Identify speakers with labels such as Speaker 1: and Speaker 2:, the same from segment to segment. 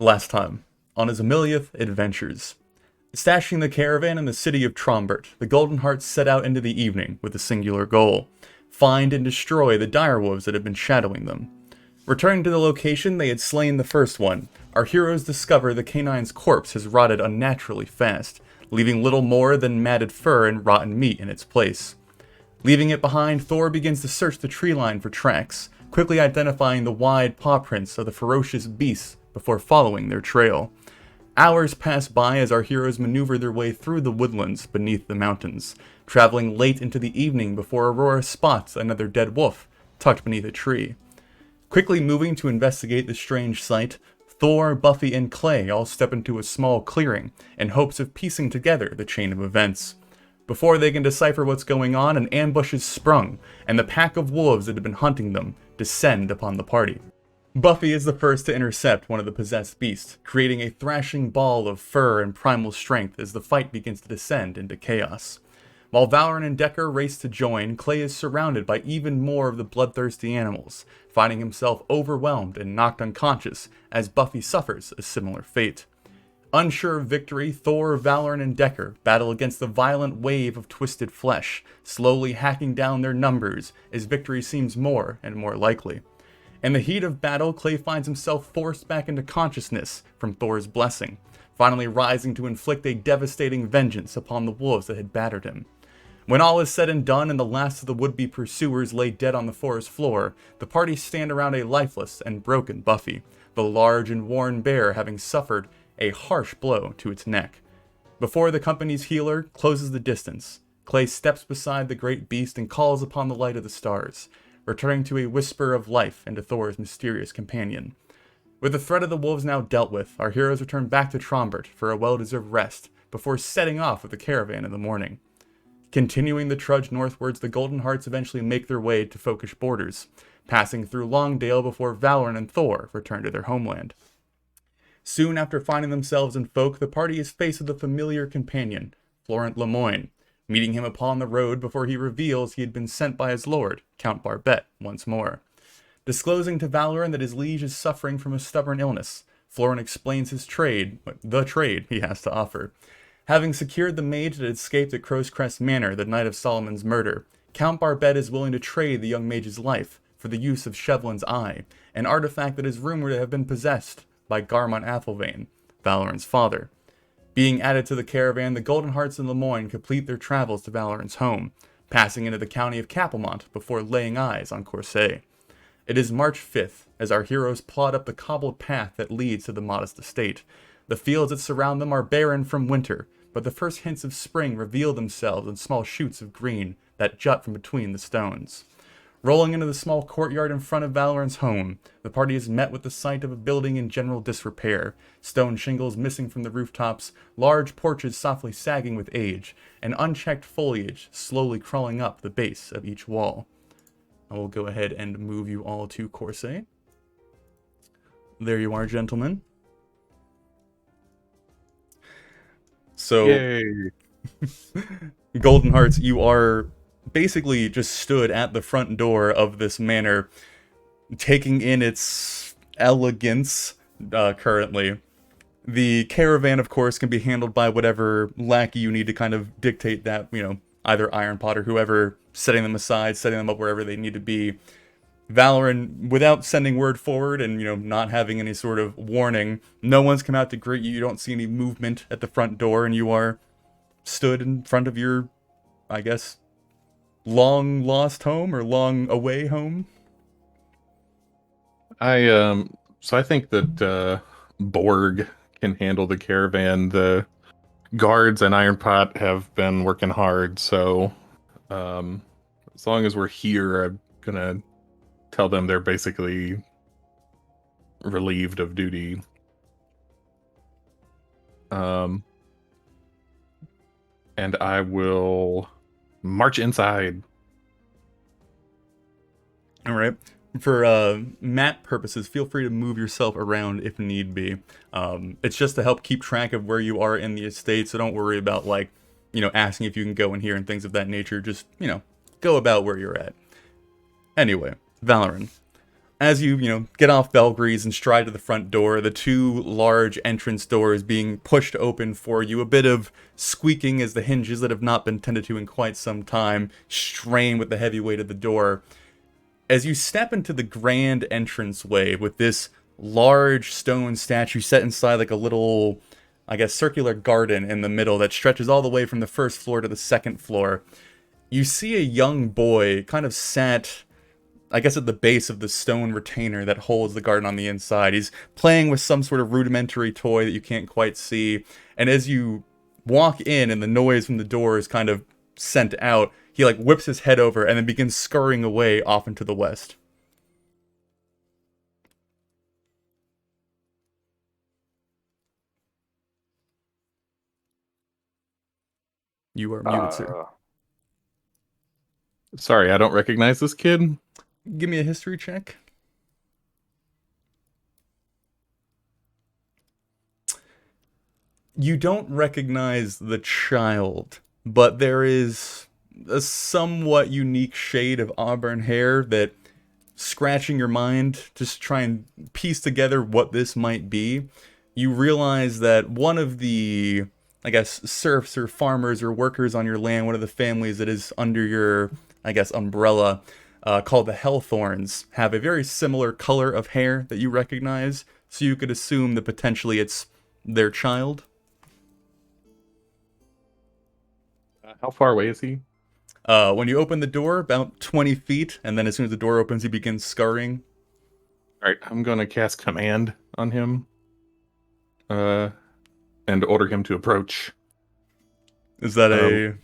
Speaker 1: Last time, on his Asmiliath adventures. Stashing the caravan in the city of Trombert, the Golden Hearts set out into the evening with a singular goal: find and destroy the direwolves that had been shadowing them. Returning to the location they had slain the first one, our heroes discover the canine's corpse has rotted unnaturally fast, leaving little more than matted fur and rotten meat in its place. Leaving it behind, Thor begins to search the tree line for tracks, quickly identifying the wide paw prints of the ferocious beasts before following their trail. Hours pass by as our heroes maneuver their way through the woodlands beneath the mountains, traveling late into the evening before Aurora spots another dead wolf tucked beneath a tree. Quickly moving to investigate the strange sight, Thor, Buffy, and Clay all step into a small clearing in hopes of piecing together the chain of events. Before they can decipher what's going on, an ambush is sprung, and the pack of wolves that had been hunting them descend upon the party. Buffy is the first to intercept one of the possessed beasts, creating a thrashing ball of fur and primal strength as the fight begins to descend into chaos. While Valorant and Decker race to join, Clay is surrounded by even more of the bloodthirsty animals, finding himself overwhelmed and knocked unconscious as Buffy suffers a similar fate. Unsure of victory, Thor, Valorant, and Decker battle against the violent wave of twisted flesh, slowly hacking down their numbers as victory seems more and more likely. In the heat of battle, Clay finds himself forced back into consciousness from Thor's blessing, finally rising to inflict a devastating vengeance upon the wolves that had battered him. When all is said and done and the last of the would-be pursuers lay dead on the forest floor, the party stand around a lifeless and broken Buffy, the large and worn bear having suffered a harsh blow to its neck. Before the company's healer closes the distance, Clay steps beside the great beast and calls upon the light of the stars, returning to a whisper of life into Thor's mysterious companion. With the threat of the wolves now dealt with, our heroes return back to Trombert for a well-deserved rest before setting off with the caravan in the morning. Continuing the trudge northwards, the Golden Hearts eventually make their way to Folkish borders, passing through Longdale before Valorant and Thor return to their homeland. Soon after finding themselves in Folk, the party is faced with a familiar companion, Florent Lemoyne, meeting him upon the road before he reveals he had been sent by his lord, Count Barbet, once more. Disclosing to Valorant that his liege is suffering from a stubborn illness, Florent explains the trade he has to offer. Having secured the mage that had escaped at Crow's Crest Manor the night of Solomon's murder, Count Barbet is willing to trade the young mage's life for the use of Shevlin's Eye, an artifact that is rumored to have been possessed by Garmon Athelvane, Valorant's father. Being added to the caravan, the Golden Hearts and Lemoyne complete their travels to Valorant's home, passing into the county of Capelmont before laying eyes on Corset. It is March 5th, as our heroes plod up the cobbled path that leads to the modest estate. The fields that surround them are barren from winter, but the first hints of spring reveal themselves in small shoots of green that jut from between the stones. Rolling into the small courtyard in front of Valorant's home, the party is met with the sight of a building in general disrepair, stone shingles missing from the rooftops, large porches softly sagging with age, and unchecked foliage slowly crawling up the base of each wall. I will go ahead and move you all to Corset. There you are, gentlemen. So,
Speaker 2: Yay.
Speaker 1: Golden Hearts, you are basically just stood at the front door of this manor, taking in its elegance currently. The caravan, of course, can be handled by whatever lackey you need to kind of dictate that, either Iron Pot or whoever, setting them aside, setting them up wherever they need to be. Valorant, without sending word forward and, not having any sort of warning, no one's come out to greet you. You don't see any movement at the front door, and you are stood in front of your, I guess, long lost home or long away home.
Speaker 2: So I think that Borg can handle the caravan. The guards and Iron Pot have been working hard, so as long as we're here, I'm gonna tell them they're basically relieved of duty. And I will march inside.
Speaker 1: All right. For map purposes, feel free to move yourself around if need be. It's just to help keep track of where you are in the estate, so don't worry about, asking if you can go in here and things of that nature. Just, go about where you're at. Anyway, Valorant. As you, get off Belgrease and stride to the front door, the two large entrance doors being pushed open for you, a bit of squeaking as the hinges that have not been tended to in quite some time strain with the heavy weight of the door. As you step into the grand entranceway with this large stone statue set inside like a little, I guess, circular garden in the middle that stretches all the way from the first floor to the second floor, you see a young boy kind of sat, I guess, at the base of the stone retainer that holds the garden on the inside. He's playing with some sort of rudimentary toy that you can't quite see. And as you walk in and the noise from the door is kind of sent out, he like whips his head over and then begins scurrying away off into the west. You are muted, sir.
Speaker 2: Sorry, I don't recognize this kid.
Speaker 1: Give me a history check. You don't recognize the child, but there is a somewhat unique shade of auburn hair that, scratching your mind to try and piece together what this might be, you realize that one of the, I guess, serfs or farmers or workers on your land, one of the families that is under your, I guess, umbrella, called the Hellthorns, have a very similar color of hair that you recognize, so you could assume that potentially it's their child.
Speaker 2: How far away is he?
Speaker 1: When you open the door, about 20 feet, and then as soon as the door opens, he begins scurrying.
Speaker 2: Alright, I'm gonna cast Command on him. And order him to approach.
Speaker 1: Is that a...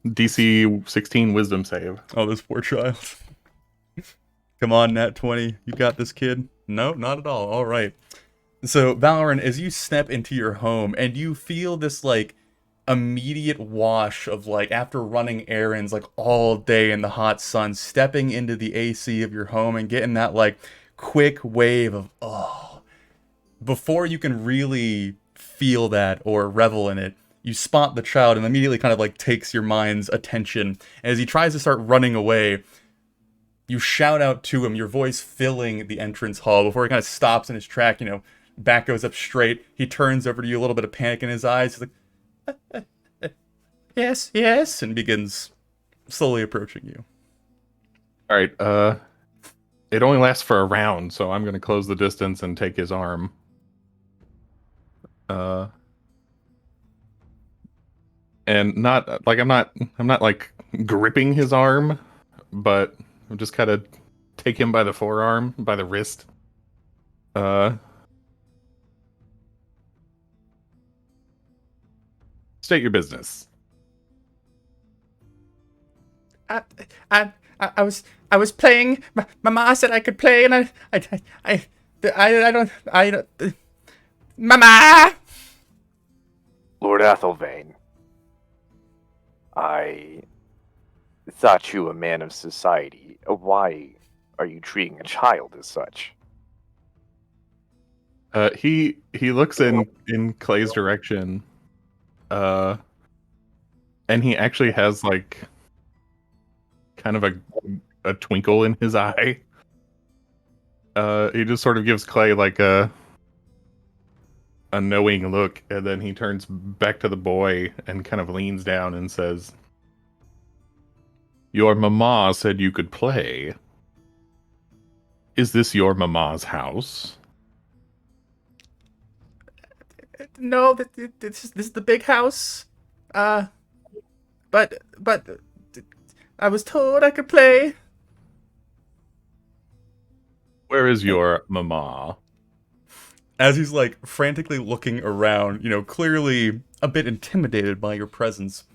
Speaker 2: DC 16 Wisdom save.
Speaker 1: Oh, this poor child. Come on, Nat 20. You got this, kid. No, not at all. All right. So, Valorant, as you step into your home and you feel this, like, immediate wash of, like, after running errands, like, all day in the hot sun, stepping into the AC of your home and getting that, like, quick wave of, oh. Before you can really feel that or revel in it, you spot the child and immediately kind of, like, takes your mind's attention. And as he tries to start running away, you shout out to him, your voice filling the entrance hall before he kind of stops in his track, back goes up straight. He turns over to you, a little bit of panic in his eyes. He's like, yes, yes, and begins slowly approaching you.
Speaker 2: All right, it only lasts for a round, so I'm going to close the distance and take his arm. And not like I'm not like gripping his arm, but I'm just kind of take him by the forearm, by the wrist. State your business.
Speaker 3: I was playing. My mama said I could play, and I don't. Mama!
Speaker 4: Lord Athelvane, I thought you a man of society. Why are you treating a child as such?
Speaker 2: He looks in Clay's direction, and he actually has like kind of a twinkle in his eye. He just sort of gives Clay like a knowing look, and then he turns back to the boy and kind of leans down and says, "Your mama said you could play. Is this your mama's house?"
Speaker 3: No, this is the big house. But I was told I could play.
Speaker 2: Where is your mama?
Speaker 1: As he's like frantically looking around, clearly a bit intimidated by your presence,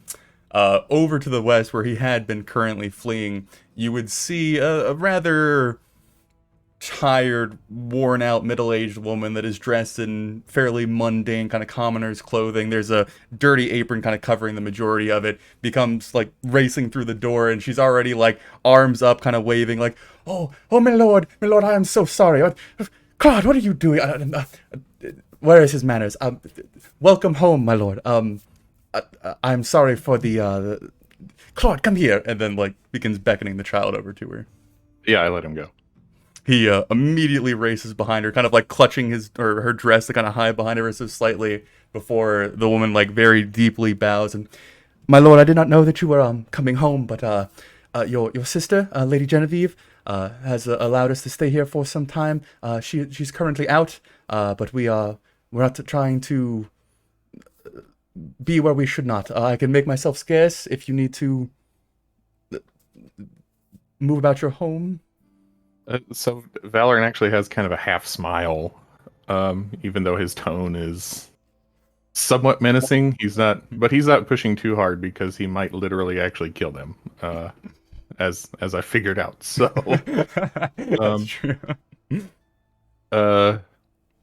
Speaker 1: over to the west where he had been currently fleeing, you would see a rather tired, worn out, middle-aged woman that is dressed in fairly mundane kind of commoner's clothing. There's a dirty apron kind of covering the majority of it. Becomes like racing through the door, and she's already like arms up, kind of waving, like, oh, my lord, I am so sorry. Claude, what are you doing? Where is his manners? Welcome home, my lord. I'm sorry for the Claude, come here, and then like begins beckoning the child over to her.
Speaker 2: Yeah, I let him go.
Speaker 1: He immediately races behind her, kind of like clutching his or her dress to kind of hide behind her so slightly before the woman like very deeply bows. And my lord, I did not know that you were coming home, but your sister, Lady Genevieve, has allowed us to stay here for some time. She's currently out, but we're not trying to be where we should not. I can make myself scarce if you need to move about your home.
Speaker 2: So Valorant actually has kind of a half smile, even though his tone is somewhat menacing. He's not pushing too hard because he might literally actually kill them, as I figured out. So,
Speaker 1: That's true.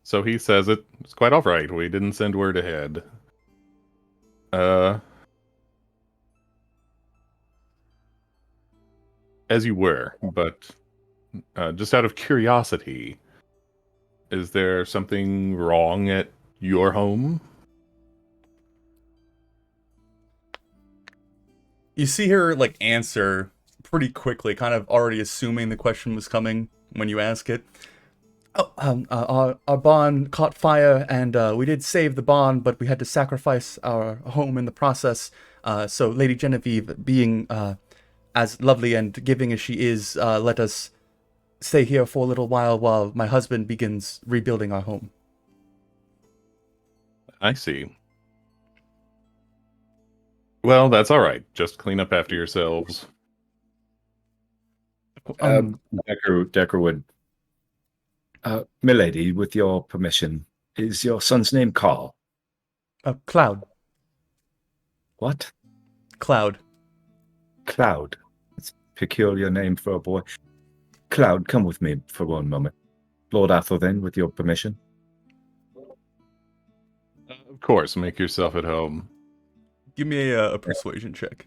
Speaker 2: So he says it's quite all right. We didn't send word ahead. As you were, but just out of curiosity, is there something wrong at your home?
Speaker 1: You see her like answer pretty quickly, kind of already assuming the question was coming when you ask it. Oh, our barn caught fire, and we did save the barn, but we had to sacrifice our home in the process. So Lady Genevieve, being as lovely and giving as she is, let us stay here for a little while my husband begins rebuilding our home.
Speaker 2: I see. Well, that's all right. Just clean up after yourselves.
Speaker 5: Decker would. Milady, with your permission, is your son's name Carl?
Speaker 1: Cloud.
Speaker 5: What?
Speaker 1: Cloud.
Speaker 5: Cloud. It's a peculiar name for a boy. Cloud, come with me for one moment. Lord Athelden, with your permission.
Speaker 2: Of course, make yourself at home.
Speaker 1: Give me a persuasion check.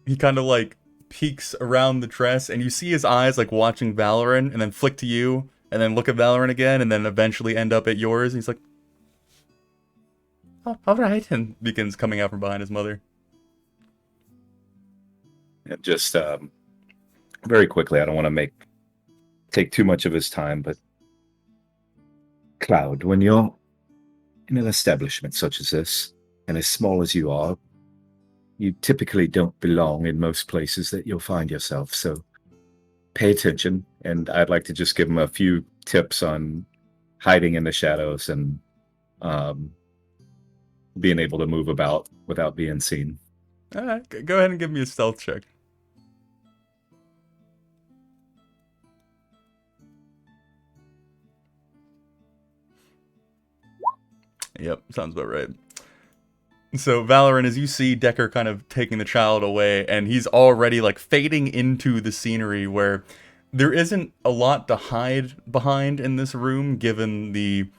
Speaker 1: He kind of like peeks around the dress, and you see his eyes like watching Valorant, and then flick to you, and then look at Valorant again, and then eventually end up at yours. And he's like, "Oh, all right," and begins coming out from behind his mother.
Speaker 5: And just very quickly, I don't want to take too much of his time, but Cloud, when you're in an establishment such as this, and as small as you are, you typically don't belong in most places that you'll find yourself. So pay attention, and I'd like to just give him a few tips on hiding in the shadows and being able to move about without being seen.
Speaker 1: All right, go ahead and give me a stealth check. Yep, sounds about right. So Valorant, as you see Decker kind of taking the child away, and he's already like fading into the scenery where there isn't a lot to hide behind in this room, given the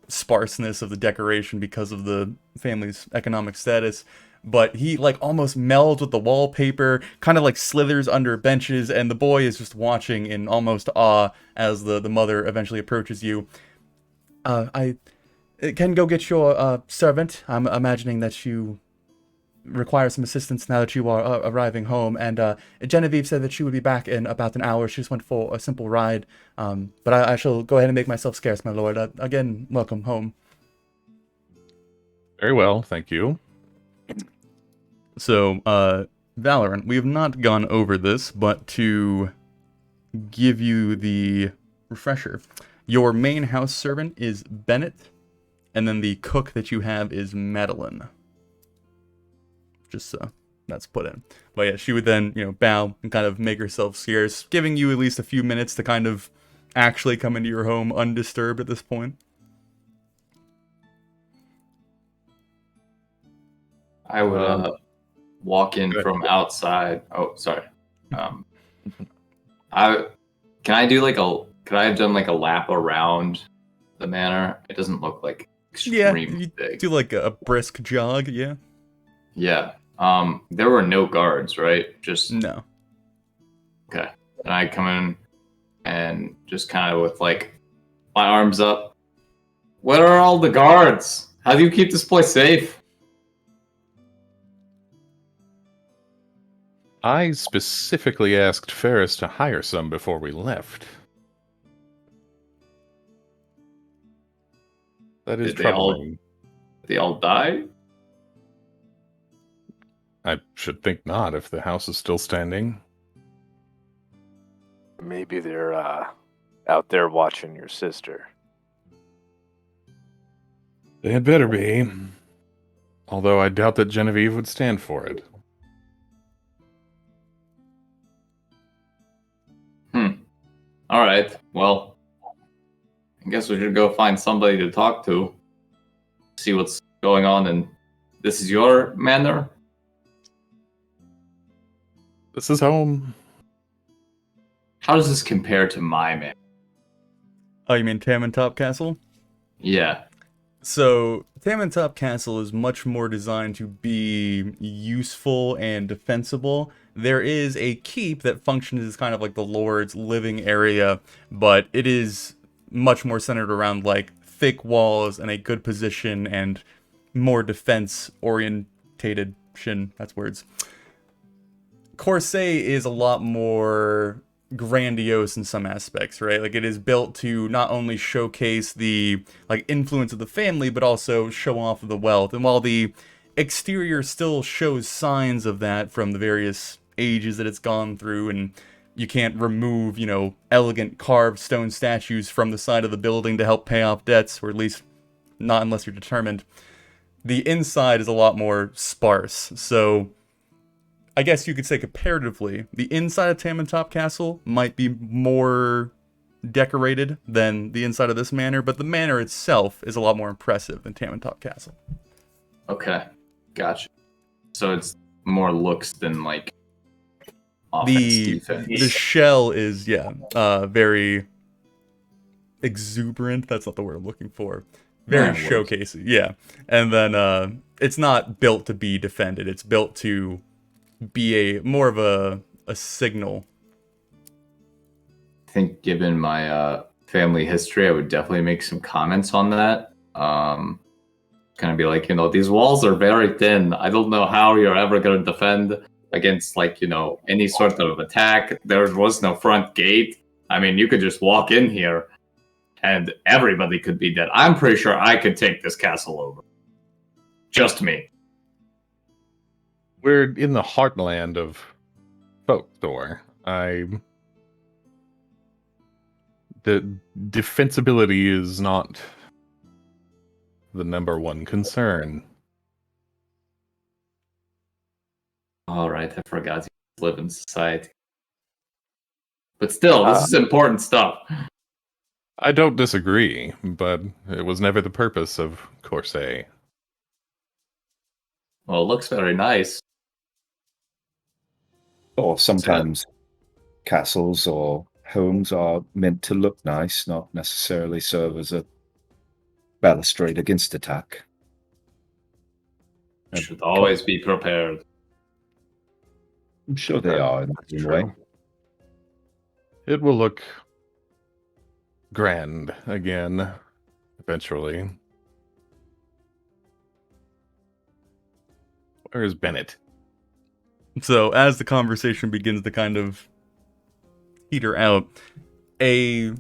Speaker 1: sparseness of the decoration because of the family's economic status. But he like almost melds with the wallpaper, kind of like slithers under benches, and the boy is just watching in almost awe as the mother eventually approaches you. I can go get your servant. I'm imagining that you require some assistance now that you are arriving home. And Genevieve said that she would be back in about an hour. She just went for a simple ride. But I shall go ahead and make myself scarce, my lord. Again, welcome home.
Speaker 2: Very well, thank you.
Speaker 1: So, Valorant, we have not gone over this, but to give you the refresher, your main house servant is Bennett, and then the cook that you have is Madeline. Just so that's put in. But yeah, she would then, bow and kind of make herself scarce, giving you at least a few minutes to kind of actually come into your home undisturbed at this point.
Speaker 6: I would walk in from outside. Oh, sorry. Could I have done like a lap around the manor? It doesn't look like extremely big.
Speaker 1: Do like a brisk jog, yeah.
Speaker 6: Yeah. There were no guards, right? Just
Speaker 1: no.
Speaker 6: Okay. And I come in and just kind of with like my arms up, Where are all the guards? How do you keep this place safe?
Speaker 2: I specifically asked Ferris to hire some before we left. That is
Speaker 6: Did they all-
Speaker 2: troubling.
Speaker 6: They all die?
Speaker 2: I should think not if the house is still standing.
Speaker 4: Maybe they're out there watching your sister.
Speaker 2: They had better be. Although I doubt that Genevieve would stand for it.
Speaker 6: Alright, well, I guess we should go find somebody to talk to. See what's going on, and this is your manor?
Speaker 2: This is home.
Speaker 6: How does this compare to my manor?
Speaker 1: Oh, you mean Tamantop Castle?
Speaker 6: Yeah.
Speaker 1: So, Tamantop Castle is much more designed to be useful and defensible. There is a keep that functions as kind of like the Lord's living area, but it is much more centered around like thick walls and a good position and more defense orientated that's words. Corsair is a lot more grandiose in some aspects, right? Like, it is built to not only showcase the like influence of the family, but also show off the wealth. And while the exterior still shows signs of that from the various ages that it's gone through, and you can't remove, you know, elegant carved stone statues from the side of the building to help pay off debts, or at least not unless you're determined, the inside is a lot more sparse. So I guess you could say comparatively, the inside of Tamantop Castle might be more decorated than the inside of this manor, but the manor itself is a lot more impressive than Tamantop Castle.
Speaker 6: Okay. Gotcha. So it's more looks than like offense, defense.
Speaker 1: The shell is, very exuberant. That's not the word I'm looking for. Very showcasey, yeah. And then it's not built to be defended. It's built to be more of a signal.
Speaker 6: I think given my family history, I would definitely make some comments on that. Kind of be like, you know, these walls are very thin. I don't know how you're ever going to defend against, like, you know, any sort of attack. There was no front gate. I mean, you could just walk in here and everybody could be dead. I'm pretty sure I could take this castle over. Just me.
Speaker 2: We're in the heartland of folklore. The defensibility is not the number one concern.
Speaker 6: All right, I forgot you live in society. But still, this is important stuff.
Speaker 2: I don't disagree, but it was never the purpose of Corsair.
Speaker 6: Well, it looks very nice.
Speaker 5: Or sometimes castles or homes are meant to look nice, not necessarily serve as a balustrade against attack.
Speaker 6: You should always be prepared.
Speaker 5: I'm sure they are in a way.
Speaker 2: It will look grand again, eventually. Where is Bennett?
Speaker 1: So as the conversation begins to kind of peter out, a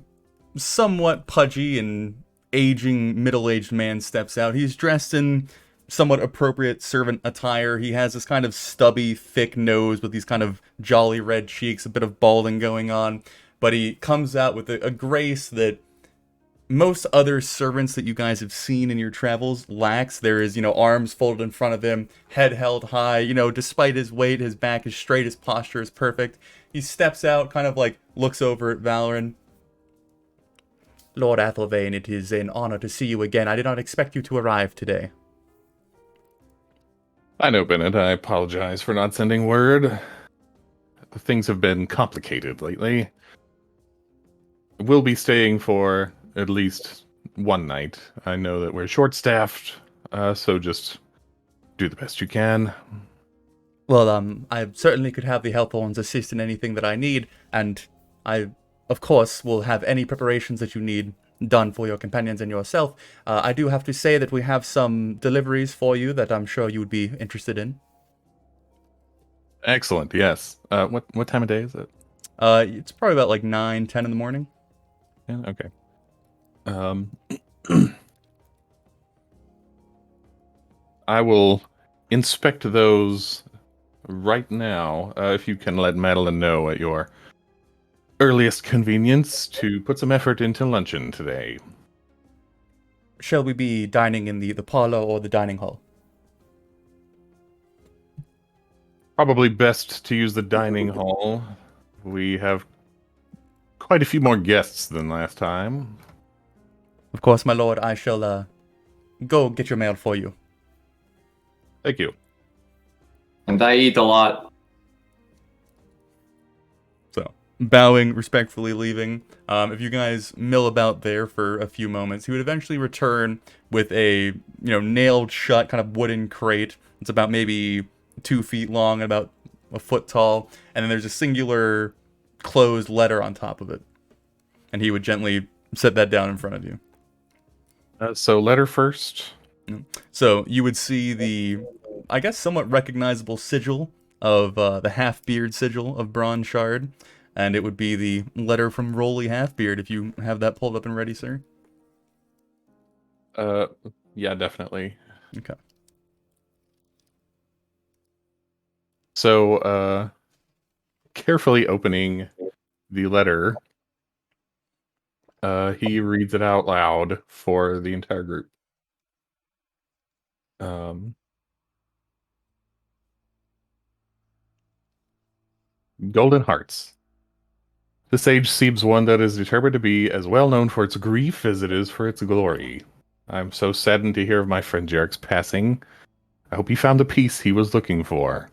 Speaker 1: somewhat pudgy and aging middle-aged man steps out. He's dressed in somewhat appropriate servant attire. He has this kind of stubby, thick nose with these kind of jolly red cheeks, a bit of balding going on, but he comes out with a grace that most other servants that you guys have seen in your travels lacks. There is, arms folded in front of him, head held high, despite his weight, his back is straight, his posture is perfect. He steps out, kind of like looks over at Valoran. Lord Athelvain, it is an honor to see you again. I did not expect you to arrive today.
Speaker 2: I know, Bennett. I apologize for not sending word. Things have been complicated lately. We'll be staying for at least one night. I know that we're short-staffed, so just do the best you can.
Speaker 1: Well, I certainly could have the helpful ones assist in anything that I need, and I, of course, will have any preparations that you need done for your companions and yourself, I do have to say that we have some deliveries for you that I'm sure you would be interested in.
Speaker 2: Excellent. Yes. What time of day is it?
Speaker 1: It's probably about like 9, 10 in the morning.
Speaker 2: Yeah, okay. Um, I will inspect those right now. If you can let Madeline know at your earliest convenience to put some effort into luncheon today.
Speaker 1: Shall we be dining in the parlor or the dining hall?
Speaker 2: Probably best to use the dining hall. We have quite a few more guests than last time.
Speaker 1: Of course, my lord, I shall go get your mail for you.
Speaker 2: Thank you.
Speaker 6: And I eat a lot.
Speaker 1: So, bowing, respectfully leaving. If you guys mill about there for a few moments, he would eventually return with a, nailed shut kind of wooden crate. It's about maybe 2 feet long and about a foot tall. And then there's a singular closed letter on top of it. And he would gently set that down in front of you.
Speaker 2: So letter first.
Speaker 1: So you would see the, I guess, somewhat recognizable sigil of the Half-Beard sigil of Bronze Shard. And it would be the letter from Rolly Half-Beard, if you have that pulled up and ready, sir.
Speaker 2: Yeah, definitely.
Speaker 1: Okay.
Speaker 2: So, carefully opening the letter, he reads it out loud for the entire group. Golden Hearts. This age seems one that is determined to be as well known for its grief as it is for its glory. I'm so saddened to hear of my friend Jarek's passing. I hope he found the peace he was looking for.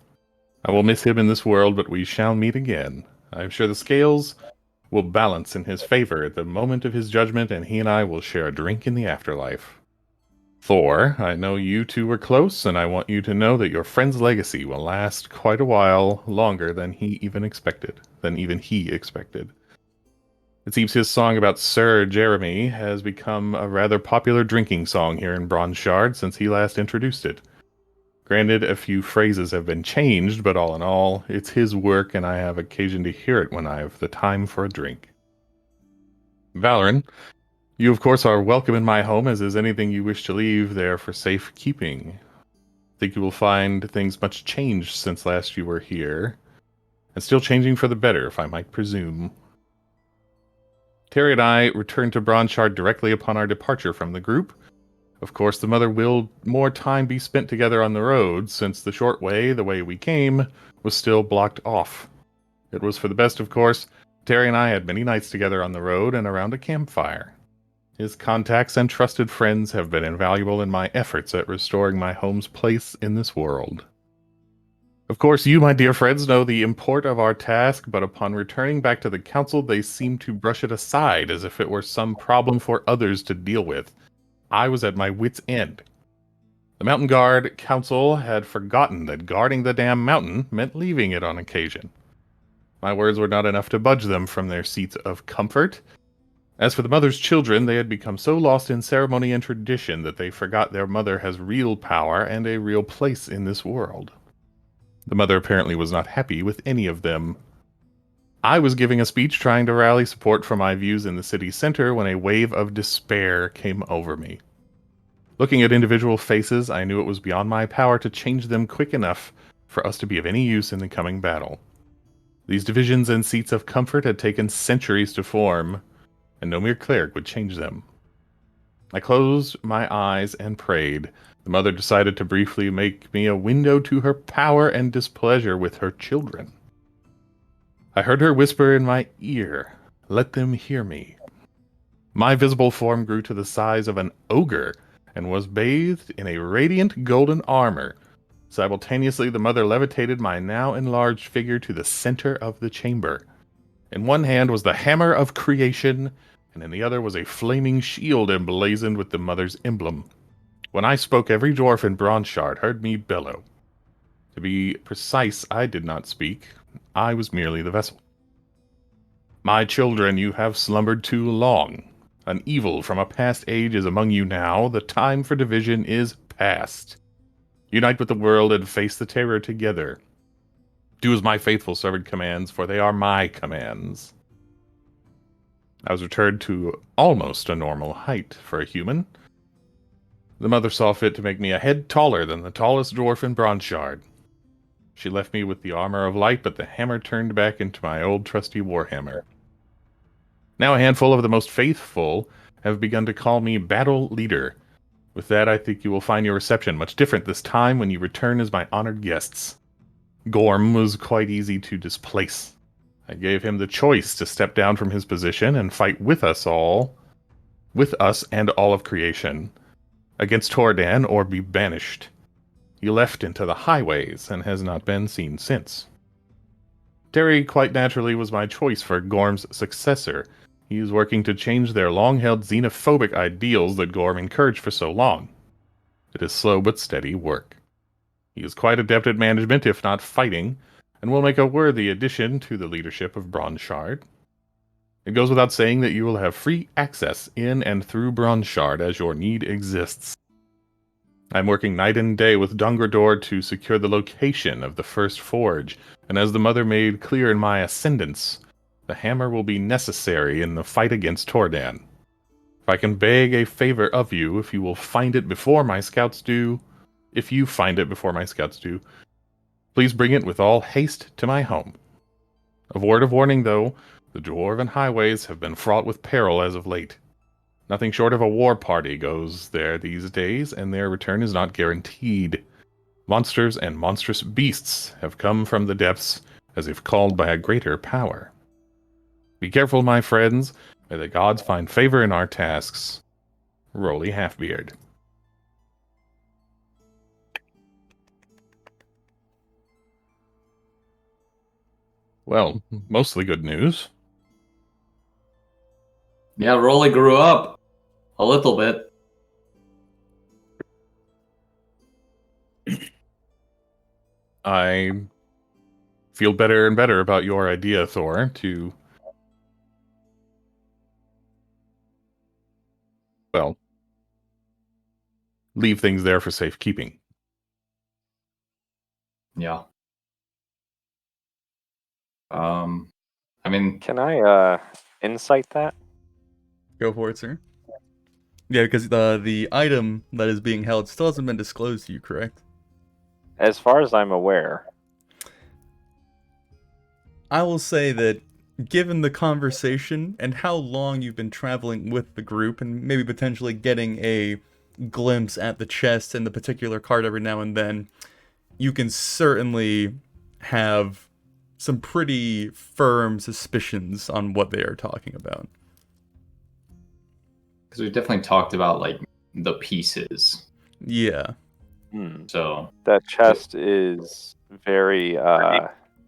Speaker 2: I will miss him in this world, but we shall meet again. I am sure the scales will balance in his favor at the moment of his judgment, and he and I will share a drink in the afterlife. Thor, I know you two were close, and I want you to know that your friend's legacy will last quite a while longer than he even expected. It seems his song about Sir Jeremy has become a rather popular drinking song here in Bronze Shard since he last introduced it. Granted, a few phrases have been changed, but all in all, it's his work and I have occasion to hear it when I have the time for a drink. Valoran, you of course are welcome in my home, as is anything you wish to leave there for safe keeping. I think you will find things much changed since last you were here, and still changing for the better, if I might presume. Terry and I returned to Bronze Shard directly upon our departure from the group. Of course, the mother willed more time be spent together on the road, since the short way, the way we came, was still blocked off. It was for the best, of course. Terry and I had many nights together on the road and around a campfire. His contacts and trusted friends have been invaluable in my efforts at restoring my home's place in this world. Of course, you, my dear friends, know the import of our task, but upon returning back to the council, they seemed to brush it aside as if it were some problem for others to deal with. I was at my wit's end. The Mountain Guard Council had forgotten that guarding the damn mountain meant leaving it on occasion. My words were not enough to budge them from their seats of comfort. As for the mother's children, they had become so lost in ceremony and tradition that they forgot their mother has real power and a real place in this world. The mother apparently was not happy with any of them. I was giving a speech trying to rally support for my views in the city center when a wave of despair came over me. Looking at individual faces, I knew it was beyond my power to change them quick enough for us to be of any use in the coming battle. These divisions and seats of comfort had taken centuries to form, and no mere cleric would change them. I closed my eyes and prayed. The mother decided to briefly make me a window to her power and displeasure with her children. I heard her whisper in my ear, "Let them hear me." My visible form grew to the size of an ogre and was bathed in a radiant golden armor. Simultaneously, the mother levitated my now enlarged figure to the center of the chamber. In one hand was the hammer of creation, and in the other was a flaming shield emblazoned with the mother's emblem. When I spoke, every dwarf in Bronze Shard heard me bellow. To be precise, I did not speak. I was merely the vessel. My children, you have slumbered too long. An evil from a past age is among you now. The time for division is past. Unite with the world and face the terror together. Do as my faithful servant commands, for they are my commands. I was returned to almost a normal height for a human. The mother saw fit to make me a head taller than the tallest dwarf in Bronshard. She left me with the armor of light, but the hammer turned back into my old trusty warhammer. Now a handful of the most faithful have begun to call me Battle Leader. With that, I think you will find your reception much different this time when you return as my honored guests. Gorm was quite easy to displace. I gave him the choice to step down from his position and fight with us and all of creation, against Tordan or be banished. He left into the highways and has not been seen since. Terry quite naturally was my choice for Gorm's successor. He is working to change their long-held xenophobic ideals that Gorm encouraged for so long. It is slow but steady work. He is quite adept at management, if not fighting, and will make a worthy addition to the leadership of Bronshard. It goes without saying that you will have free access in and through Bronshard as your need exists. I'm working night and day with Dungrador to secure the location of the first forge, and as the mother made clear in my ascendance, the hammer will be necessary in the fight against Tordan. If I can beg a favor of you, if you find it before my scouts do, please bring it with all haste to my home. A word of warning, though, the dwarven highways have been fraught with peril as of late. Nothing short of a war party goes there these days, and their return is not guaranteed. Monsters and monstrous beasts have come from the depths as if called by a greater power. Be careful, my friends. May the gods find favor in our tasks. Roly Halfbeard. Well, mostly good news.
Speaker 6: Yeah, Rolly grew up a little bit.
Speaker 2: I feel better and better about your idea, Thor, to, well, leave things there for safekeeping.
Speaker 6: Yeah. I mean,
Speaker 4: Can I insight that?
Speaker 1: Go for it, sir. Yeah, because the item that is being held still hasn't been disclosed to you, correct?
Speaker 4: As far as I'm aware.
Speaker 1: I will say that given the conversation and how long you've been traveling with the group and maybe potentially getting a glimpse at the chest and the particular card every now and then, you can certainly have some pretty firm suspicions on what they are talking about.
Speaker 6: because we definitely talked about like the pieces.
Speaker 1: Yeah.
Speaker 6: So
Speaker 4: That chest is very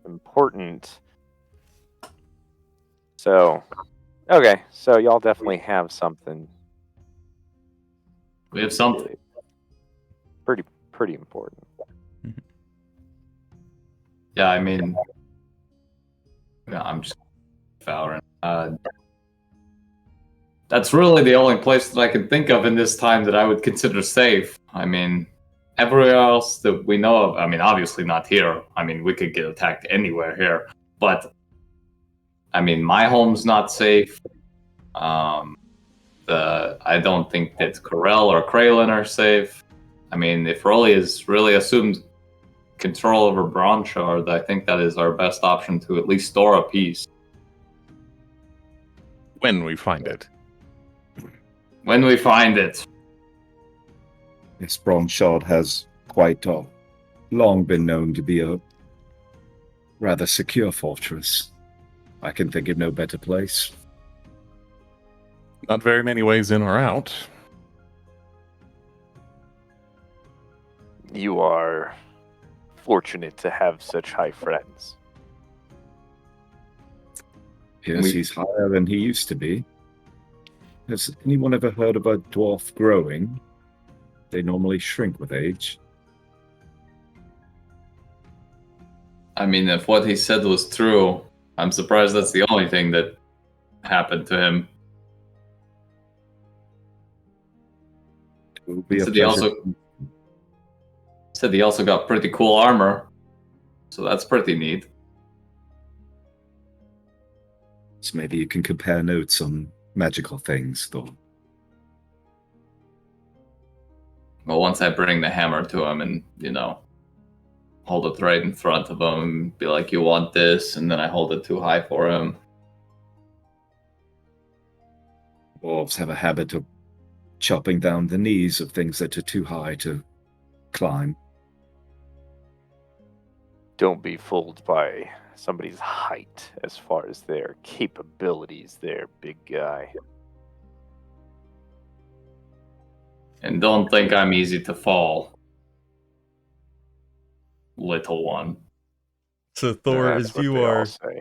Speaker 4: important. So, okay, so y'all definitely have something.
Speaker 6: we have something.
Speaker 4: Pretty important.
Speaker 6: Yeah, I mean, yeah, I'm just Valorant. That's really the only place that I can think of in this time that I would consider safe. I mean, everywhere else that we know of, I mean, obviously not here. I mean, we could get attacked anywhere here. But, I mean, my home's not safe. I don't think that Corel or Kraylin are safe. I mean, if Rolly has really assumed control over Bronshard, I think that is our best option to at least store a piece.
Speaker 2: When we find it.
Speaker 6: When we find it.
Speaker 5: This Bronshard has quite long been known to be a rather secure fortress. I can think of no better place.
Speaker 2: Not very many ways in or out.
Speaker 4: You are fortunate to have such high friends.
Speaker 5: Yes, he's higher than he used to be. Has anyone ever heard of a dwarf growing? They normally shrink with age.
Speaker 6: I mean, if what he said was true, I'm surprised that's the only thing that happened to him.
Speaker 5: It will be a
Speaker 6: Said he
Speaker 5: pleasure.
Speaker 6: said he also got pretty cool armor, so that's pretty neat.
Speaker 5: So maybe you can compare notes on magical things, though.
Speaker 6: Well, once I bring the hammer to him and, hold it right in front of him, be like, you want this, and then I hold it too high for him.
Speaker 5: Dwarves have a habit of chopping down the knees of things that are too high to climb.
Speaker 4: Don't be fooled by somebody's height as far as their capabilities there, big guy.
Speaker 6: And don't think I'm easy to fall, little one.
Speaker 1: So Thor,
Speaker 4: That's
Speaker 1: as
Speaker 4: what
Speaker 1: you
Speaker 4: they all
Speaker 1: are
Speaker 4: say.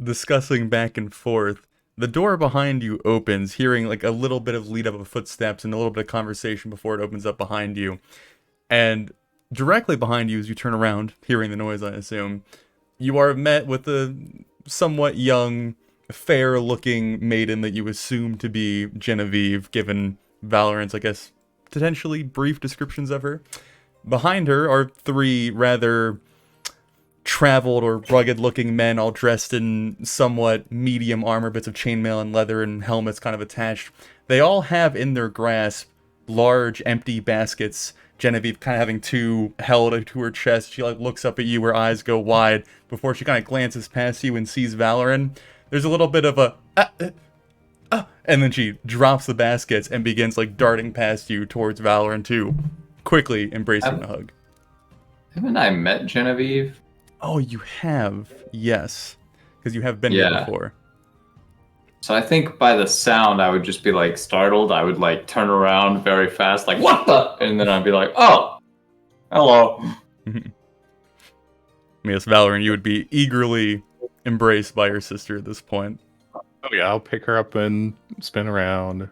Speaker 1: discussing back and forth, the door behind you opens, hearing like a little bit of lead up of footsteps and a little bit of conversation before it opens up behind you. And directly behind you, as you turn around, hearing the noise, I assume, you are met with a somewhat young, fair-looking maiden that you assume to be Genevieve, given Valorant's, I guess, potentially brief descriptions of her. Behind her are three rather traveled or rugged-looking men, all dressed in somewhat medium armor, bits of chainmail and leather and helmets kind of attached. They all have in their grasp large, empty baskets. Genevieve kind of having two held to her chest. She looks up at you, her eyes go wide before she kind of glances past you and sees Valoran. There's a little bit of a and then she drops the baskets and begins darting past you towards Valoran too, quickly embracing the hug.
Speaker 6: Haven't I met Genevieve?
Speaker 1: Oh, you have, yes, because you have been here before.
Speaker 6: So I think by the sound, I would just be startled. I would turn around very fast, what the? And then I'd be like, oh, hello.
Speaker 1: Yes, Valoran, you would be eagerly embraced by your sister at this point.
Speaker 2: Oh yeah, I'll pick her up and spin around.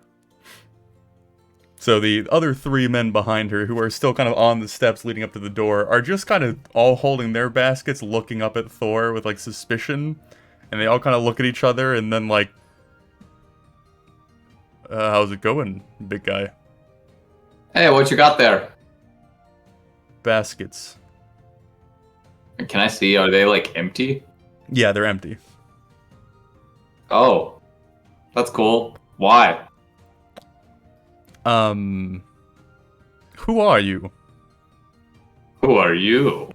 Speaker 1: So the other three men behind her, who are still kind of on the steps leading up to the door, are just kind of all holding their baskets, looking up at Thor with suspicion. And they all kind of look at each other and then how's it going, big guy?
Speaker 6: Hey, what you got there?
Speaker 1: Baskets.
Speaker 6: Can I see? Are they empty?
Speaker 1: Yeah, they're empty.
Speaker 6: Oh, that's cool. Why?
Speaker 1: Who are you?
Speaker 6: Who are you?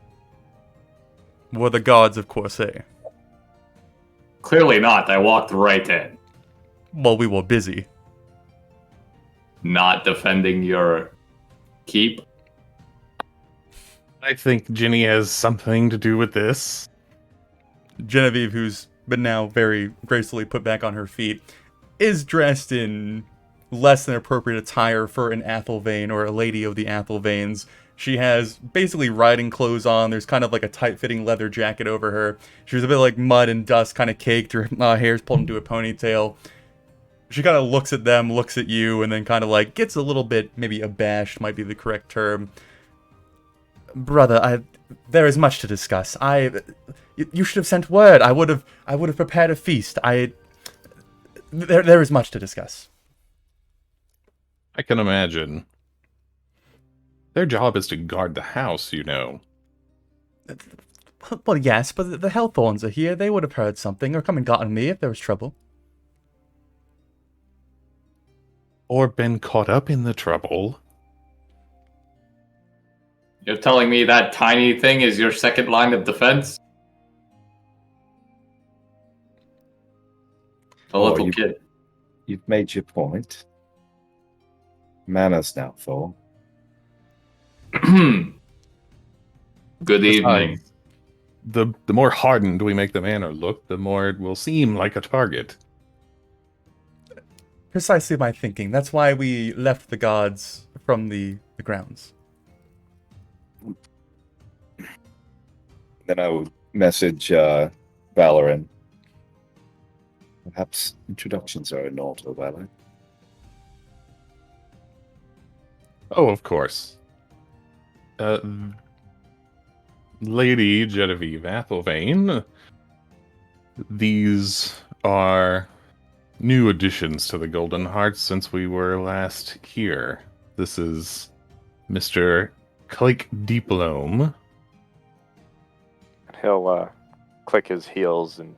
Speaker 1: We're the gods of Corsair.
Speaker 6: Clearly not. I walked right in.
Speaker 1: Well, we were busy.
Speaker 6: Not defending your keep.
Speaker 2: I think Ginny has something to do with this.
Speaker 1: Genevieve, who's been now very gracefully put back on her feet, is dressed in less than appropriate attire for an Athelvane or a lady of the Athelvanes. She has basically riding clothes on. There's kind of a tight-fitting leather jacket over her. She was a bit mud and dust kind of caked. Her hair's pulled into a ponytail. She kind of looks at them, looks at you, and then kind of gets a little bit, maybe abashed might be the correct term. Brother, there is much to discuss. You should have sent word. I would have prepared a feast. There is much to discuss.
Speaker 2: I can imagine. Their job is to guard the house, you know.
Speaker 1: Well, yes, but the Hellthorns are here. They would have heard something or come and gotten me if there was trouble.
Speaker 2: Or been caught up in the trouble.
Speaker 6: You're telling me that tiny thing is your second line of defense? A little kid.
Speaker 5: You've made your point. Manners now, Thor.
Speaker 6: Good evening.
Speaker 2: The more hardened we make the manor look, the more it will seem like a target.
Speaker 1: Precisely my thinking. That's why we left the gods from the grounds.
Speaker 5: Then I will message Valoran. Perhaps introductions are in order, Valoran.
Speaker 2: Oh, of course. Lady Genevieve Athelvane. These are new additions to the Golden Hearts since we were last here. This is Mr. Click Diplome.
Speaker 4: He'll click his heels and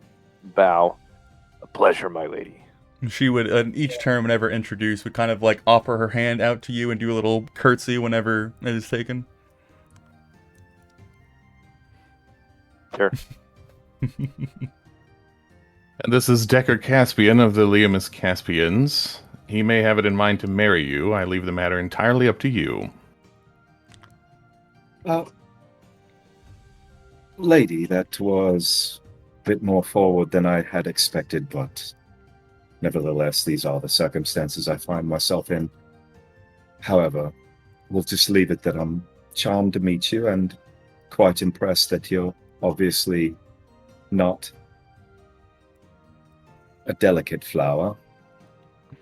Speaker 4: bow. A pleasure, my lady.
Speaker 1: She would, each term whenever introduced, would kind of like offer her hand out to you and do a little curtsy whenever it is taken.
Speaker 4: Sure.
Speaker 2: And this is Decker Caspian of the Liamus Caspians. He may have it in mind to marry you. I leave the matter entirely up to you.
Speaker 5: Lady, that was a bit more forward than I had expected, but nevertheless, these are the circumstances I find myself in. However, we'll just leave it that I'm charmed to meet you and quite impressed that you're obviously not a delicate flower.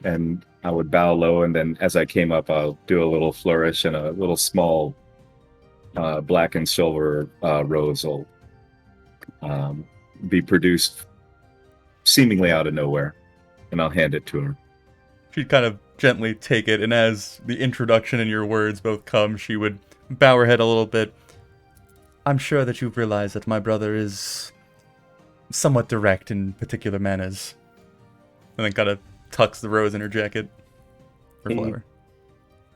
Speaker 5: And I would bow low, and then as I came up, I'll do a little flourish, and a little small black and silver rose will be produced seemingly out of nowhere, and I'll hand it to her.
Speaker 1: She'd kind of gently take it, and as the introduction and your words both come, she would bow her head a little bit. I'm sure that you've realized that my brother is somewhat direct in particular manners. And then kind of tucks the rose in her jacket. Or flower.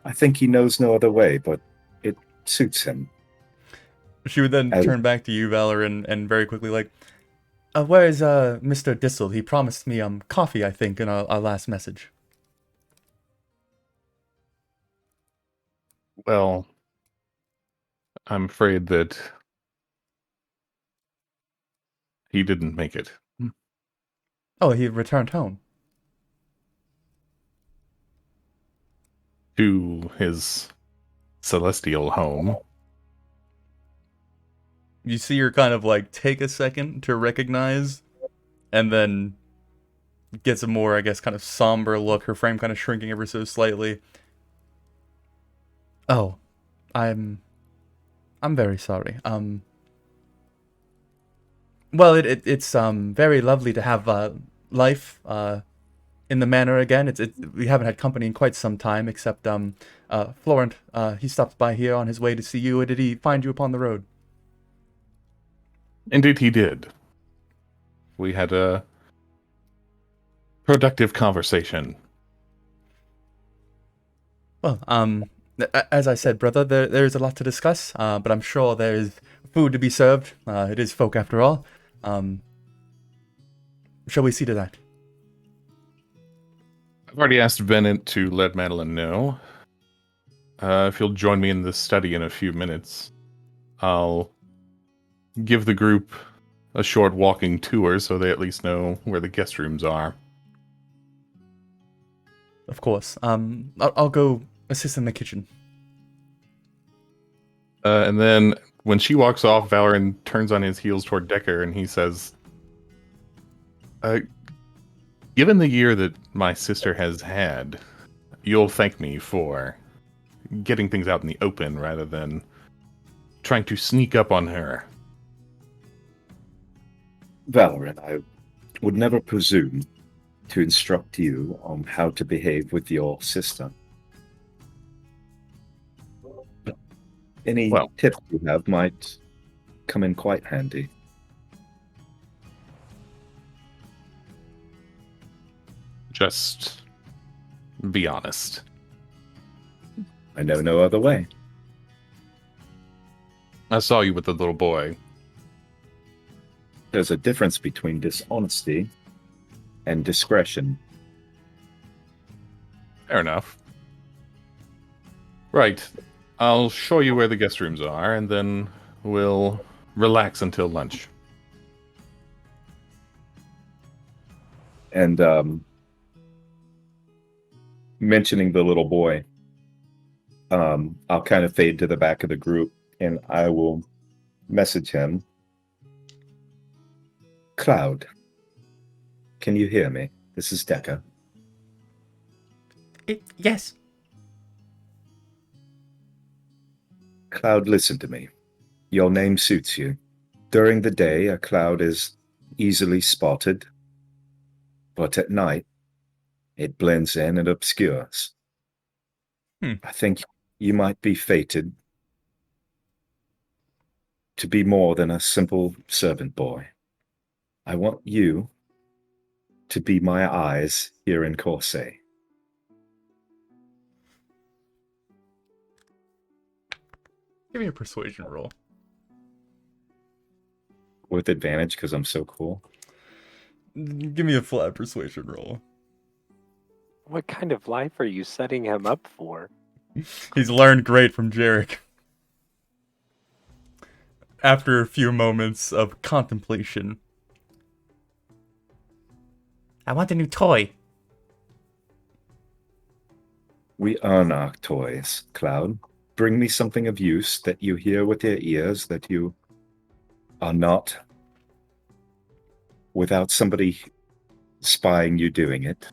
Speaker 5: I think he knows no other way, but it suits him.
Speaker 1: She would then turn back to you, Valor, and very quickly like, where is Mr. Dissel? He promised me coffee, I think, in our last message.
Speaker 2: Well, I'm afraid that he didn't make it.
Speaker 1: Oh, he returned home.
Speaker 2: To his celestial home.
Speaker 1: You see her kind of like take a second to recognize, and then gets a more, I guess, kind of somber look, her frame kind of shrinking ever so slightly. Oh, I'm very sorry. Well, it's very lovely to have life in the manor again. We haven't had company in quite some time, except Florent. He stopped by here on his way to see you. Or did he find you upon the road?
Speaker 2: Indeed, he did. We had a productive conversation.
Speaker 1: Well, as I said, brother, there's a lot to discuss, but I'm sure there's food to be served. It is folk after all. Shall we see to that?
Speaker 2: I've already asked Bennett to let Madeline know. If he'll join me in the study in a few minutes, I'll give the group a short walking tour so they at least know where the guest rooms are.
Speaker 1: Of course. I'll go assist in the kitchen.
Speaker 2: And then when she walks off, Valoran turns on his heels toward Decker and he says, given the year that my sister has had, you'll thank me for getting things out in the open rather than trying to sneak up on her.
Speaker 5: Valoran, I would never presume to instruct you on how to behave with your sister. Any tips you have might come in quite handy.
Speaker 2: Just be honest.
Speaker 5: I know no other way.
Speaker 2: I saw you with the little boy.
Speaker 5: There's a difference between dishonesty and discretion.
Speaker 2: Fair enough. Right. I'll show you where the guest rooms are, and then we'll relax until lunch.
Speaker 5: And mentioning the little boy, I'll kind of fade to the back of the group, and I will message him. Cloud, can you hear me? This is Decker.
Speaker 3: Yes.
Speaker 5: Cloud, listen to me. Your name suits you. During the day, a cloud is easily spotted, but at night, it blends in and obscures. I think you might be fated to be more than a simple servant boy. I want you to be my eyes here in Corsair.
Speaker 1: Give me a persuasion roll.
Speaker 5: With advantage because I'm so cool.
Speaker 1: Give me a flat persuasion roll.
Speaker 4: What kind of life are you setting him up for?
Speaker 1: He's learned great from Jarek. After a few moments of contemplation. I want a new toy.
Speaker 5: We earn our toys, Cloud. Bring me something of use that you hear with your ears, that you are not without somebody spying you doing it.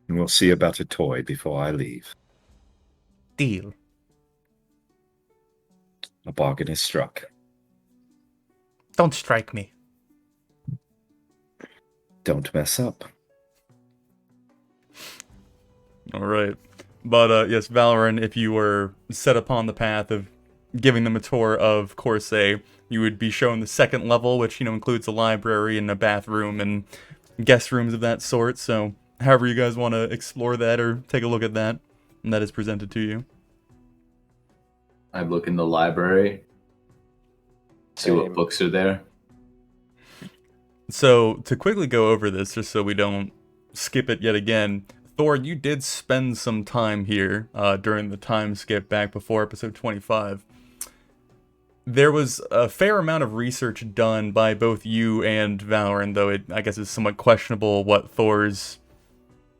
Speaker 5: And we'll see about a toy before I leave.
Speaker 1: Deal.
Speaker 5: A bargain is struck.
Speaker 1: Don't strike me.
Speaker 5: Don't mess up.
Speaker 1: Alright. But yes, Valorant, if you were set upon the path of giving them a tour of Corsair, you would be shown the second level, which, includes a library and a bathroom and guest rooms of that sort. So, however you guys want to explore that or take a look at that, and that is presented to you.
Speaker 6: I look in the library, see what books are there.
Speaker 1: So, to quickly go over this, just so we don't skip it yet again, Thor, you did spend some time here during the time skip back before episode 25. There was a fair amount of research done by both you and Valorant, though I guess it's somewhat questionable what Thor's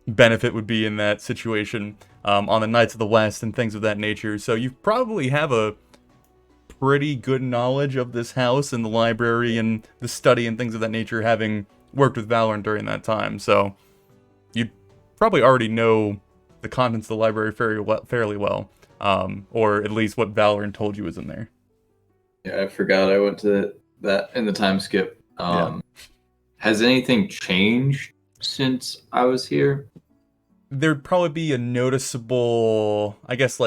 Speaker 1: benefit would be in that situation on the Knights of the West and things of that nature. So you probably have a pretty good knowledge of this house and the library and the study and things of that nature, having worked with Valorant during that time. So you probably already know the contents of the library fairly well, or at least what Valorant told you was in there.
Speaker 6: Yeah, I forgot I went to that in the time skip. Has anything changed since I was here?
Speaker 1: There'd probably be a noticeable, I guess,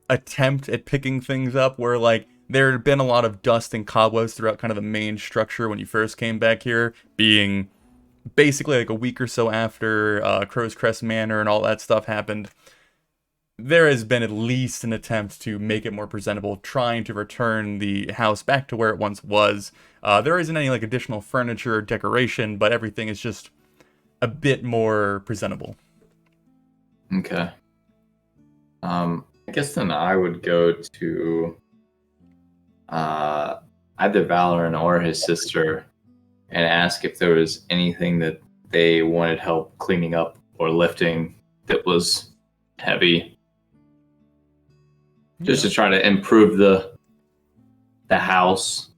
Speaker 1: attempt at picking things up where, there had been a lot of dust and cobwebs throughout kind of the main structure when you first came back here, being basically a week or so after Crow's Crest Manor and all that stuff happened. There has been at least an attempt to make it more presentable, trying to return the house back to where it once was. There isn't any additional furniture or decoration, but everything is just a bit more presentable.
Speaker 6: Okay. I guess then I would go to either Valorant or his sister and ask if there was anything that they wanted help cleaning up or lifting that was heavy. Just to try to improve the house.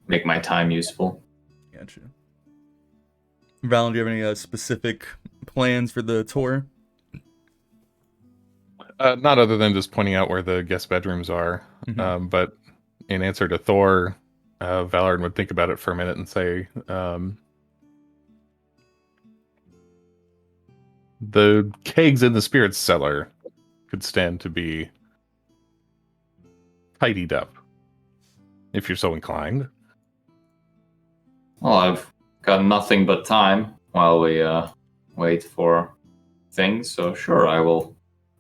Speaker 6: Make my time useful.
Speaker 1: Gotcha. Valen, do you have any specific plans for the tour?
Speaker 2: Not other than just pointing out where the guest bedrooms are.
Speaker 1: Mm-hmm.
Speaker 2: But in answer to Thor, Valorant would think about it for a minute and say, the kegs in the spirits cellar could stand to be tidied up, if you're so inclined.
Speaker 6: Well, I've got nothing but time while we wait for things, so sure, I will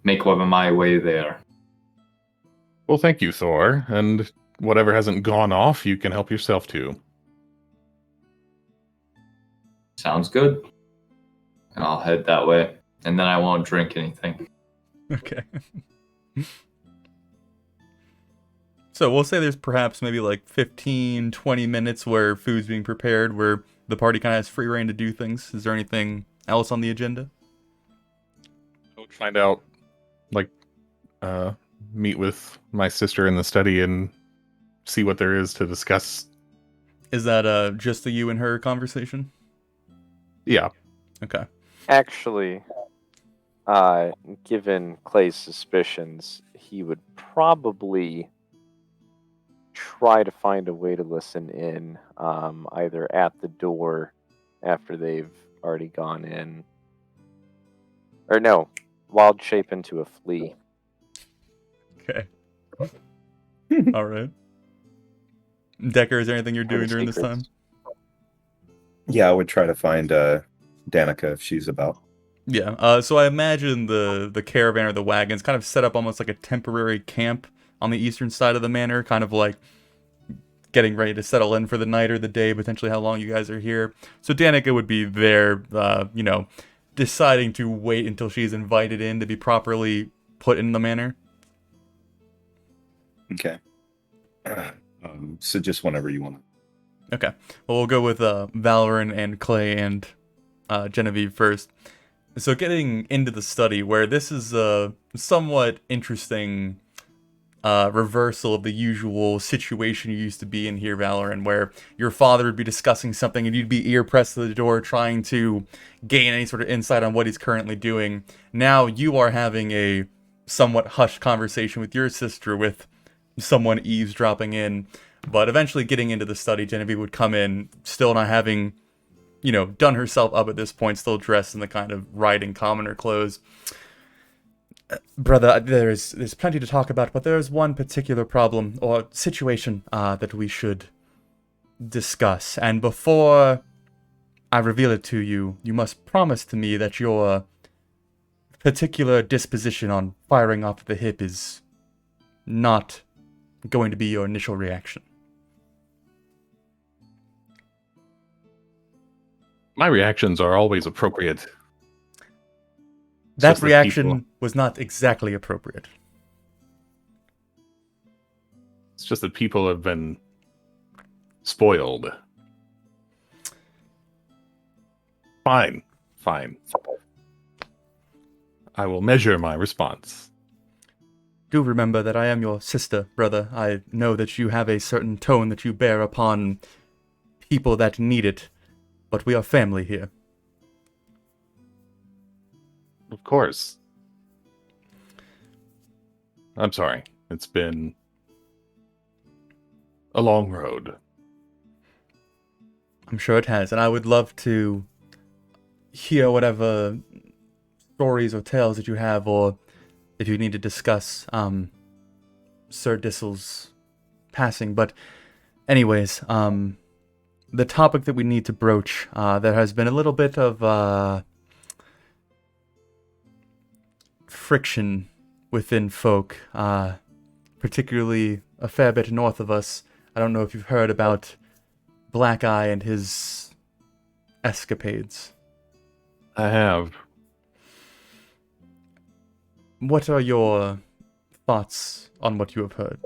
Speaker 6: make my way there.
Speaker 2: Well, thank you, Thor, and whatever hasn't gone off, you can help yourself to.
Speaker 6: Sounds good. And I'll head that way, and then I won't drink anything.
Speaker 1: Okay. So we'll say there's perhaps maybe 15, 20 minutes where food's being prepared, where the party kind of has free reign to do things. Is there anything else on the agenda?
Speaker 2: I'll find out, meet with my sister in the study and see what there is to discuss.
Speaker 1: Is that just the you and her conversation?
Speaker 2: Yeah.
Speaker 1: Okay.
Speaker 4: Actually, given Clay's suspicions, he would probably try to find a way to listen in, either at the door after they've already gone in. Or no, wild shape into a flea.
Speaker 1: Okay. All right. Decker, is there anything you're doing during this time?
Speaker 5: Yeah, I would try to find Danica if she's about.
Speaker 1: Yeah. So I imagine the caravan or the wagons kind of set up almost like a temporary camp on the eastern side of the manor, kind of like getting ready to settle in for the night or the day, potentially how long you guys are here. So Danica would be there, deciding to wait until she's invited in to be properly put in the manor.
Speaker 5: Okay. So just whenever you want.
Speaker 1: Okay. Well, we'll go with Valorant and Clay and Genevieve first. So getting into the study, where this is a somewhat interesting reversal of the usual situation you used to be in here, Valorant, where your father would be discussing something and you'd be ear pressed to the door trying to gain any sort of insight on what he's currently doing. Now you are having a somewhat hushed conversation with your sister with someone eavesdropping in, but eventually getting into the study, Genevieve would come in, still not having, done herself up at this point, still dressed in the kind of riding commoner clothes. Brother, there's plenty to talk about, but there's one particular problem or situation that we should discuss. And before I reveal it to you, you must promise to me that your particular disposition on firing off the hip is not going to be your initial reaction.
Speaker 2: My reactions are always appropriate.
Speaker 1: That reaction was not exactly appropriate.
Speaker 2: It's just that people have been spoiled. Fine. I will measure my response.
Speaker 1: Do remember that I am your sister, brother. I know that you have a certain tone that you bear upon people that need it, but we are family here.
Speaker 2: Of course. I'm sorry. It's been a long road.
Speaker 1: I'm sure it has, and I would love to hear whatever stories or tales that you have, or if you need to discuss Sir Dissel's passing. But anyways, the topic that we need to broach, there has been a little bit of friction within folk, particularly a fair bit north of us. I don't know if you've heard about Black Eye and his escapades.
Speaker 2: I have.
Speaker 1: What are your thoughts on what you have heard?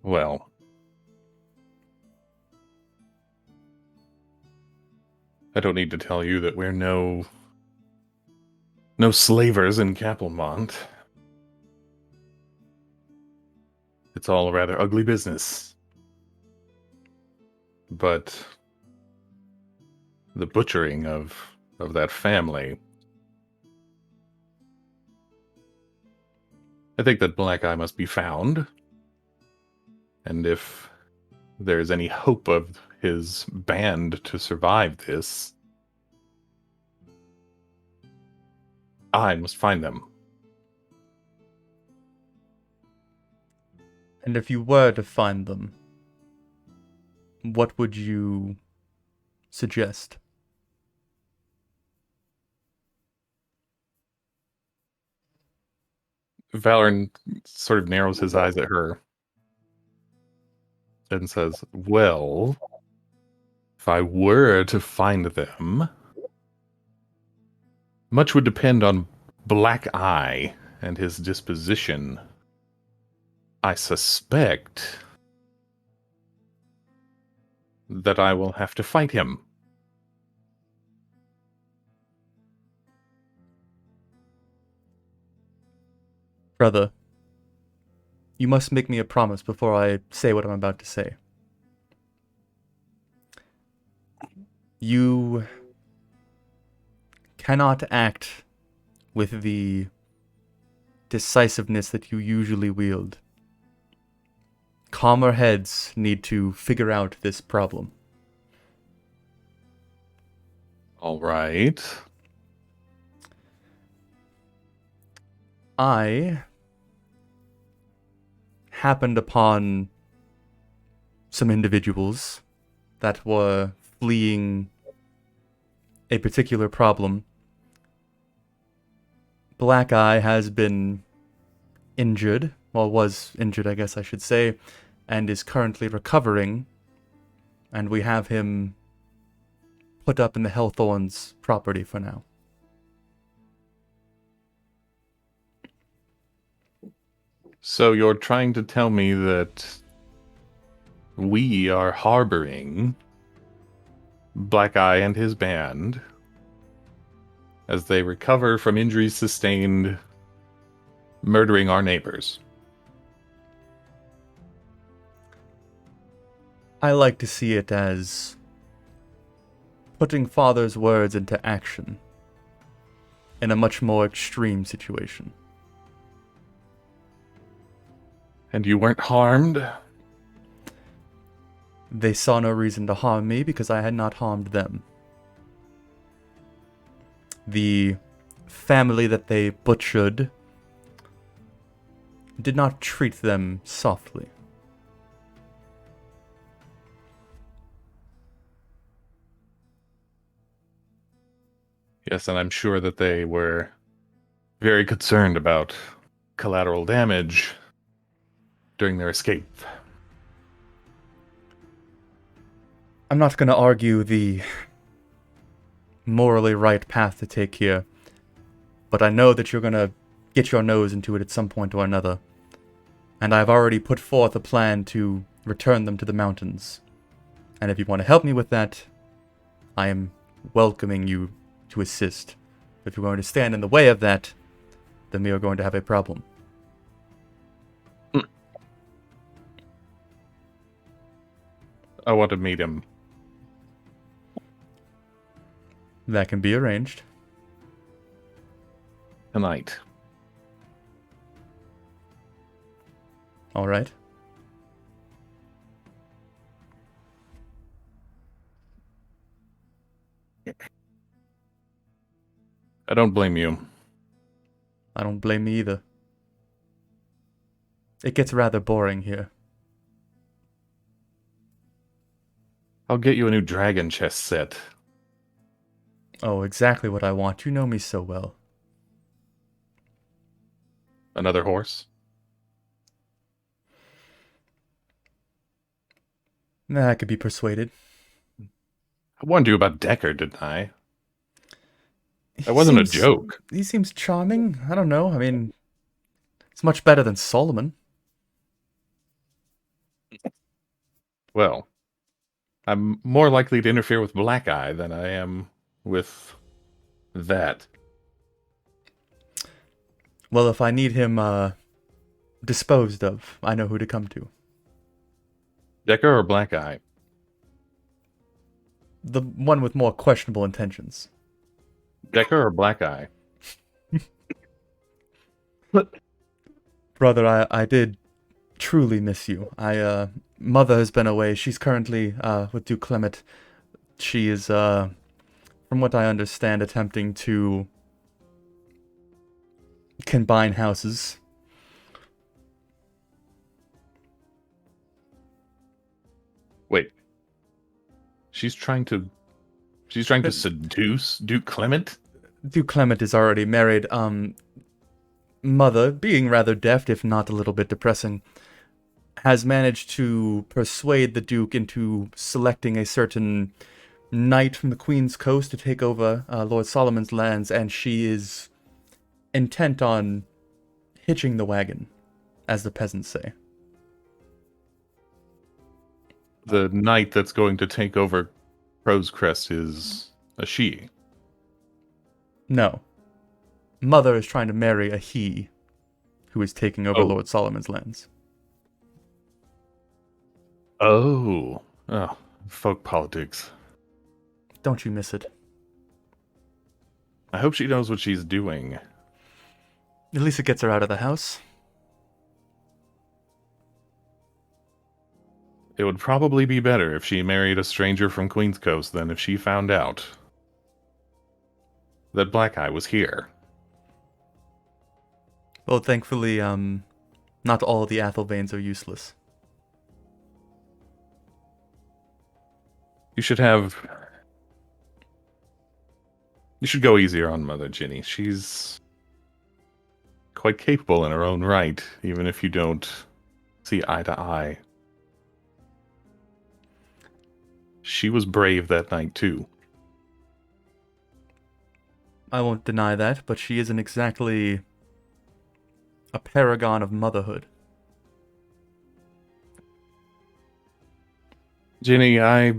Speaker 2: Well, I don't need to tell you that we're no slavers in Cappelmont. It's all a rather ugly business. But the butchering of that family, I think that Black Eye must be found. And if there's any hope of his band to survive this, I must find them.
Speaker 1: And if you were to find them, what would you suggest?
Speaker 2: Valorn sort of narrows his eyes at her and says, well, if I were to find them, much would depend on Black Eye and his disposition. I suspect that I will have to fight him.
Speaker 1: Brother, you must make me a promise before I say what I'm about to say. You cannot act with the decisiveness that you usually wield. Calmer heads need to figure out this problem.
Speaker 2: All right.
Speaker 1: I happened upon some individuals that were fleeing a particular problem. Black Eye has been injured, well, was injured, I guess I should say, and is currently recovering, and we have him put up in the Hellthorns property for now.
Speaker 2: So you're trying to tell me that we are harboring Black Eye and his band as they recover from injuries sustained murdering our neighbors.
Speaker 1: I like to see it as putting Father's words into action in a much more extreme situation.
Speaker 2: And you weren't harmed?
Speaker 1: They saw no reason to harm me because I had not harmed them. The family that they butchered did not treat them softly.
Speaker 2: Yes, and I'm sure that they were very concerned about collateral damage during their escape.
Speaker 1: I'm not going to argue the morally right path to take here, but I know that you're going to get your nose into it at some point or another, and I've already put forth a plan to return them to the mountains. And if you want to help me with that, I am welcoming you to assist. If you're going to stand in the way of that, then we are going to have a problem.
Speaker 2: I want to meet him.
Speaker 1: That can be arranged.
Speaker 2: Tonight.
Speaker 1: All right.
Speaker 2: I don't blame you.
Speaker 1: I don't blame me either. It gets rather boring here.
Speaker 2: I'll get you a new dragon chest set.
Speaker 1: Oh, exactly what I want. You know me so well.
Speaker 2: Another horse?
Speaker 1: Nah, I could be persuaded.
Speaker 2: I warned you about Decker, didn't I? That wasn't a joke.
Speaker 1: He seems charming. I don't know. I mean, it's much better than Solomon.
Speaker 2: Well, I'm more likely to interfere with Black Eye than I am with that.
Speaker 1: Well, if I need him disposed of, I know who to come to.
Speaker 2: Decker or Black Eye?
Speaker 1: The one with more questionable intentions.
Speaker 2: Decker or Black Eye?
Speaker 1: Brother, I did truly miss you. Mother has been away. She's currently with Duke Clement. She is, from what I understand, attempting to combine houses.
Speaker 2: Wait. She's trying to seduce Duke Clement?
Speaker 1: Duke Clement is already married. Mother, being rather deft, if not a little bit depressing, has managed to persuade the Duke into selecting a certain knight from the Queen's Coast to take over Lord Solomon's lands, and she is intent on hitching the wagon, as the peasants say.
Speaker 2: The knight that's going to take over Crow's Crest is a she.
Speaker 1: No. Mother is trying to marry a he who is taking over Lord Solomon's lands.
Speaker 2: Oh, folk politics.
Speaker 1: Don't you miss it?
Speaker 2: I hope she knows what she's doing.
Speaker 1: At least it gets her out of the house.
Speaker 2: It would probably be better if she married a stranger from Queen's Coast than if she found out that Black Eye was here.
Speaker 1: Well, thankfully, not all the Athelvanes are useless.
Speaker 2: You should have. You should go easier on Mother Ginny. She's quite capable in her own right, even if you don't see eye to eye. She was brave that night, too.
Speaker 1: I won't deny that, but she isn't exactly a paragon of motherhood.
Speaker 2: Ginny, I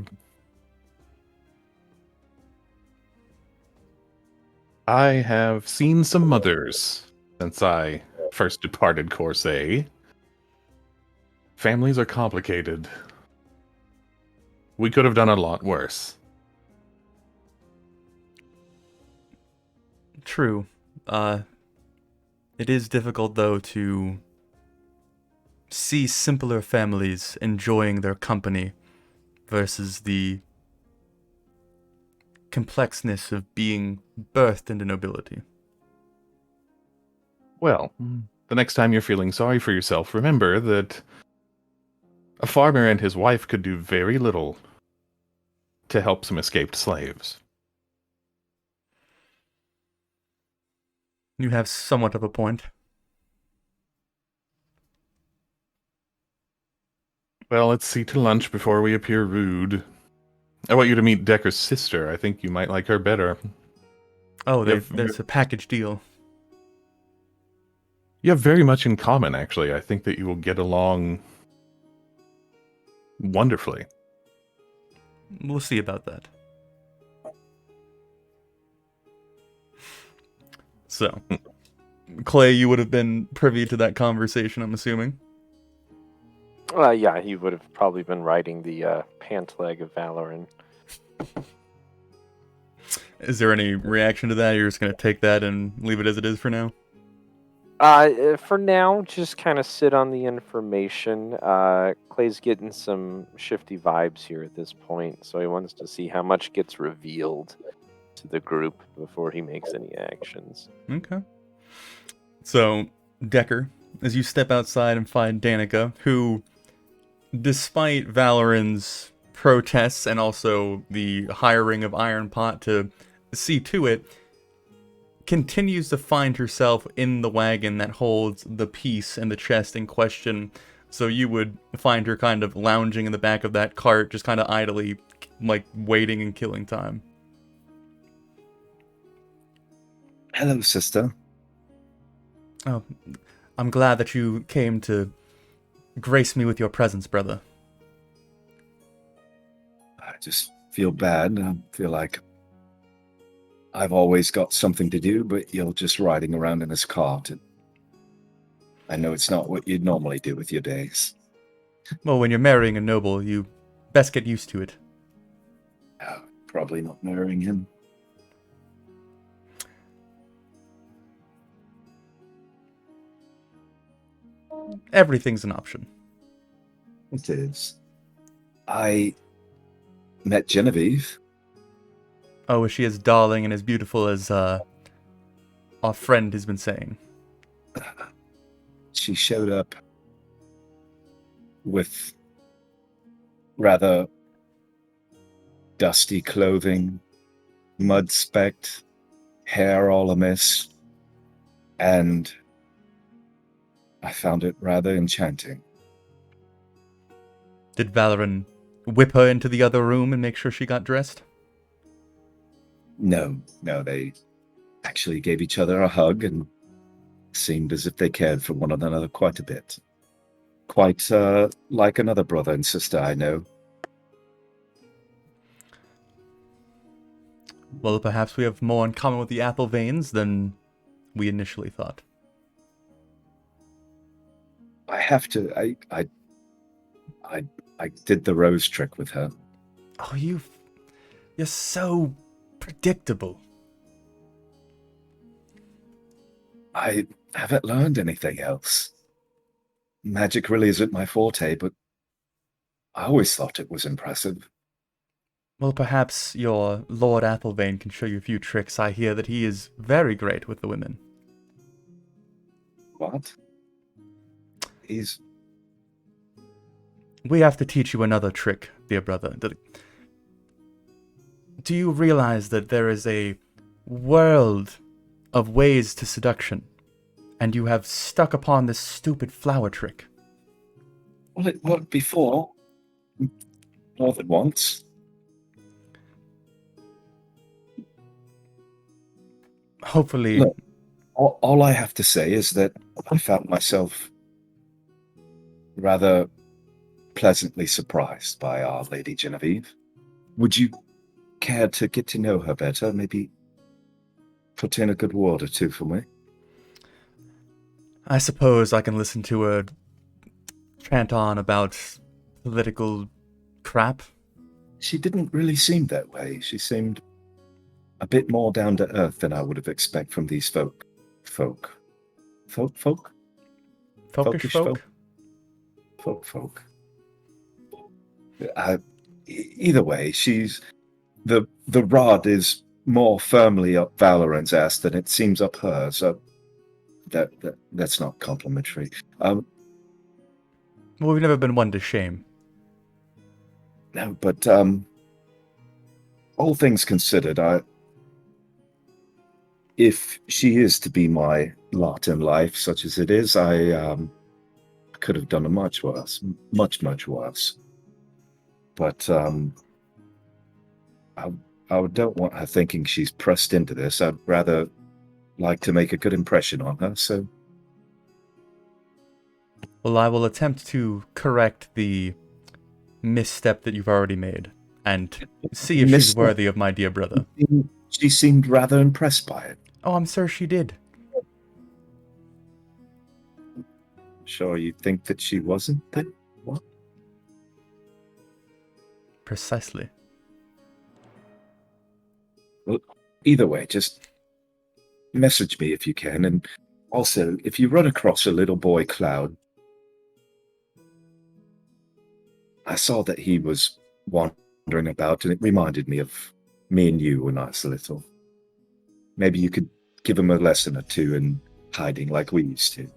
Speaker 2: have seen some mothers since I first departed Corsair. Families are complicated. We could have done a lot worse.
Speaker 1: True. It is difficult, though, to see simpler families enjoying their company versus the complexness of being birthed into nobility.
Speaker 2: Well, the next time you're feeling sorry for yourself, remember that a farmer and his wife could do very little to help some escaped slaves.
Speaker 1: You have somewhat of a point.
Speaker 2: Well, let's see to lunch before we appear rude. I want you to meet Decker's sister. I think you might like her better.
Speaker 1: Oh,
Speaker 2: Yep.
Speaker 1: there's a package deal.
Speaker 2: You have very much in common, actually. I think that you will get along wonderfully.
Speaker 1: We'll see about that. So, Clay, you would have been privy to that conversation, I'm assuming.
Speaker 4: Yeah, he would have probably been riding the pant leg of Valoran.
Speaker 1: Is there any reaction to that? You're just going to take that and leave it as it is for now?
Speaker 4: For now, just kind of sit on the information. Clay's getting some shifty vibes here at this point, so he wants to see how much gets revealed to the group before he makes any actions.
Speaker 1: Okay. So, Decker, as you step outside and find Danica, who, despite Valoran's protests and also the hiring of Ironpot to see to it, continues to find herself in the wagon that holds the piece and the chest in question. So you would find her kind of lounging in the back of that cart, just kind of idly, like, waiting and killing time.
Speaker 5: Hello, sister.
Speaker 1: Oh, I'm glad that you came to grace me with your presence, brother.
Speaker 5: I just feel bad. I feel like I've always got something to do, but you're just riding around in this cart. And I know it's not what you'd normally do with your days.
Speaker 1: Well, when you're marrying a noble, you best get used to it.
Speaker 5: Oh, probably not marrying him.
Speaker 1: Everything's an option.
Speaker 5: It is. I met Genevieve.
Speaker 1: Oh, is she as darling and as beautiful as our friend has been saying?
Speaker 5: She showed up with rather dusty clothing, mud-specked, hair all amiss, and I found it rather enchanting.
Speaker 1: Did Valoran whip her into the other room and make sure she got dressed?
Speaker 5: No, they actually gave each other a hug and seemed as if they cared for one another quite a bit. Quite like another brother and sister I know.
Speaker 1: Well, perhaps we have more in common with the Athelvanes than we initially thought.
Speaker 5: I have to. I did the rose trick with her.
Speaker 1: Oh, you're so predictable.
Speaker 5: I haven't learned anything else. Magic really isn't my forte, but I always thought it was impressive.
Speaker 1: Well, perhaps your Lord Athelvane can show you a few tricks. I hear that he is very great with the women.
Speaker 5: What? He's...
Speaker 1: We have to teach you another trick, dear brother. Do you realize that there is a world of ways to seduction, and you have stuck upon this stupid flower trick?
Speaker 5: Well, it worked before. More than once.
Speaker 1: Hopefully...
Speaker 5: Look, all I have to say is that I found myself rather pleasantly surprised by Our Lady Genevieve. Would you care to get to know her better? Maybe put in a good word or two for me?
Speaker 1: I suppose I can listen to her chant on about political crap.
Speaker 5: She didn't really seem that way. She seemed a bit more down to earth than I would have expected from these folk.
Speaker 1: Folkish
Speaker 5: Folkish
Speaker 1: folk?
Speaker 5: Folk. Either way, she's the rod is more firmly up Valorant's ass than it seems up hers. So that's not complimentary.
Speaker 1: Well, we've never been one to shame.
Speaker 5: No, but all things considered, if she is to be my lot in life, such as it is, I could have done a much worse. But I don't want her thinking she's pressed into this. I'd rather like to make a good impression on her, so...
Speaker 1: Well, I will attempt to correct the misstep that you've already made, and see if she's
Speaker 5: Misstep?
Speaker 1: worthy of my dear brother.
Speaker 5: She seemed rather impressed by it.
Speaker 1: Oh, I'm sure she did.
Speaker 5: Sure you think that she wasn't then? What?
Speaker 1: Precisely.
Speaker 5: Well, either way, just message me if you can, and also, if you run across a little boy Cloud, I saw that he was wandering about, and it reminded me of me and you when I was little. Maybe you could give him a lesson or two in hiding like we used to.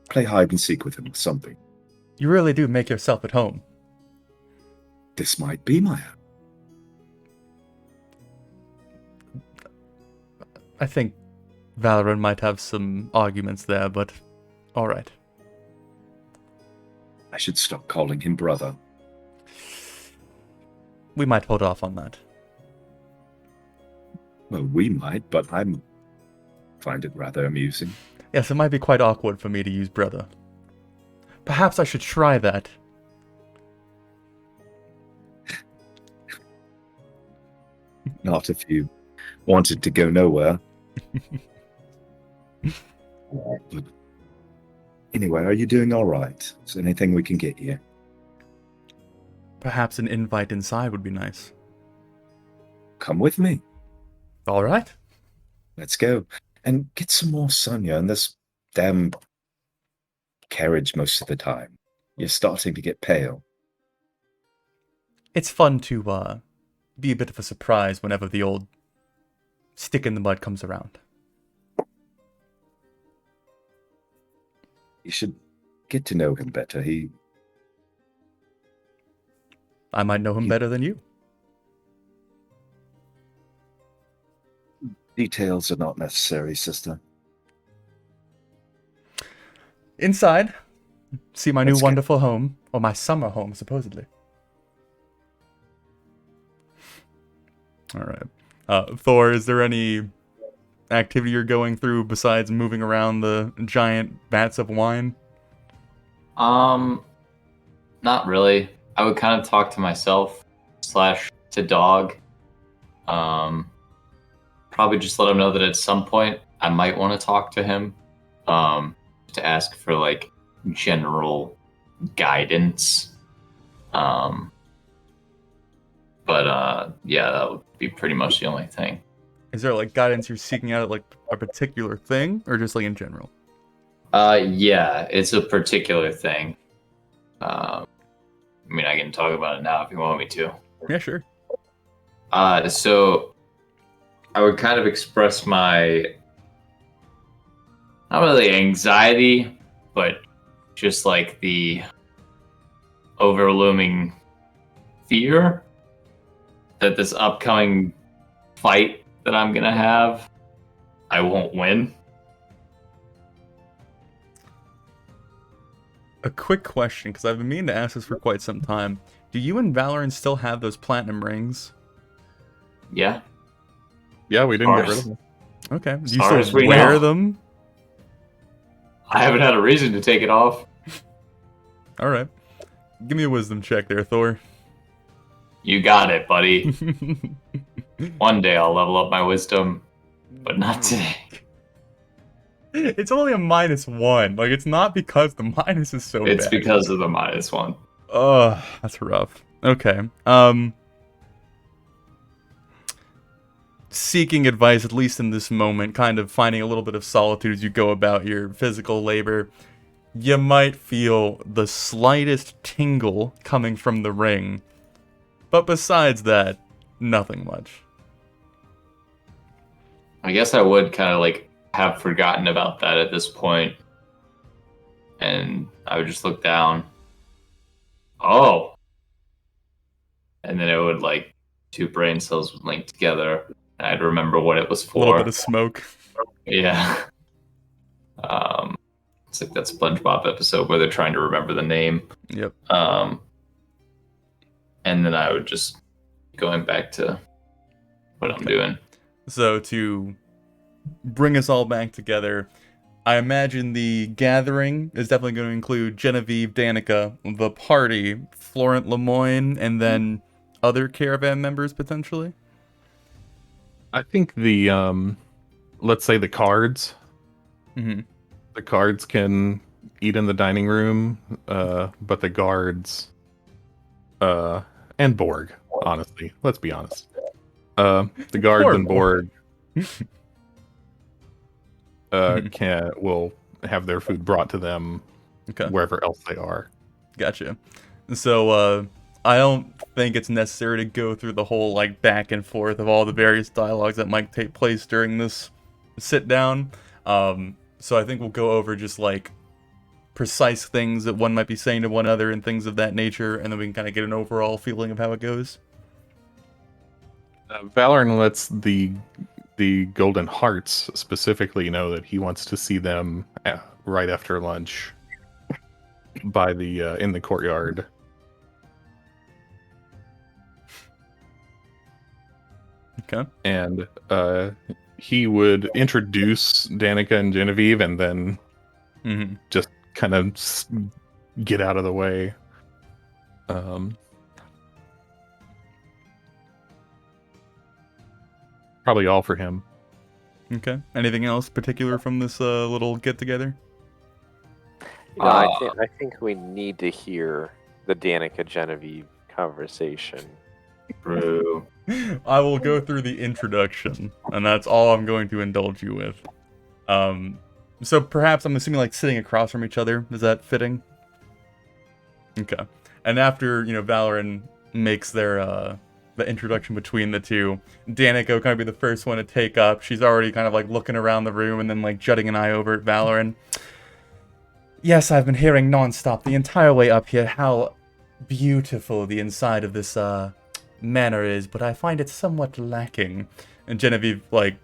Speaker 5: Play hide and seek with him or something.
Speaker 1: You really do make yourself at home.
Speaker 5: This might be my home.
Speaker 1: I think Valorant might have some arguments there, but alright.
Speaker 5: I should stop calling him brother.
Speaker 1: We might hold off on that.
Speaker 5: Well, we might, but I find it rather amusing.
Speaker 1: Yes, it might be quite awkward for me to use brother. Perhaps I should try that.
Speaker 5: Not if you wanted to go nowhere. But anyway, are you doing all right? Is there anything we can get you?
Speaker 1: Perhaps an invite inside would be nice.
Speaker 5: Come with me.
Speaker 1: Alright.
Speaker 5: Let's go. And get some more sun. You're in this damn carriage most of the time. You're starting to get pale.
Speaker 1: It's fun to be a bit of a surprise whenever the old stick in the mud comes around.
Speaker 5: You should get to know him better.
Speaker 1: I might know him better than you.
Speaker 5: Details are not necessary, sister.
Speaker 1: Inside, see my new
Speaker 5: Let's go.
Speaker 1: wonderful home, or my summer home, supposedly. Alright. Thor, is there any activity you're going through besides moving around the giant vats of wine?
Speaker 6: Not really. I would kind of talk to myself / to dog. Probably just let him know that at some point I might want to talk to him, to ask for like general guidance. Yeah, that would be pretty much the only thing.
Speaker 1: Is there like guidance you're seeking out at like a particular thing, or just like in general?
Speaker 6: Yeah, it's a particular thing. I mean, I can talk about it now if you want me to.
Speaker 1: Yeah, sure.
Speaker 6: So I would kind of express my not really anxiety, but just like the overlooming fear that this upcoming fight that I'm gonna have, I won't win.
Speaker 1: A quick question, because I've been meaning to ask this for quite some time. Do you and Valorant still have those platinum rings?
Speaker 6: Yeah.
Speaker 2: Yeah, we didn't get rid of them.
Speaker 1: Okay. Do
Speaker 6: As
Speaker 1: you
Speaker 6: far as
Speaker 1: still
Speaker 6: we
Speaker 1: wear
Speaker 6: know.
Speaker 1: them?
Speaker 6: I haven't had a reason to take it off.
Speaker 1: Alright. Give me a wisdom check there, Thor.
Speaker 6: You got it, buddy. One day I'll level up my wisdom, but not today.
Speaker 1: It's only a -1. Like, it's not because the minus is so
Speaker 6: It's
Speaker 1: bad.
Speaker 6: because of the -1.
Speaker 1: Ugh, that's rough. Okay. Seeking advice, at least in this moment, kind of finding a little bit of solitude as you go about your physical labor, you might feel the slightest tingle coming from the ring. But besides that, nothing much.
Speaker 6: I guess I would kind of like have forgotten about that at this point. And I would just look down. Oh. And then it would like two brain cells would link together. And I'd remember what it was
Speaker 1: A little
Speaker 6: for.
Speaker 1: bit of smoke.
Speaker 6: Yeah. It's like that SpongeBob episode where they're trying to remember the name.
Speaker 1: Yep.
Speaker 6: And then I would just going back to what I'm doing.
Speaker 1: So to bring us all back together, I imagine the gathering is definitely going to include Genevieve, Danica, the party, Florent Lemoyne, and then other caravan members potentially.
Speaker 2: I think the let's say the cards.
Speaker 1: Mm-hmm.
Speaker 2: The cards can eat in the dining room, but the guards, and Borg, honestly, let's be honest. The guards
Speaker 1: Poor
Speaker 2: and Borg
Speaker 1: Mhm.
Speaker 2: will have their food brought to them
Speaker 1: Okay.
Speaker 2: wherever else they are.
Speaker 1: Gotcha. So, I don't think it's necessary to go through the whole, like, back and forth of all the various dialogues that might take place during this sit-down. So I think we'll go over just, like, precise things that one might be saying to one another and things of that nature, and then we can kind of get an overall feeling of how it goes.
Speaker 2: Valorn lets the Golden Hearts specifically know that he wants to see them right after lunch by the in the courtyard.
Speaker 1: Okay.
Speaker 2: And he would introduce Danica and Genevieve and then
Speaker 1: Mm-hmm.
Speaker 2: just kind of get out of the way. Probably all for him.
Speaker 1: Okay. Anything else particular from this little get-together?
Speaker 4: You know, I think we need to hear the Danica Genevieve conversation.
Speaker 6: True.
Speaker 1: I will go through the introduction, and that's all I'm going to indulge you with. So perhaps I'm assuming like sitting across from each other. Is that fitting? Okay. And after, Valorant makes their the introduction between the two, Danica will kind of be the first one to take up. She's already kind of like looking around the room and then like jutting an eye over at Valorant. Yes, I've been hearing nonstop the entire way up here how beautiful the inside of this manor is, but I find it somewhat lacking. And Genevieve, like,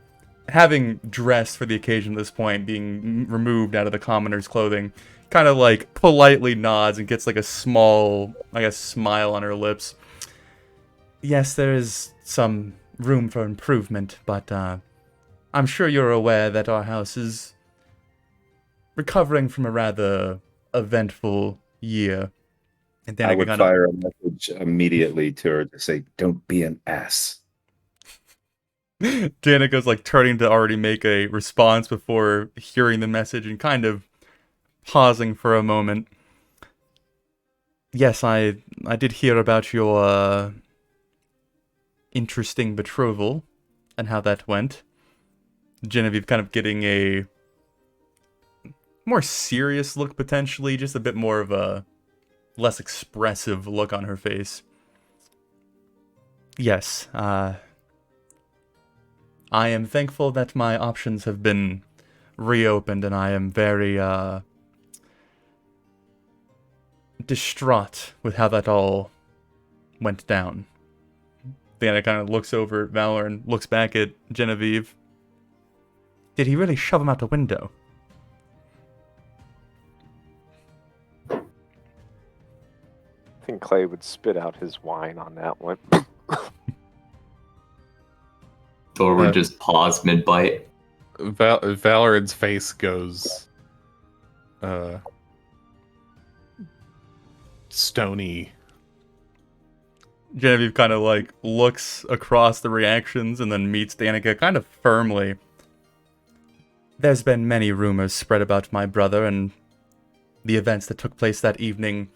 Speaker 1: having dressed for the occasion at this point, being removed out of the commoner's clothing, kind of like politely nods and gets like a small, I guess, smile on her lips. Yes, there is some room for improvement, but I'm sure you're aware that our house is recovering from a rather eventful year. And then
Speaker 5: I would fire a message immediately to her to say, "Don't be an ass."
Speaker 1: Danica's like turning to already make a response before hearing the message and kind of pausing for a moment. Yes, I did hear about your interesting betrothal and how that went. Genevieve kind of getting a more serious look potentially, just a bit more of a less expressive look on her face. Yes, I am thankful that my options have been reopened, and I am very distraught with how that all went down. Diana kind of looks over at Valor and looks back at Genevieve. Did he really shove him out the window?
Speaker 4: I think Clay would spit out his wine on that one.
Speaker 6: Thor would just pause mid-bite.
Speaker 2: Valoran's face goes stony.
Speaker 1: Genevieve kind of like looks across the reactions and then meets Danica kind of firmly. There's been many rumors spread about my brother and the events that took place that evening.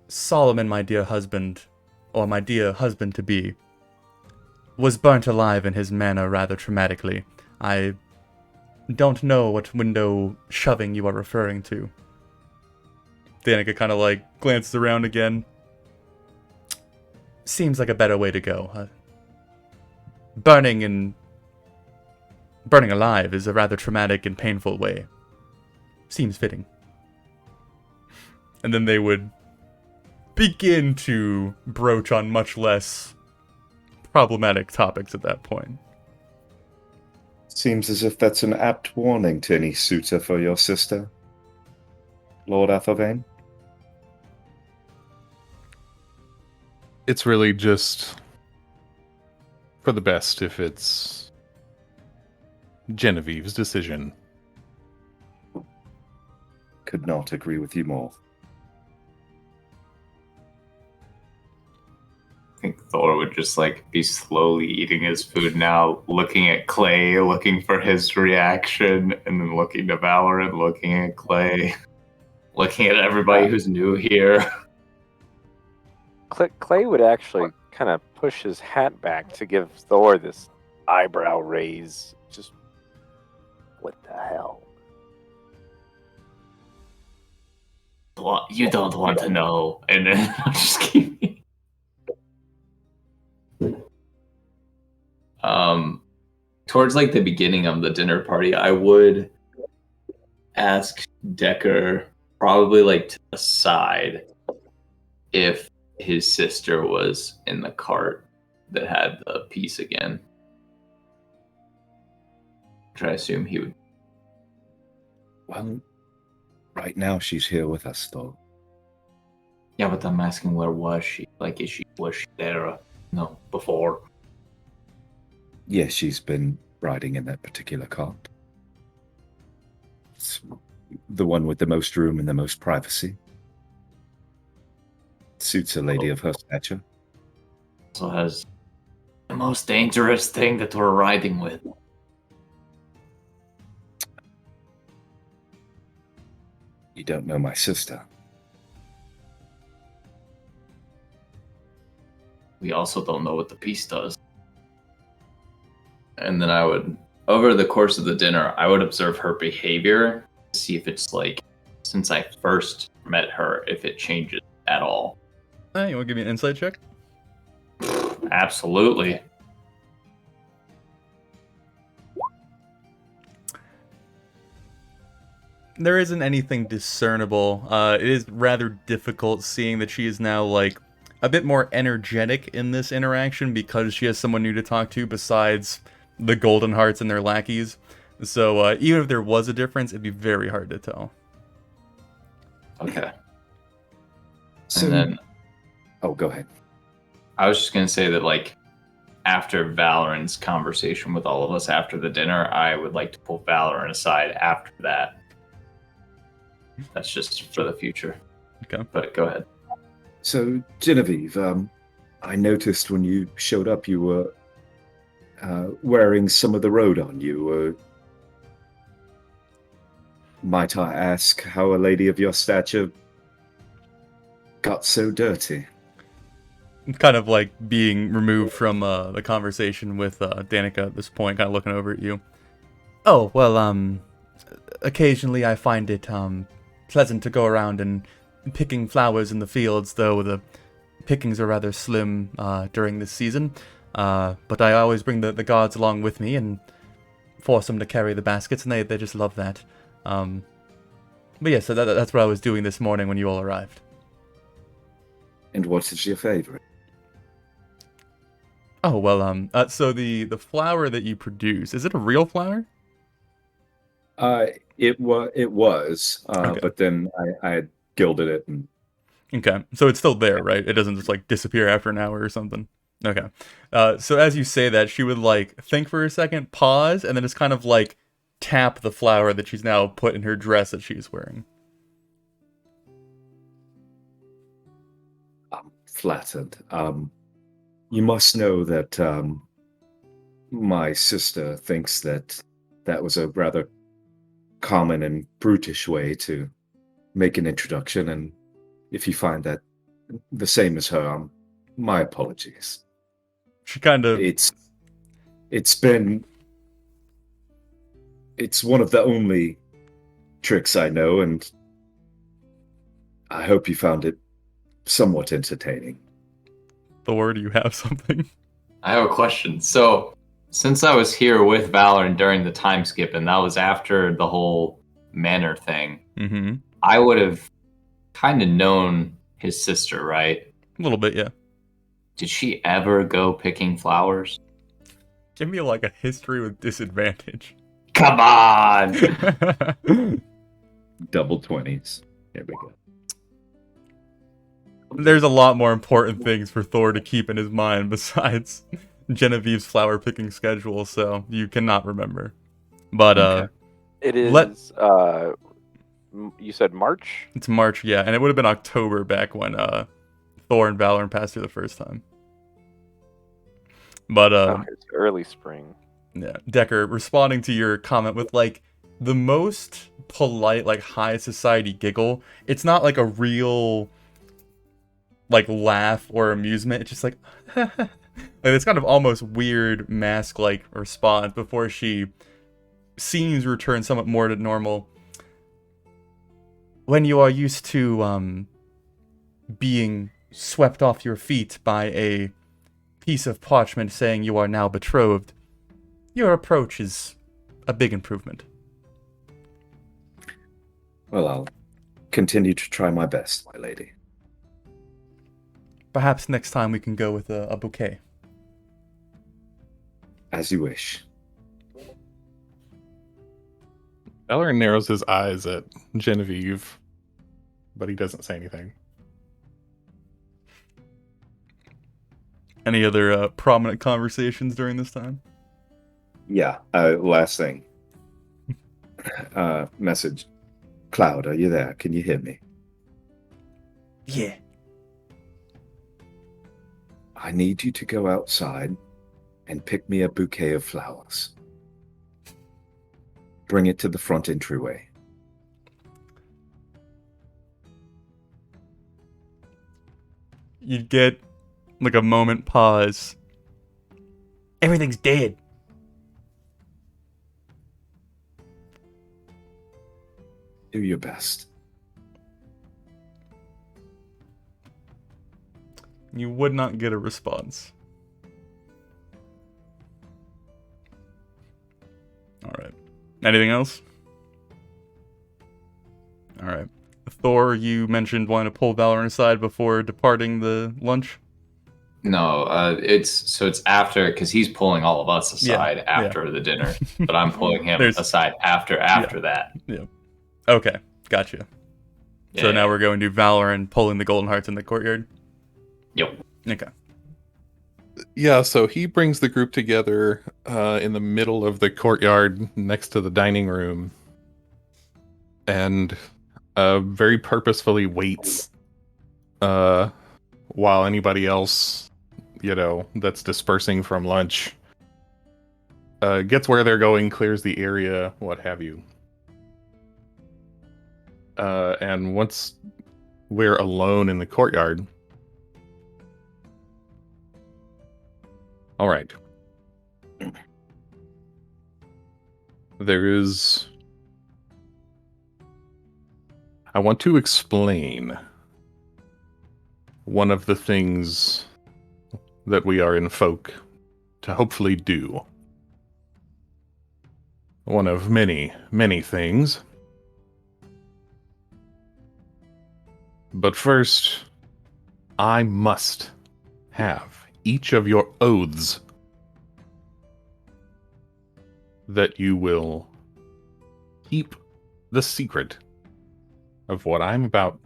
Speaker 1: Solomon, my dear husband, or my dear husband-to-be, was burnt alive in his manner rather traumatically. I don't know what window shoving you are referring to. Danica kind of like glances around again. Seems like a better way to go. Burning alive is a rather traumatic and painful way. Seems fitting. And then they would begin to broach on much less problematic topics at that point.
Speaker 5: Seems as if that's an apt warning to any suitor for your sister, Lord Athelvane.
Speaker 2: It's really just for the best if it's Genevieve's decision.
Speaker 5: Could not agree with you more.
Speaker 6: I think Thor would just like be slowly eating his food now, looking at Clay, looking for his reaction, and then looking to Valorant, looking at Clay, looking at everybody who's new here.
Speaker 4: Clay would actually kind of push his hat back to give Thor this eyebrow raise. Just, what the hell?
Speaker 6: You don't want to know. And then I'll just keep... Towards like the beginning of the dinner party, I would ask Decker, probably like to the side, if his sister was in the cart that had the piece again. Which I assume he would.
Speaker 5: Well, right now she's here with us, though.
Speaker 6: Yeah, but I'm asking, where was she? Like, was she there? No, before.
Speaker 5: Yes, she's been riding in that particular cart. It's the one with the most room and the most privacy. Suits a lady of her stature.
Speaker 6: Also has the most dangerous thing that we're riding with.
Speaker 5: You don't know my sister.
Speaker 6: We also don't know what the piece does. And then I would, over the course of the dinner, I would observe her behavior, see if it's like, since I first met her, if it changes at all.
Speaker 1: You want to give me an insight check?
Speaker 6: Absolutely.
Speaker 1: There isn't anything discernible. It is rather difficult seeing that she is now, like, a bit more energetic in this interaction because she has someone new to talk to besides the Golden Hearts and their lackeys. So even if there was a difference, it'd be very hard to tell.
Speaker 6: Okay.
Speaker 5: So,
Speaker 6: And then
Speaker 5: oh, go ahead.
Speaker 6: I was just going to say that, like, after Valorant's conversation with all of us after the dinner, I would like to pull Valorant aside after that. That's just for the future.
Speaker 1: Okay.
Speaker 6: But go ahead.
Speaker 5: So, Genevieve, I noticed when you showed up, you were wearing some of the road on you. Might I ask how a lady of your stature got so dirty?
Speaker 1: Kind of like being removed from the conversation with Danica at this point, kind of looking over at you. Oh, well, occasionally I find it pleasant to go around and picking flowers in the fields, though the pickings are rather slim during this season. But I always bring the gods along with me, and force them to carry the baskets, and they just love that. But yeah, so that's what I was doing this morning when you all arrived.
Speaker 5: And what is your favorite?
Speaker 1: Oh, well, so the flour that you produce, is it a real flour?
Speaker 5: It was,
Speaker 1: Okay.
Speaker 5: but then I had gilded it, and
Speaker 1: Okay, so it's still there, right? It doesn't just like disappear after an hour or something. Okay. So as you say that, she would like think for a second, pause, and then just kind of like tap the flower that she's now put in her dress that she's wearing.
Speaker 5: I'm flattered. You must know that my sister thinks that was a rather common and brutish way to make an introduction, and if you find that the same as her, my apologies.
Speaker 1: She kind of
Speaker 5: It's one of the only tricks I know, and I hope you found it somewhat entertaining.
Speaker 1: Thor, do you have something?
Speaker 6: I have a question. So, since I was here with Valorant during the time skip, and that was after the whole manor thing,
Speaker 1: Mm-hmm.
Speaker 6: I would have kind of known his sister, right?
Speaker 1: A little bit, yeah.
Speaker 6: Did she ever go picking flowers?
Speaker 1: Give me like a history with disadvantage.
Speaker 6: Come on!
Speaker 5: Double 20s. There we go.
Speaker 1: There's a lot more important things for Thor to keep in his mind besides Genevieve's flower picking schedule, so you cannot remember. But
Speaker 5: Okay.
Speaker 4: It is. You said March.
Speaker 1: it's March, yeah, and it would have been October back when Thor and Valorant passed through the first time. But
Speaker 4: It's early spring.
Speaker 1: yeah, Decker, responding to your comment with like the most polite, like high society giggle. It's not like a real like laugh or amusement. It's just like, like it's kind of almost weird mask like response before she seems return somewhat more to normal. When you are used to being swept off your feet by a piece of parchment saying you are now betrothed, your approach is a big improvement.
Speaker 5: Well, I'll continue to try my best, my lady.
Speaker 1: Perhaps next time we can go with a bouquet.
Speaker 5: As you wish.
Speaker 2: Valorant narrows his eyes at Genevieve, but he doesn't say anything.
Speaker 1: Any other prominent conversations during this time?
Speaker 5: Yeah, last thing. Message. Cloud, are you there? Can you hear me?
Speaker 1: Yeah.
Speaker 5: I need you to go outside and pick me a bouquet of flowers. Bring it to the front entryway.
Speaker 1: You'd get like a moment pause. Everything's dead.
Speaker 5: Do your best.
Speaker 1: You would not get a response. Alright. Anything else? Alright. Thor, you mentioned wanting to pull Valorant aside before departing the lunch?
Speaker 6: No, it's after, because he's pulling all of us aside after the dinner, but I'm pulling him aside after that.
Speaker 1: Yeah. Okay, gotcha. So
Speaker 6: Yeah.
Speaker 1: now we're going to Valorant pulling the Golden Hearts in the courtyard?
Speaker 6: Yep.
Speaker 1: Okay.
Speaker 2: Yeah, so he brings the group together in the middle of the courtyard next to the dining room and very purposefully waits while anybody else, that's dispersing from lunch gets where they're going, clears the area, what have you. And once we're alone in the courtyard, all right. I want to explain one of the things that we are in folk to hopefully do. one of many, many things. But first, I must have each of your oaths that you will keep the secret of what I'm about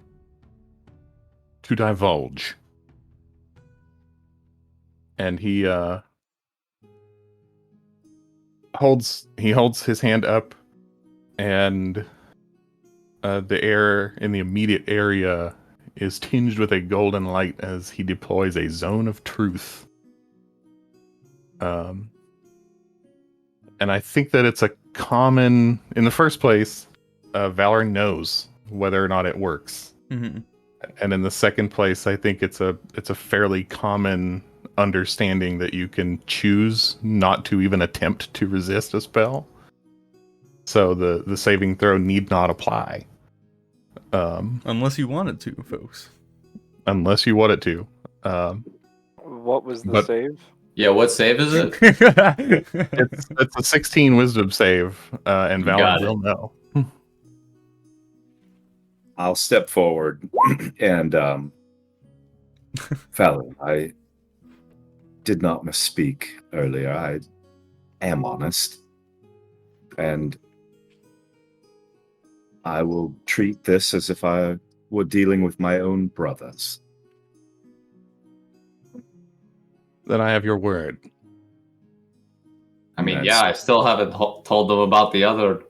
Speaker 2: to divulge. And he holds his hand up, and the air in the immediate area is tinged with a golden light as he deploys a zone of truth. And I think that it's a common, in the first place, Valor knows whether or not it works.
Speaker 1: Mm-hmm.
Speaker 2: And in the second place, I think it's a fairly common understanding that you can choose not to even attempt to resist a spell. So the saving throw need not apply.
Speaker 1: Unless you wanted to, folks.
Speaker 2: Unless you want it to.
Speaker 4: What was the
Speaker 2: But-
Speaker 4: save?
Speaker 6: Yeah, what save is it?
Speaker 2: It's a 16 wisdom save, and
Speaker 6: You
Speaker 2: Valor
Speaker 6: got it.
Speaker 2: will know.
Speaker 5: I'll step forward and Valor, I did not misspeak earlier. I am honest. And I will treat this as if I were dealing with my own brothers.
Speaker 2: Then I have your word.
Speaker 6: I mean,
Speaker 5: That's-
Speaker 6: yeah, I still haven't told them about the other.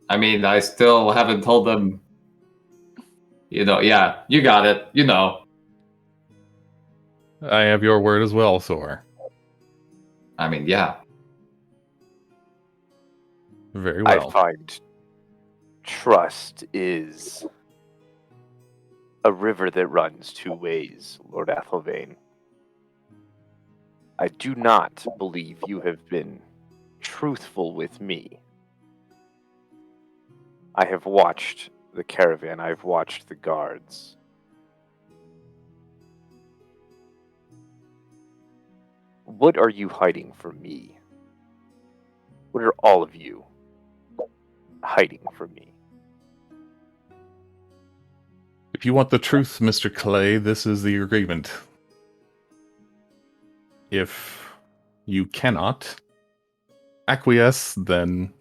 Speaker 6: I mean, I still haven't told them. You know, yeah, you got it. You know.
Speaker 2: I have your word as well, Sor.
Speaker 6: I mean, yeah.
Speaker 2: Very well.
Speaker 4: I find trust is a river that runs two ways, Lord Athelvane. I do not believe you have been truthful with me. I have watched the caravan, I've watched the guards. What are you hiding from me? What are all of you hiding from me?
Speaker 2: If you want the truth, Mr. Clay, this is the agreement. If you cannot acquiesce, then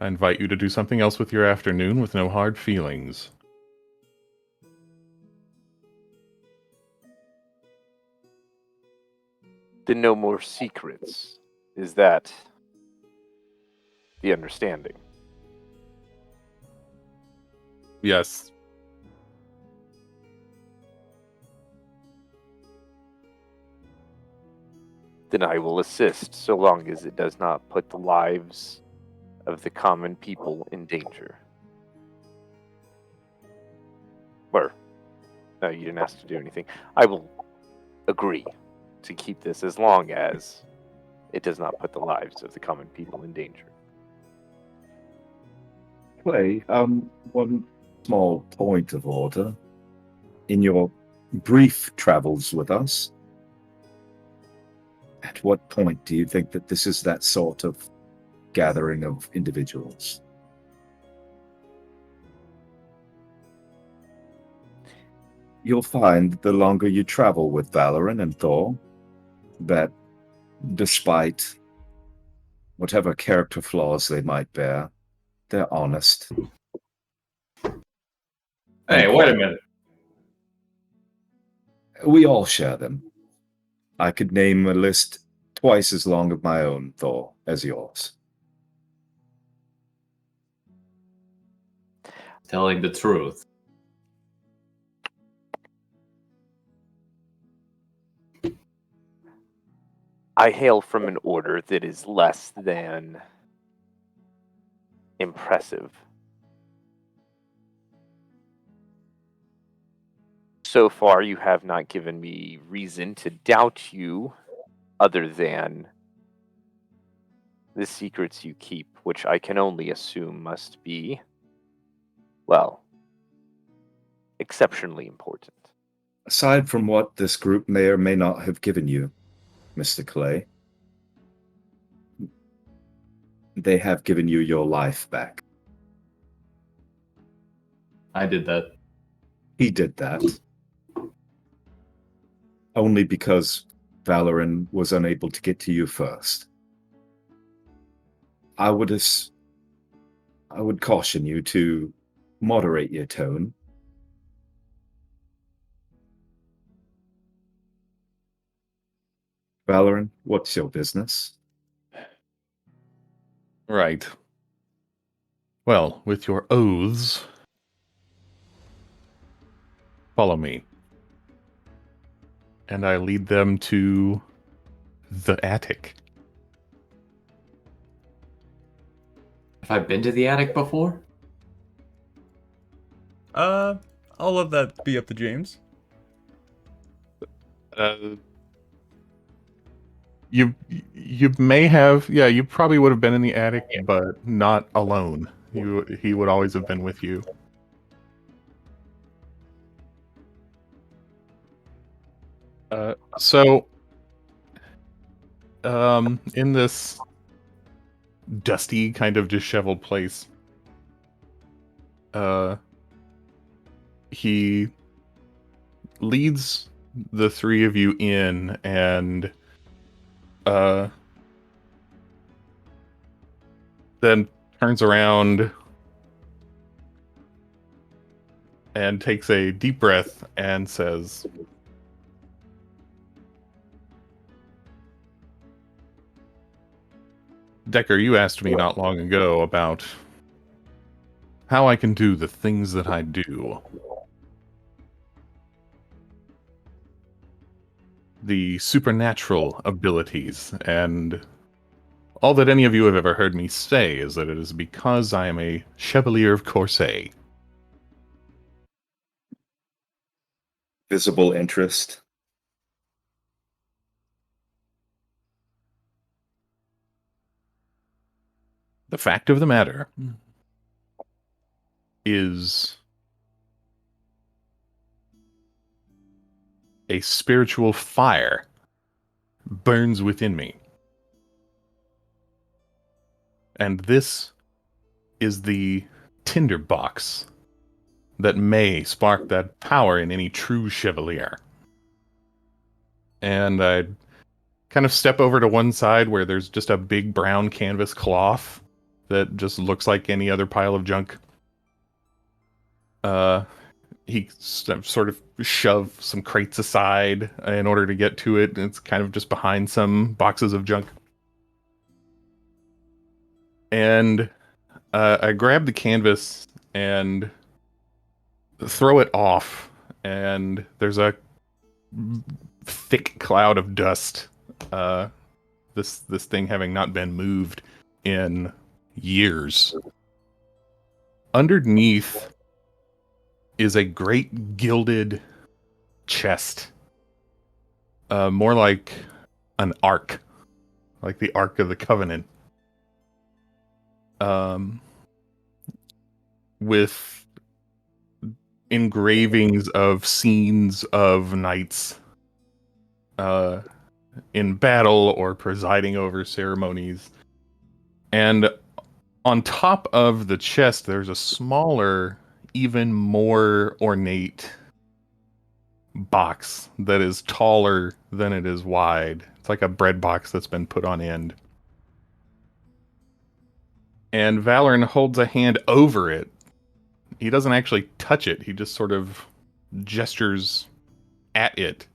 Speaker 2: I invite you to do something else with your afternoon with no hard feelings.
Speaker 4: Then no more secrets. Is that the understanding?
Speaker 2: Yes.
Speaker 4: Then I will assist so long as it does not put the lives of the common people in danger. Or, no, you didn't ask to do anything. I will agree to keep this as long as it does not put the lives of the common people in danger.
Speaker 5: Clay, one small point of order. In your brief travels with us, at what point do you think that this is that sort of gathering of individuals? You'll find the longer you travel with Valoran and Thor, that despite whatever character flaws they might bear, they're honest.
Speaker 6: Hey, wait a minute.
Speaker 5: We all share them. I could name a list twice as long of my own, Thor, as yours.
Speaker 6: Telling the truth.
Speaker 4: I hail from an order that is less than impressive. So far, you have not given me reason to doubt you, other than the secrets you keep, which I can only assume must be, well, exceptionally important.
Speaker 5: Aside from what this group may or may not have given you, Mr. Clay, They have given you your life back.
Speaker 6: I did that.
Speaker 5: He did that. Only because Valoran was unable to get to you first. I would caution you to moderate your tone. Valoran, what's your business?
Speaker 2: Right. Well, with your oaths, follow me. And I lead them to the attic.
Speaker 6: Have I been to the attic before?
Speaker 1: I'll let that be up to James.
Speaker 2: You may have, yeah, you probably would have been in the attic, but not alone. He would always have been with you. So, in this dusty, kind of disheveled place, he leads the three of you in, and then turns around and takes a deep breath and says, Decker, you asked me not long ago about how I can do the things that I do. The supernatural abilities, and all that any of you have ever heard me say is that it is because I am a Chevalier of Corsair.
Speaker 5: Visible interest.
Speaker 2: The fact of the matter is a spiritual fire burns within me. And this is the tinderbox that may spark that power in any true Chevalier. And I kind of step over to one side where there's just a big brown canvas cloth that just looks like any other pile of junk. He sort of shove some crates aside in order to get to it. It's kind of just behind some boxes of junk. And I grab the canvas and throw it off, and there's a thick cloud of dust. This thing having not been moved in years. Underneath is a great gilded chest. More like an ark. Like the Ark of the Covenant. With engravings of scenes of knights in battle or presiding over ceremonies. And on top of the chest, there's a smaller, even more ornate box that is taller than it is wide. It's like a bread box that's been put on end. And Valoran holds a hand over it. He doesn't actually touch it. He just sort of gestures at it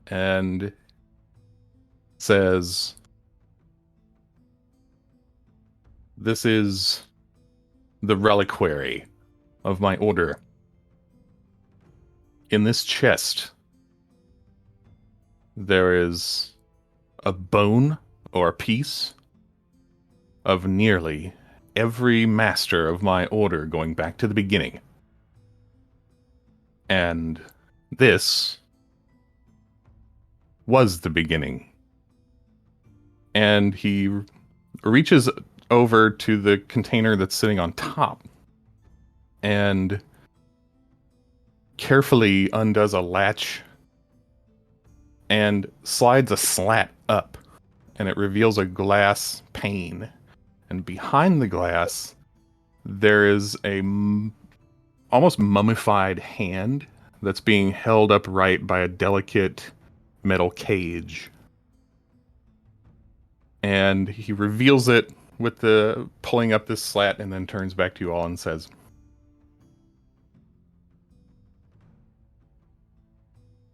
Speaker 2: and says, "This is the reliquary of my order. In this chest, there is a bone or a piece of nearly every master of my order going back to the beginning. And this was the beginning." And he reaches over to the container that's sitting on top and carefully undoes a latch and slides a slat up, and it reveals a glass pane And behind the glass, there is a almost mummified hand that's being held upright by a delicate metal cage. And he reveals it with the pulling up this slat and then turns back to you all and says,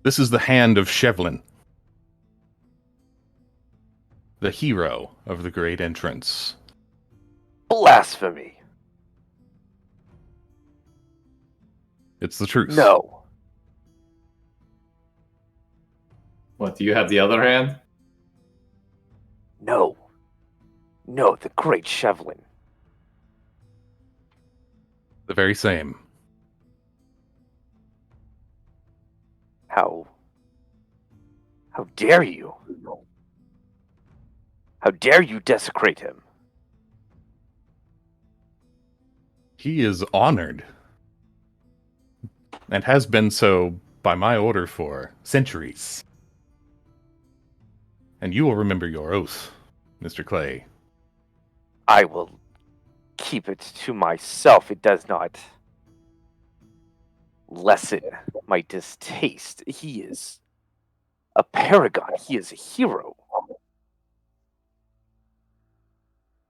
Speaker 2: "This is the hand of Shevlin, the hero of the Great Entrance."
Speaker 4: Blasphemy.
Speaker 2: It's the truth.
Speaker 4: No.
Speaker 6: What, do you have the other hand?
Speaker 4: No. No, the great Shevlin.
Speaker 2: The very same.
Speaker 4: How dare you? How dare you desecrate him?
Speaker 2: He is honored, and has been so by my order for centuries. And you will remember your oath, Mr. Clay.
Speaker 4: I will keep it to myself. It does not lessen my distaste. He is a paragon. He is a hero.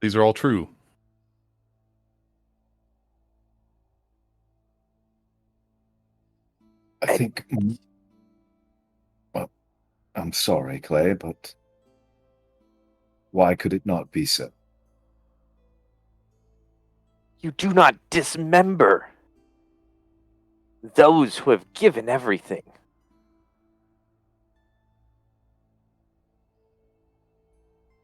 Speaker 2: These are all true.
Speaker 5: I think. Well, I'm sorry, Clay, but why could it not be so?
Speaker 4: You do not dismember those who have given everything.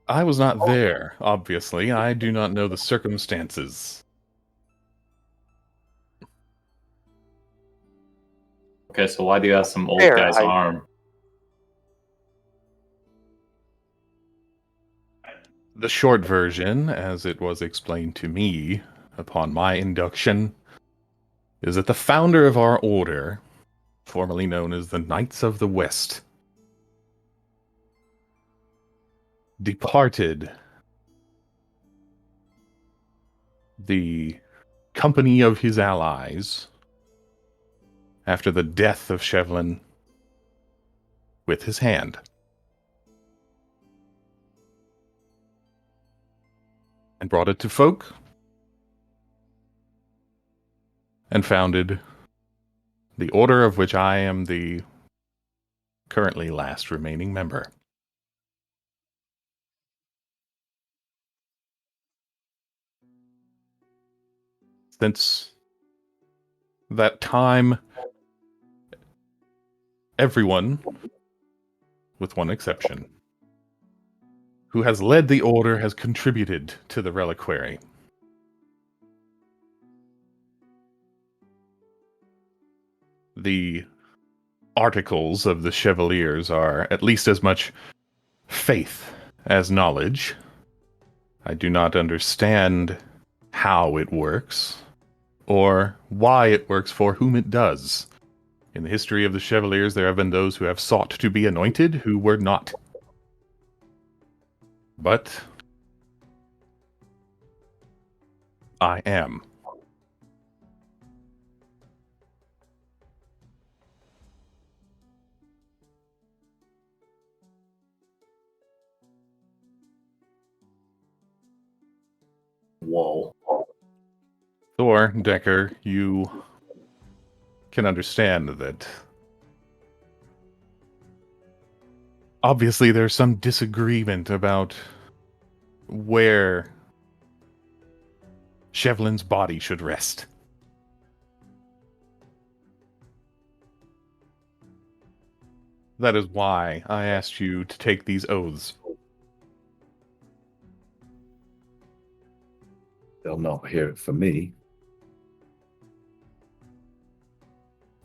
Speaker 2: I was not there, obviously. I do not know the circumstances.
Speaker 6: Okay, so why do you have some old
Speaker 4: Fair,
Speaker 6: guy's arm?
Speaker 2: The short version, as it was explained to me upon my induction, is that the founder of our order, formerly known as the Knights of the West, departed the company of his allies after the death of Shevlin with his hand. And brought it to folk and founded the order of which I am the currently last remaining member. Since that time, everyone, with one exception, who has led the order has contributed to the reliquary. The articles of the Chevaliers are at least as much faith as knowledge. I do not understand how it works, or why it works for whom it does. In the history of the Chevaliers, there have been those who have sought to be anointed who were not. But I am.
Speaker 6: Whoa.
Speaker 2: Thor, Decker, you can understand that obviously there's some disagreement about where Shevlin's body should rest. That is why I asked you to take these oaths.
Speaker 5: They'll not hear it from me.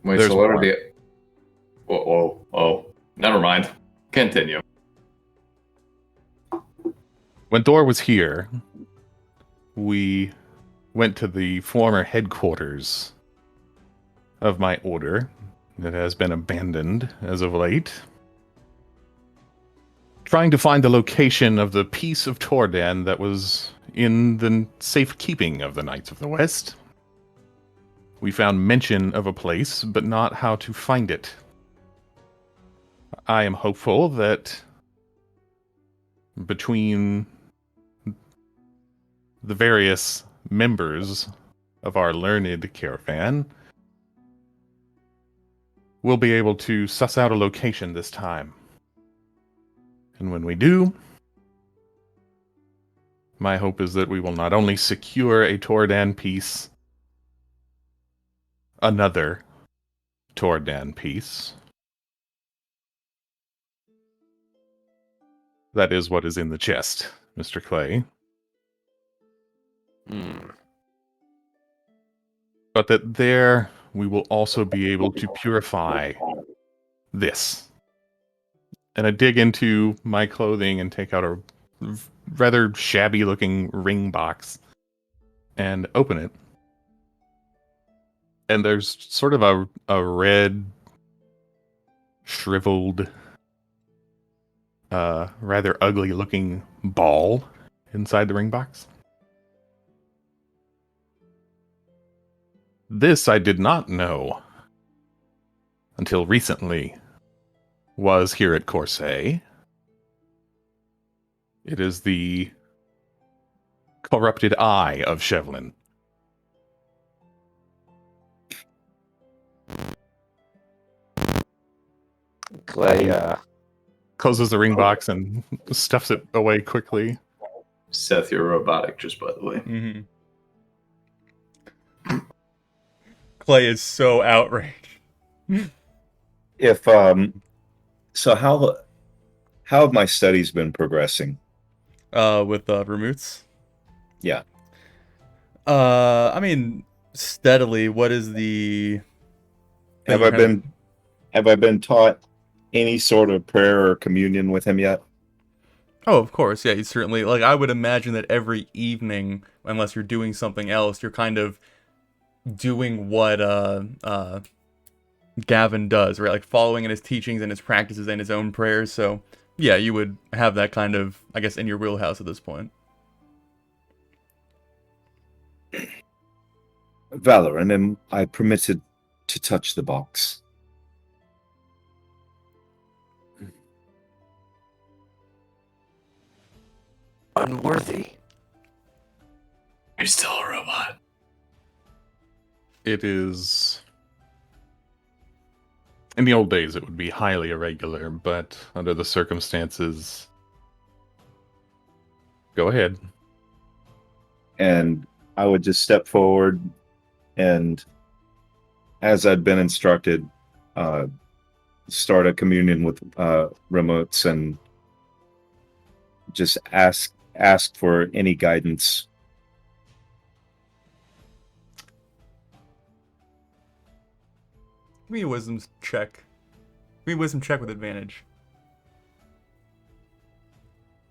Speaker 6: Wait,
Speaker 2: There's
Speaker 6: so what are
Speaker 2: more.
Speaker 6: the... Oh, never mind. Continue.
Speaker 2: When Thor was here, we went to the former headquarters of my order that has been abandoned as of late. trying to find the location of the piece of Tordan that was in the safekeeping of the Knights of the West. We found mention of a place, but not how to find it. I am hopeful that between the various members of our learned caravan, we'll be able to suss out a location this time. And when we do, my hope is that we will not only secure a Tordan piece, another Tordan piece. That is what is in the chest, Mr. Clay. But that there we will also be able to purify this. And I dig into my clothing and take out a rather shabby looking ring box and open it. And there's sort of a red, shriveled, rather ugly looking ball inside the ring box. This I did not know until recently was here at Corsair. It is the corrupted eye of Shevlin.
Speaker 4: Clay,
Speaker 2: Closes the ring box and stuffs it away quickly.
Speaker 6: Seth, you're robotic, just by the way.
Speaker 1: Mm-hmm. Clay is so outraged.
Speaker 5: If so how have my studies been progressing?
Speaker 1: With Vermouths?
Speaker 5: Yeah.
Speaker 1: I mean, steadily. What is the...
Speaker 5: Have I been taught any sort of prayer or communion with him yet?
Speaker 1: Oh, of course, yeah, you certainly... Like, I would imagine that every evening, unless you're doing something else, you're kind of doing what Gavin does, right? Like, following in his teachings and his practices and his own prayers, so... Yeah, you would have that kind of, I guess, in your wheelhouse at this point.
Speaker 5: Valorant, am I permitted to touch the box?
Speaker 4: unworthy.
Speaker 6: You're still a robot.
Speaker 2: It is... In the old days, it would be highly irregular, but under the circumstances... Go ahead.
Speaker 5: And I would just step forward and, as I'd been instructed, start a communion with remotes and just ask for any guidance.
Speaker 1: Give me a wisdom check. Give me a wisdom check with advantage.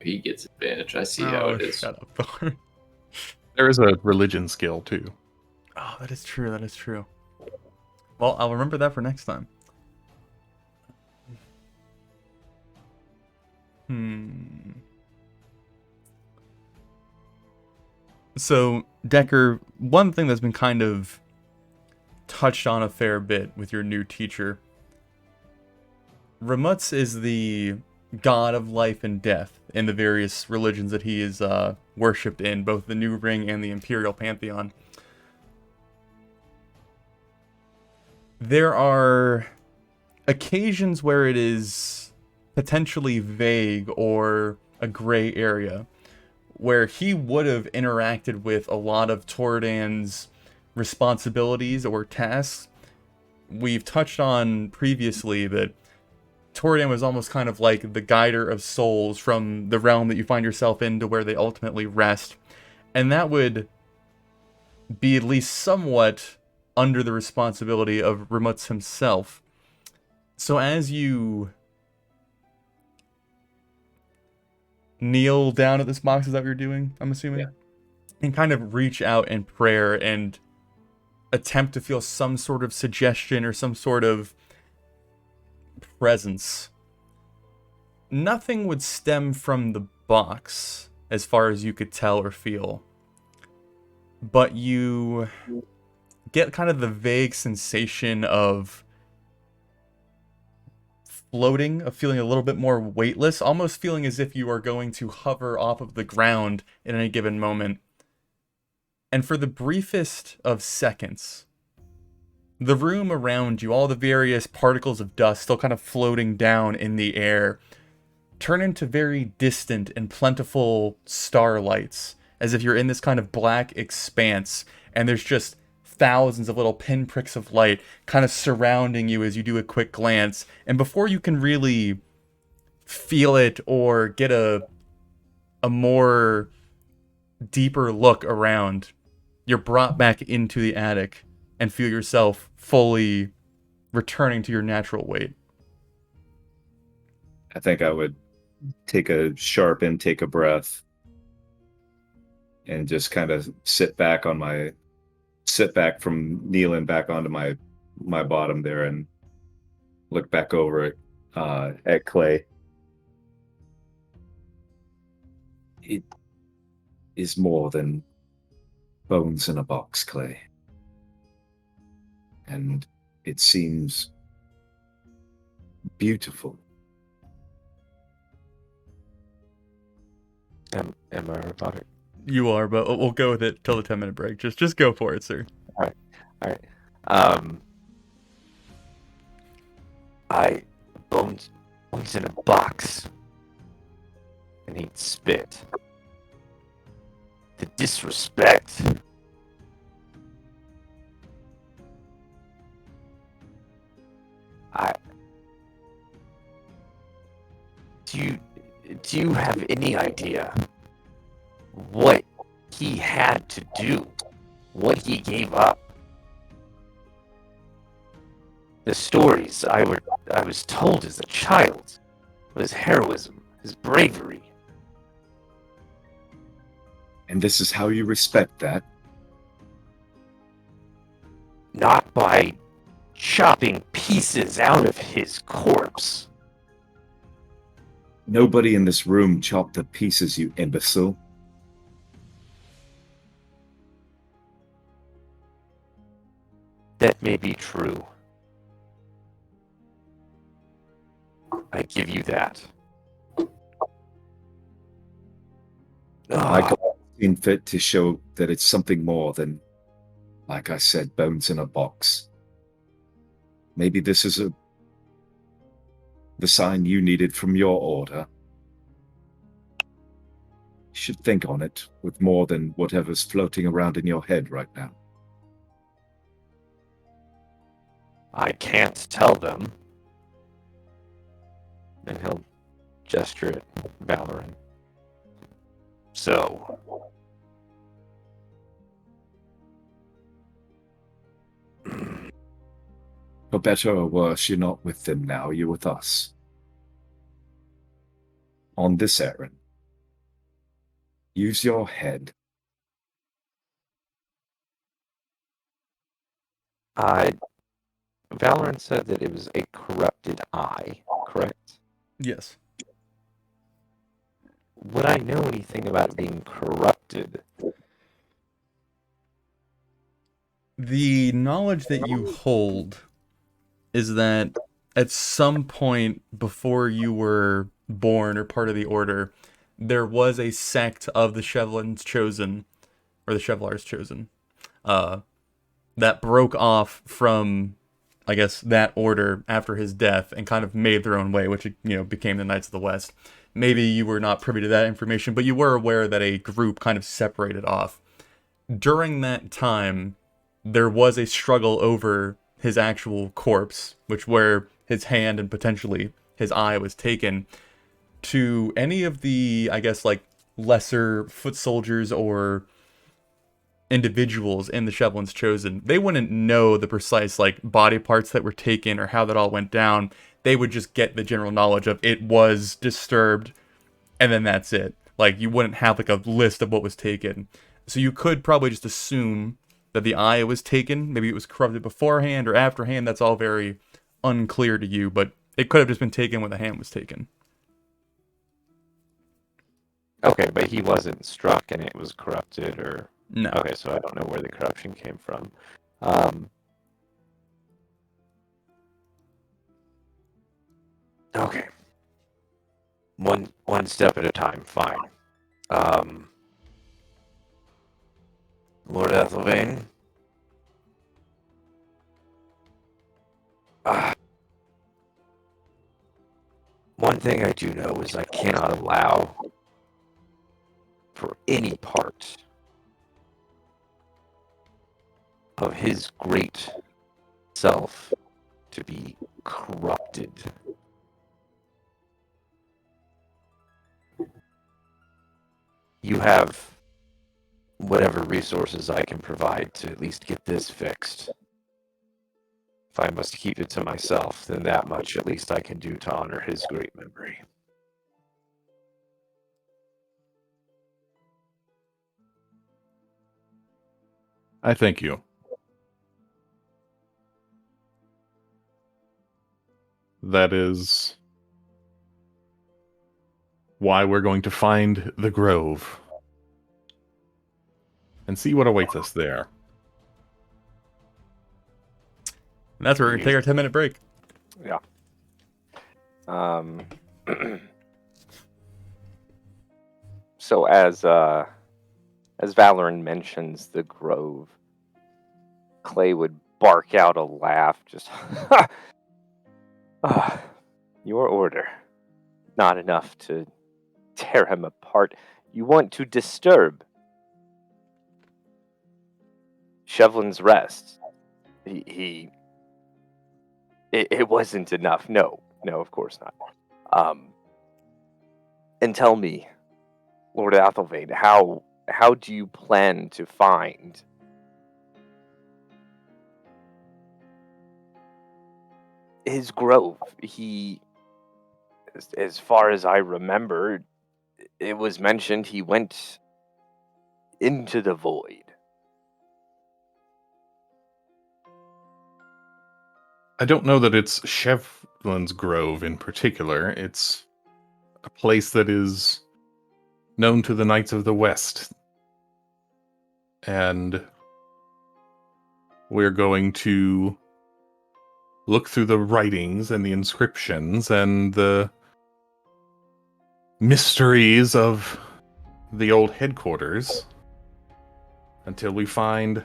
Speaker 6: He gets advantage. I see how it is.
Speaker 1: Shut up, Thor.
Speaker 2: There is a religion skill, too.
Speaker 1: Oh, that is true. That is true. Well, I'll remember that for next time. So, Decker, one thing that's been kind of touched on a fair bit with your new teacher, Ramutz is the god of life and death in the various religions that he is worshipped in, both the New Ring and the Imperial Pantheon. There are occasions where it is potentially vague or a gray area, where he would have interacted with a lot of Tordan's responsibilities or tasks. We've touched on previously that Tordan was almost kind of like the guider of souls from the realm that you find yourself in to where they ultimately rest. And that would be at least somewhat under the responsibility of Ramutz himself. So as you kneel down at this box, is that what you're doing, I'm assuming?
Speaker 6: Yeah.
Speaker 1: And kind of reach out in prayer and attempt to feel some sort of suggestion or some sort of presence. nothing would stem from the box, as far as you could tell or feel. But you get kind of the vague sensation of floating, of feeling a little bit more weightless, almost feeling as if you are going to hover off of the ground at any given moment. And for the briefest of seconds, the room around you, all the various particles of dust still kind of floating down in the air, turn into very distant and plentiful starlights, as if you're in this kind of black expanse, and there's just thousands of little pinpricks of light kind of surrounding you as you do a quick glance. And before you can really feel it or get a more deeper look around, you're brought back into the attic and feel yourself fully returning to your natural weight.
Speaker 5: I think I would take a sharp intake of breath and just kind of sit back from kneeling back onto my bottom there and look back over at Clay. It is more than bones in a box, Clay. And it seems beautiful.
Speaker 4: Am I robotic?
Speaker 1: You are, but we'll go with it till the 10-minute break. Just go for it, sir.
Speaker 4: All right. Bones in a box, and he'd spit. The disrespect. Do you have any idea what he had to do? What he gave up? The stories I was told as a child of his heroism, his bravery.
Speaker 5: And this is how you respect that?
Speaker 4: Not by chopping pieces out of his corpse.
Speaker 5: Nobody in this room chopped the pieces, you imbecile.
Speaker 4: That may be true. I give you that.
Speaker 5: Michael has seen fit to show that it's something more than, like I said, bones in a box. Maybe this is the sign you needed from your order. You should think on it with more than whatever's floating around in your head right now.
Speaker 4: I can't tell them. And he'll gesture at Valorant. So,
Speaker 5: for better or worse, you're not with them now, you're with us. On this errand. Use your head.
Speaker 4: Valorant said that it was a corrupted eye, correct?
Speaker 1: Yes.
Speaker 4: Would I know anything about being corrupted?
Speaker 1: The knowledge that you hold is that at some point before you were born or part of the Order, there was a sect of the Chevlins Chosen, or the Chevlars Chosen, that broke off from, I guess, that order after his death and kind of made their own way, which, became the Knights of the West. Maybe you were not privy to that information, but you were aware that a group kind of separated off. During that time, there was a struggle over his actual corpse, where his hand and potentially his eye was taken. To any of the, I guess, lesser foot soldiers or individuals in the Chevlins Chosen, they wouldn't know the precise body parts that were taken or how that all went down. They would just get the general knowledge of it was disturbed, and then that's it. You wouldn't have a list of what was taken. So you could probably just assume that the eye was taken. Maybe it was corrupted beforehand or afterhand. That's all very unclear to you, but it could have just been taken when the hand was taken.
Speaker 4: Okay, but he wasn't struck and it was corrupted, or...
Speaker 1: No.
Speaker 4: Okay, so I don't know where the corruption came from. Okay. One step at a time, fine. Lord Ethelvane? One thing I do know is I cannot allow for any part of his great self to be corrupted. You have whatever resources I can provide to at least get this fixed. If I must keep it to myself, then that much at least I can do to honor his great memory.
Speaker 2: I thank you. That is why we're going to find the grove and see what awaits us there.
Speaker 1: And that's where we're going to take our 10-minute break.
Speaker 4: Yeah. So as Valoran mentions the grove, Clay would bark out a laugh, just your order. Not enough to tear him apart. You want to disturb Shevlin's rest. It wasn't enough. No, of course not. And tell me, Lord Athelvane, how do you plan to find his grove? He, as far as I remember, it was mentioned he went into the void.
Speaker 2: I don't know that it's Shevlin's Grove in particular. It's a place that is known to the Knights of the West. And we're going to look through the writings and the inscriptions and the mysteries of the old headquarters until we find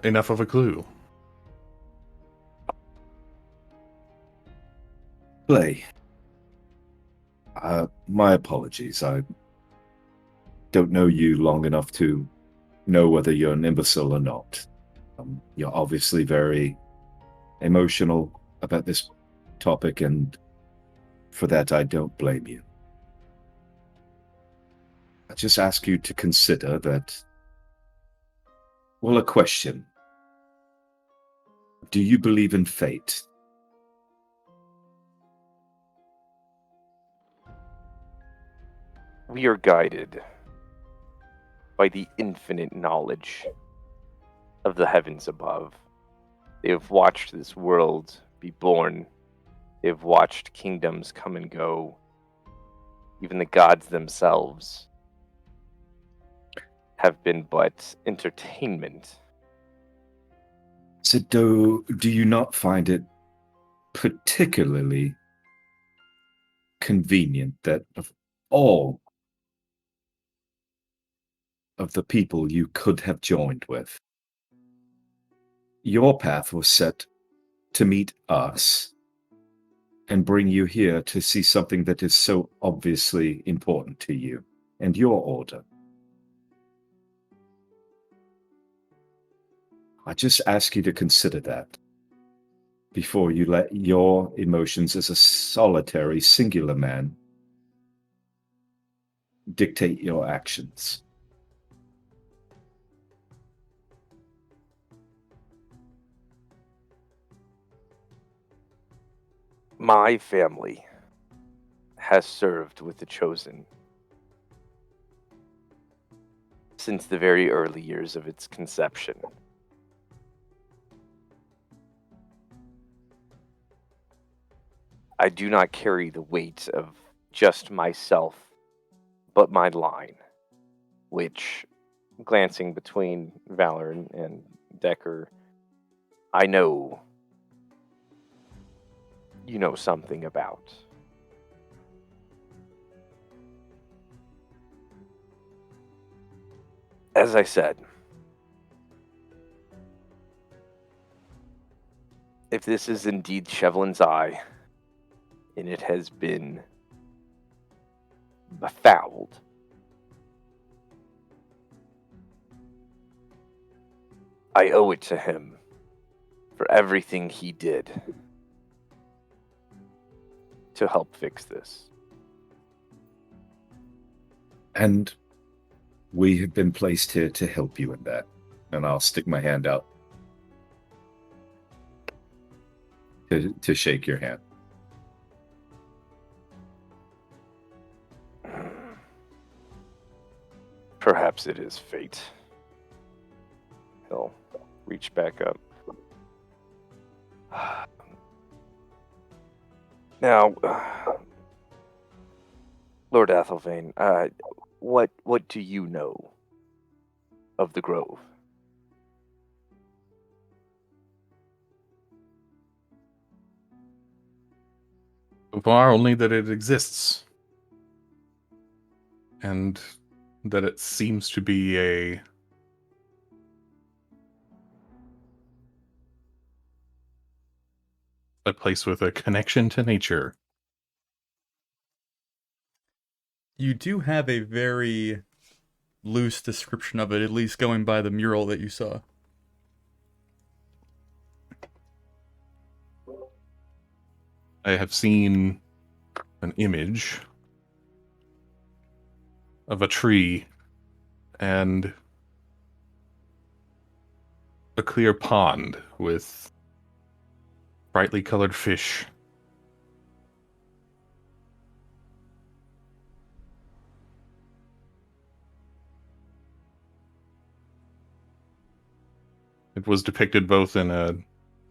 Speaker 2: enough of a clue.
Speaker 5: Clay, my apologies. I don't know you long enough to know whether you're an imbecile or not. You're obviously very emotional about this topic, and for that I don't blame you. I just ask you to consider that, well, a question. Do you believe in fate?
Speaker 4: We are guided by the infinite knowledge of the heavens above. They have watched this world be born. They have watched kingdoms come and go. Even the gods themselves have been but entertainment.
Speaker 5: So do you not find it particularly convenient that of all of the people you could have joined with, your path was set to meet us and bring you here to see something that is so obviously important to you and your order? I just ask you to consider that before you let your emotions as a solitary, singular man dictate your actions.
Speaker 4: My family has served with the Chosen since the very early years of its conception. I do not carry the weight of just myself but my line, which, glancing between Valor and Decker, I know you know something about. As I said, if this is indeed Shevlin's eye, and it has been befouled, I owe it to him for everything he did to help fix this.
Speaker 5: And we have been placed here to help you in that. And I'll stick my hand out to shake your hand.
Speaker 4: Perhaps it is fate. He'll reach back up. Now, Lord Athelvane, what do you know of the Grove?
Speaker 2: So far, only that it exists. And that it seems to be a place with a connection to nature.
Speaker 1: You do have a very loose description of it, at least going by the mural that you saw.
Speaker 2: I have seen an image of a tree and a clear pond with brightly colored fish. It was depicted both in a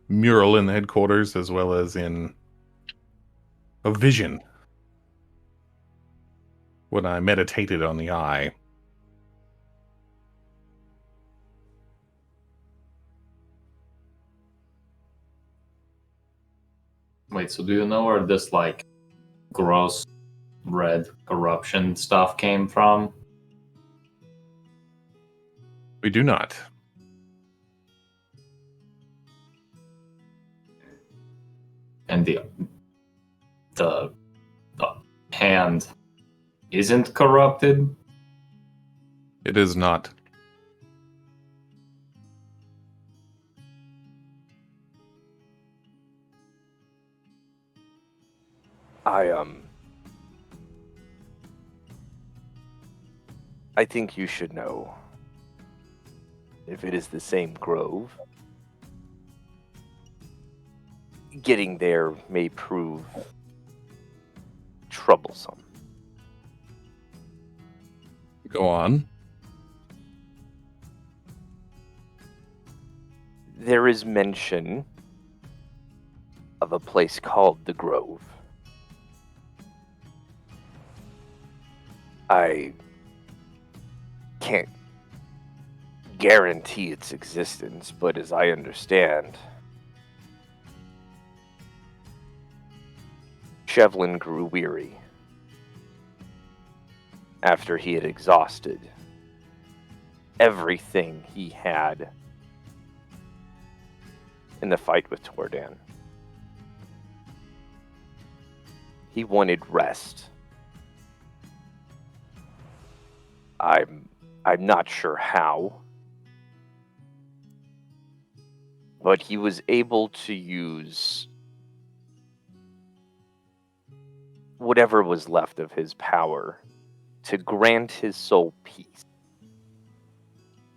Speaker 2: mural in the headquarters as well as in a vision when I meditated on the eye.
Speaker 6: Wait, so do you know where this, like, gross red corruption stuff came from?
Speaker 2: We do not.
Speaker 6: And the hand isn't corrupted?
Speaker 2: It is not.
Speaker 4: I think you should know if it is the same grove. Getting there may prove troublesome.
Speaker 2: Go on.
Speaker 4: There is mention of a place called the Grove. I can't guarantee its existence, but as I understand, Shevlin grew weary after he had exhausted everything he had in the fight with Tordan. He wanted rest. I'm not sure how, but he was able to use whatever was left of his power to grant his soul peace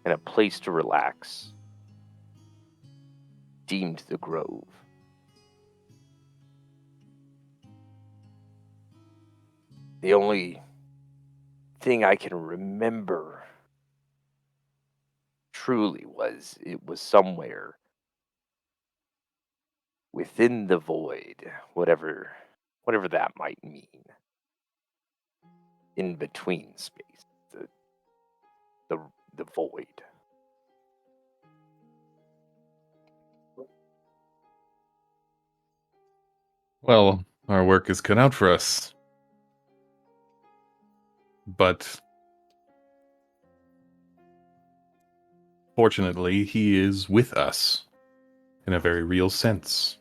Speaker 4: and a place to relax, deemed the Grove. The only thing I can remember truly was it was somewhere within the void, whatever that might mean. in between space, the void.
Speaker 2: Well, our work is cut out for us. But fortunately, he is with us in a very real sense.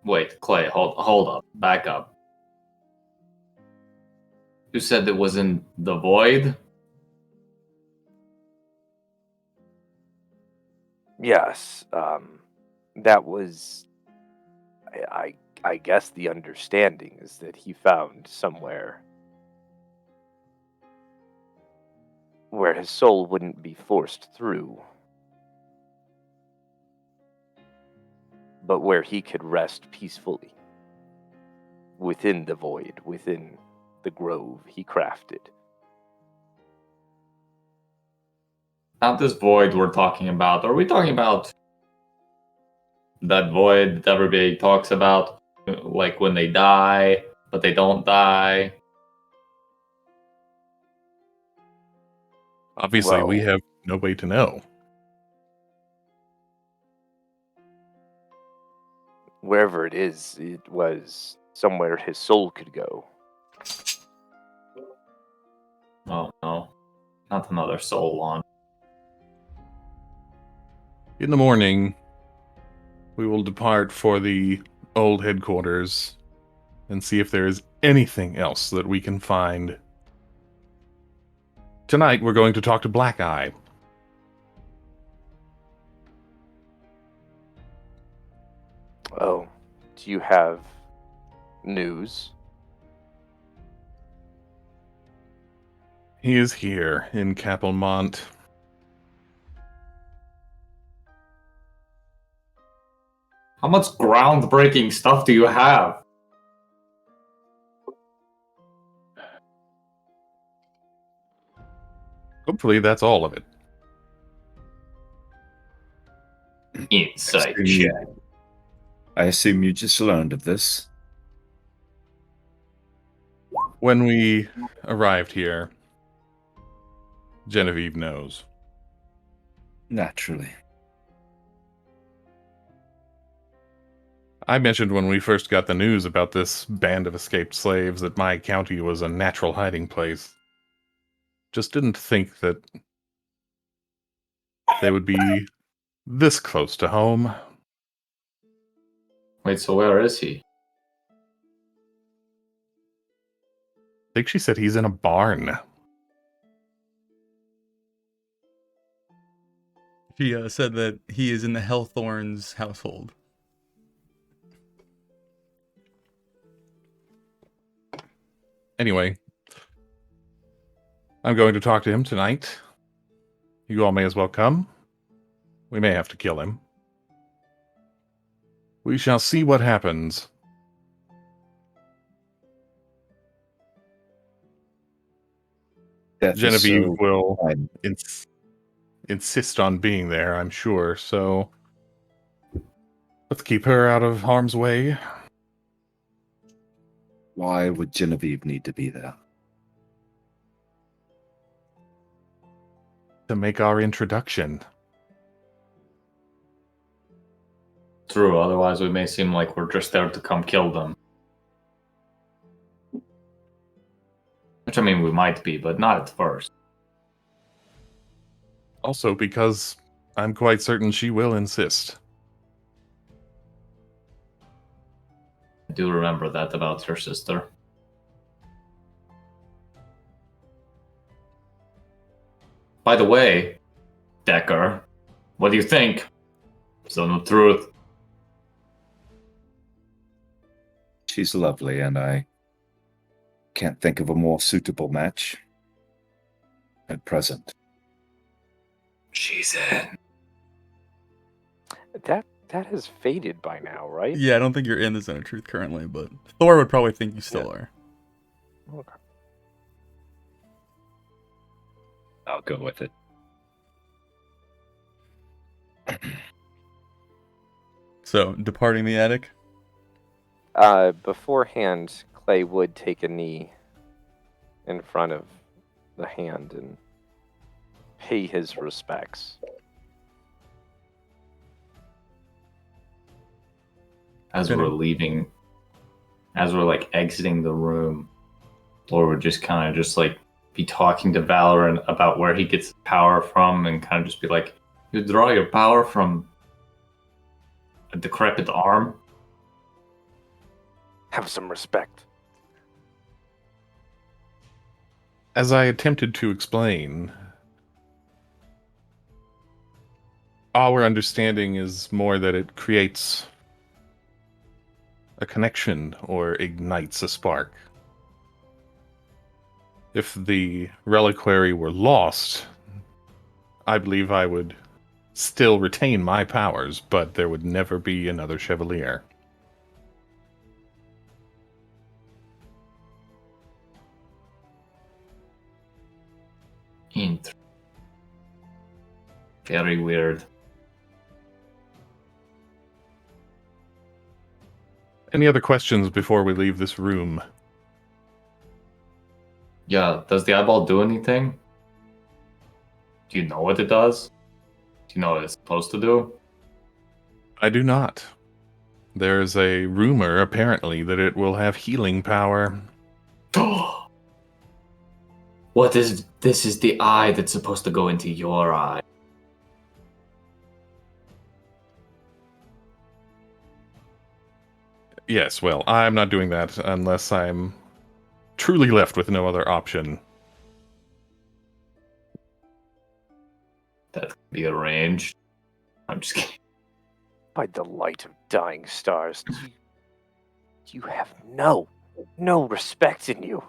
Speaker 6: Wait, Clay, hold up, back up. You said it was in the void?
Speaker 4: Yes, that was. I guess the understanding is that he found somewhere where his soul wouldn't be forced through, but where he could rest peacefully within the void, within the grove he crafted.
Speaker 6: Not this void we're talking about. Are we talking about that void that everybody talks about? Like when they die, but they don't die?
Speaker 2: Obviously, we
Speaker 4: Well-
Speaker 2: have no way to know.
Speaker 4: Wherever it was somewhere his soul could go.
Speaker 6: Oh no. Not another soul launch.
Speaker 2: In the morning, we will depart for the old headquarters and see if there is anything else that we can find. Tonight, we're going to talk to Black Eye.
Speaker 4: Oh, do you have news?
Speaker 2: He is here in Capelmont.
Speaker 6: How much groundbreaking stuff do you have?
Speaker 2: Hopefully, that's all of it.
Speaker 6: Insight
Speaker 5: Assume
Speaker 6: check.
Speaker 5: I assume you just learned of this.
Speaker 2: When we arrived here, Genevieve knows.
Speaker 5: Naturally.
Speaker 2: I mentioned when we first got the news about this band of escaped slaves that my county was a natural hiding place. Just didn't think that they would be this close to home.
Speaker 6: Wait, so where is he?
Speaker 2: I think she said he's in a barn.
Speaker 1: She said that he is in the Hellthorns household.
Speaker 2: Anyway, I'm going to talk to him tonight. You all may as well come. We may have to kill him. We shall see what happens.
Speaker 5: Death is
Speaker 2: Genevieve
Speaker 5: so
Speaker 2: will
Speaker 5: fine.
Speaker 2: insist on being there, I'm sure, so let's keep her out of harm's way.
Speaker 5: Why would Genevieve need to be there?
Speaker 2: To make our introduction.
Speaker 6: True, otherwise we may seem like we're just there to come kill them. Which I mean, we might be, but not at first.
Speaker 2: Also because I'm quite certain she will insist.
Speaker 6: I do remember that about your sister. By the way, Decker, what do you think? Tell the truth.
Speaker 5: She's lovely, and I can't think of a more suitable match at present.
Speaker 6: She's in.
Speaker 4: That has faded by now, right?
Speaker 1: Yeah, I don't think you're in the Zone of Truth currently, but Thor would probably think you still are.
Speaker 4: Okay.
Speaker 5: I'll go with it.
Speaker 1: So, departing the attic.
Speaker 4: Beforehand, Clay would take a knee in front of the hand and pay his respects.
Speaker 6: As
Speaker 1: Good.
Speaker 6: we're leaving, as we're like exiting the room, Lord would just kind of just like be talking to Valorant about where he gets power from, and kind of just be like, "You draw your power from a decrepit arm."
Speaker 4: Have some respect.
Speaker 2: As I attempted to explain, our understanding is more that it creates a connection or ignites a spark. If the reliquary were lost, I believe I would still retain my powers, but there would never be another Chevalier.
Speaker 6: Very weird.
Speaker 2: Any other questions before we leave this room?
Speaker 6: Yeah, does the eyeball do anything? Do you know what it does? Do you know what it's supposed to do?
Speaker 2: I do not. There's a rumor, apparently, that it will have healing power.
Speaker 6: What is this? Is the eye that's supposed to go into your eye?
Speaker 2: Yes, well, I'm not doing that unless I'm truly left with no other option.
Speaker 6: That could be arranged. I'm just kidding.
Speaker 4: By the light of dying stars, you have no respect in you.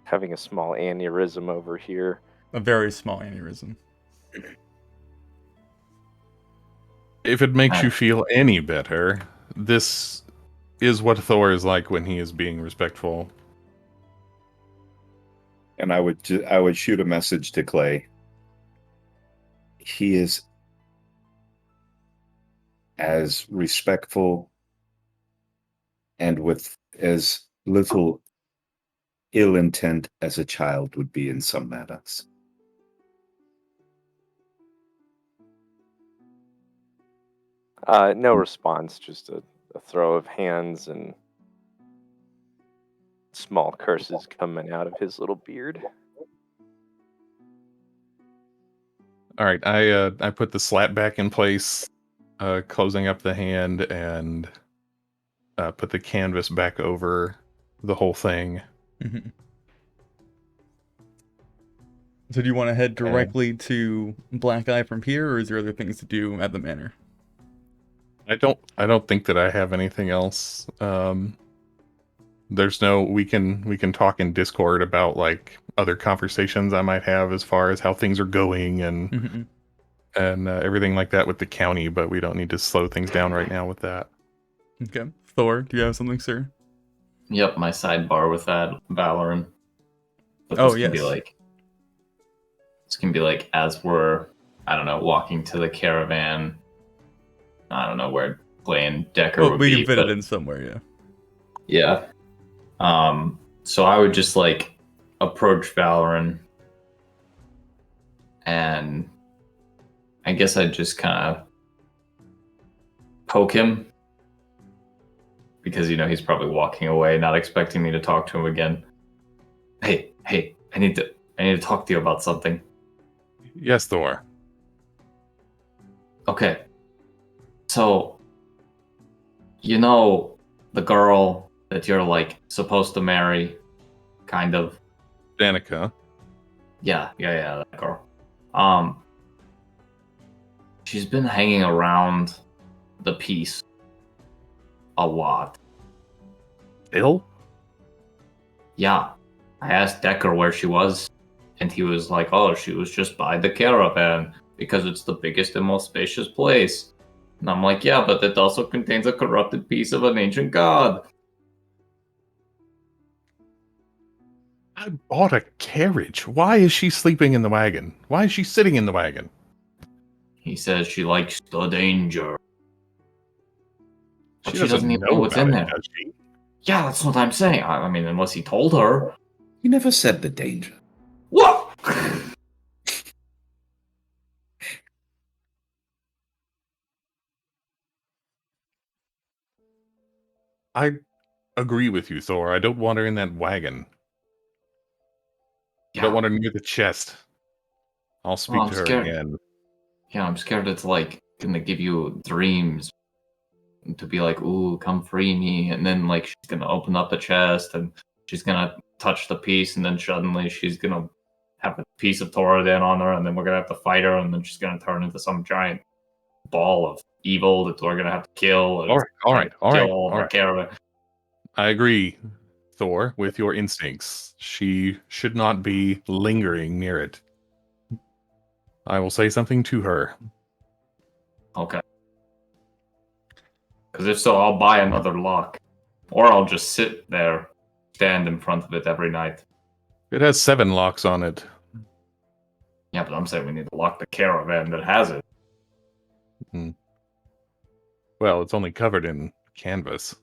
Speaker 4: Having a small aneurysm over here.
Speaker 1: A very small aneurysm.
Speaker 2: If it makes you feel any better, this is what Thor is like when he is being respectful.
Speaker 5: And I would shoot a message to Clay. He is as respectful and with as little ill intent as a child would be in some matters.
Speaker 4: No response, just a throw of hands and small curses coming out of his little beard.
Speaker 2: All right, I put the slat back in place, closing up the hand, and put the canvas back over the whole thing.
Speaker 1: Mm-hmm. So do you want to head directly to Black Eye from here, or is there other things to do at the manor?
Speaker 2: I don't think that I have anything else. There's no we can talk in Discord about like other conversations I might have as far as how things are going and
Speaker 1: Mm-hmm.
Speaker 2: and everything like that with the county, but we don't need to slow things down right now with that.
Speaker 1: Okay. Thor, do you have something, sir?
Speaker 6: Yep, my sidebar with that Valorant. But
Speaker 1: Oh,
Speaker 6: this can be like as we're, I don't know, walking to the caravan. I don't know where Clay and Decker
Speaker 1: Well,
Speaker 6: would
Speaker 1: we
Speaker 6: be.
Speaker 1: can fit
Speaker 6: but
Speaker 1: it in somewhere, yeah.
Speaker 6: Yeah. So I would just like approach Valorant, and I guess I'd just kind of poke him because he's probably walking away, not expecting me to talk to him again. Hey, I need to talk to you about something.
Speaker 2: Yes, Thor.
Speaker 6: Okay. So, the girl that you're like supposed to marry, kind of.
Speaker 2: Danica.
Speaker 6: Yeah, that girl. She's been hanging around the piece a lot.
Speaker 2: Ill?
Speaker 6: Yeah. I asked Decker where she was, and he was like, "Oh, she was just by the caravan because it's the biggest and most spacious place." And I'm like, "Yeah, but it also contains a corrupted piece of an ancient god."
Speaker 2: I bought a carriage. Why is she sleeping in the wagon? Why is she sitting in the wagon?
Speaker 6: He says she likes the danger. But
Speaker 2: She
Speaker 6: doesn't even know what's
Speaker 2: about
Speaker 6: in
Speaker 2: it,
Speaker 6: there.
Speaker 2: does she?
Speaker 6: Yeah, that's what I'm saying. I mean, unless he told her.
Speaker 5: He never said the danger.
Speaker 6: What?
Speaker 2: I agree with you, Thor. I don't want her in that wagon. I don't want her near the chest. I'll speak
Speaker 6: I'm
Speaker 2: to her
Speaker 6: scared.
Speaker 2: again.
Speaker 6: Yeah, I'm scared it's like gonna give you dreams to be like, ooh, come free me. And then like she's gonna open up the chest and she's gonna touch the piece and then suddenly she's gonna have a piece of Thoradin on her and then we're gonna have to fight her and then she's gonna turn into some giant ball of evil that we're gonna have to kill. And
Speaker 2: All right.
Speaker 6: kill all of our caravan.
Speaker 2: I agree, Thor, with your instincts. She should not be lingering near it. I will say something to her.
Speaker 6: Okay. Because if so, I'll buy another lock. Or I'll just sit there, stand in front of it every night.
Speaker 2: It has 7 locks on it.
Speaker 6: Yeah, but I'm saying we need to lock the caravan that has it.
Speaker 2: Well, it's only covered in canvas.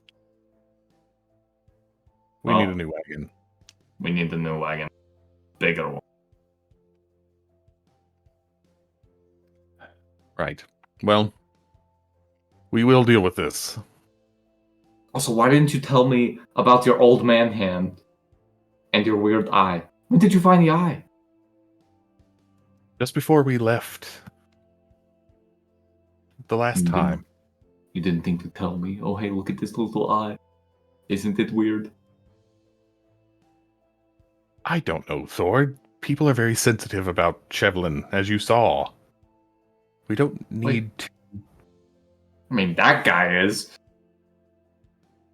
Speaker 2: We need a new wagon.
Speaker 6: We need the new wagon. Bigger one.
Speaker 2: Right. Well, we will deal with this.
Speaker 6: Also, why didn't you tell me about your old man hand and your weird eye? When did you find the eye?
Speaker 2: Just before we left. The last time.
Speaker 6: You didn't think to tell me, oh hey, look at this little eye. Isn't it weird?
Speaker 2: I don't know, Thor. People are very sensitive about Chevlin, as you saw. We don't need to.
Speaker 6: I mean, that guy is.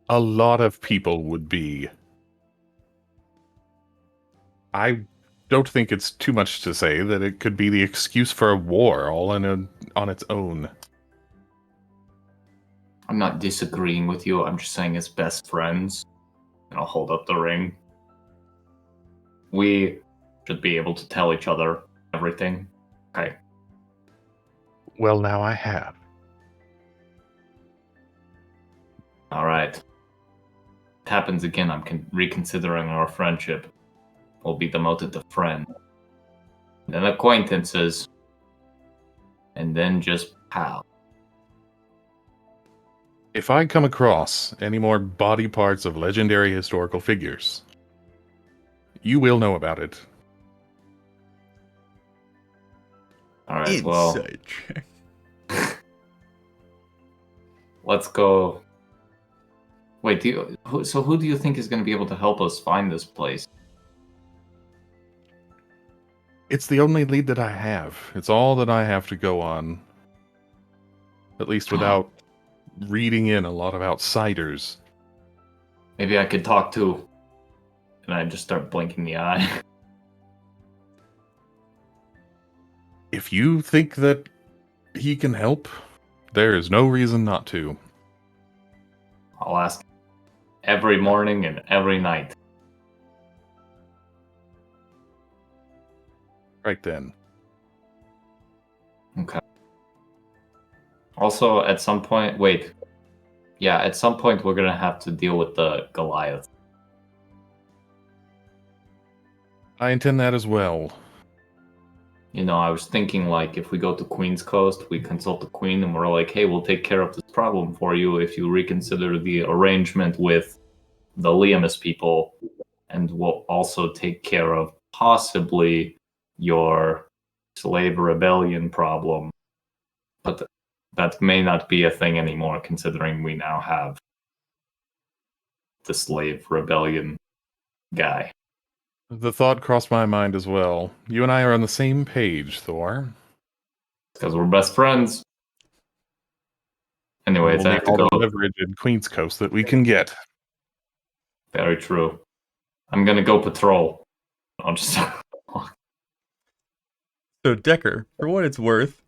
Speaker 2: A lot of people would be. I don't think it's too much to say that it could be the excuse for a war all on its own.
Speaker 6: I'm not disagreeing with you. I'm just saying as best friends. And I'll hold up the ring. We should be able to tell each other everything. Okay.
Speaker 2: Well, now I have.
Speaker 6: Alright. If it happens again, I'm reconsidering our friendship. We'll be demoted to friend. Then acquaintances. And then just pal.
Speaker 2: If I come across any more body parts of legendary historical figures, you will know about it.
Speaker 6: Alright, well,
Speaker 1: Insight check.
Speaker 6: let's go. Wait, who do you think is going to be able to help us find this place?
Speaker 2: It's the only lead that I have. It's all that I have to go on. At least without reading in a lot of outsiders.
Speaker 6: Maybe I could talk to. And I just start blinking the eye.
Speaker 2: If you think that he can help, there is no reason not to.
Speaker 6: I'll ask every morning and every night.
Speaker 2: Right then.
Speaker 6: Okay. Also, at some point, at some point we're gonna have to deal with the Goliath.
Speaker 2: I intend that as well.
Speaker 6: You know, I was thinking like if we go to Queen's Coast, we consult the Queen and we're like, hey, we'll take care of this problem for you if you reconsider the arrangement with the Liamus people, and we'll also take care of possibly your slave rebellion problem. But that may not be a thing anymore, considering we now have the slave rebellion guy.
Speaker 2: The thought crossed my mind as well. You and I are on the same page, Thor.
Speaker 6: Because we're best friends. Anyways,
Speaker 2: We'll
Speaker 6: I
Speaker 2: need
Speaker 6: have to
Speaker 2: all
Speaker 6: go.
Speaker 2: the leverage in Queen's Coast that we can get.
Speaker 6: Very true. I'm gonna go patrol. I'll just.
Speaker 1: So Decker, for what it's worth,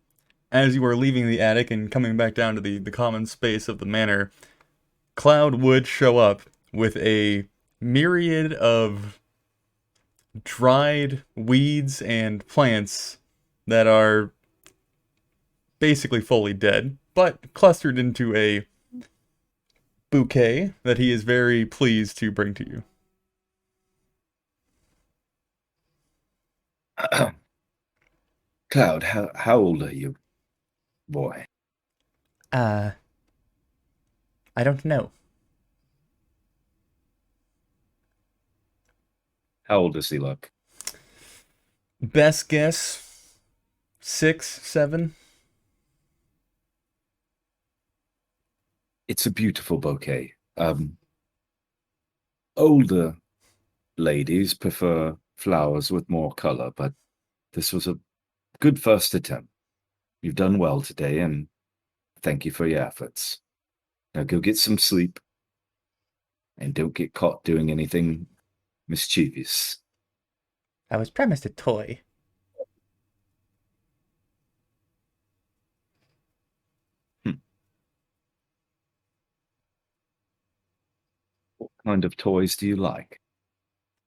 Speaker 1: as you are leaving the attic and coming back down to the common space of the manor, Cloud would show up with a myriad of dried weeds and plants that are basically fully dead, but clustered into a bouquet that he is very pleased to bring to you.
Speaker 5: Cloud, how old are you, boy?
Speaker 3: I don't know.
Speaker 5: How old does he look?
Speaker 1: Best guess, 6, 7.
Speaker 5: It's a beautiful bouquet. Older ladies prefer flowers with more color, but this was a good first attempt. You've done well today, and thank you for your efforts. Now go get some sleep, and don't get caught doing anything mischievous.
Speaker 3: I was promised a toy.
Speaker 5: What kind of toys do you like?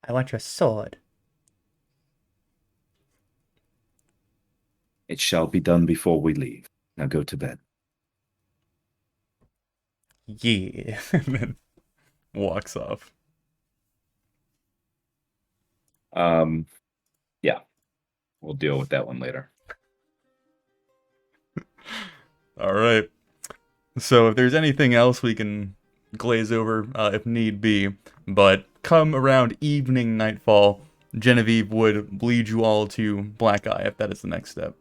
Speaker 3: I want your sword.
Speaker 5: It shall be done before we leave. Now go to bed.
Speaker 1: Yeah. And then walks off.
Speaker 5: Yeah. We'll deal with that one later.
Speaker 1: All right. So if there's anything else we can glaze over if need be, but come around evening nightfall, Genevieve would lead you all to Black Eye if that is the next step.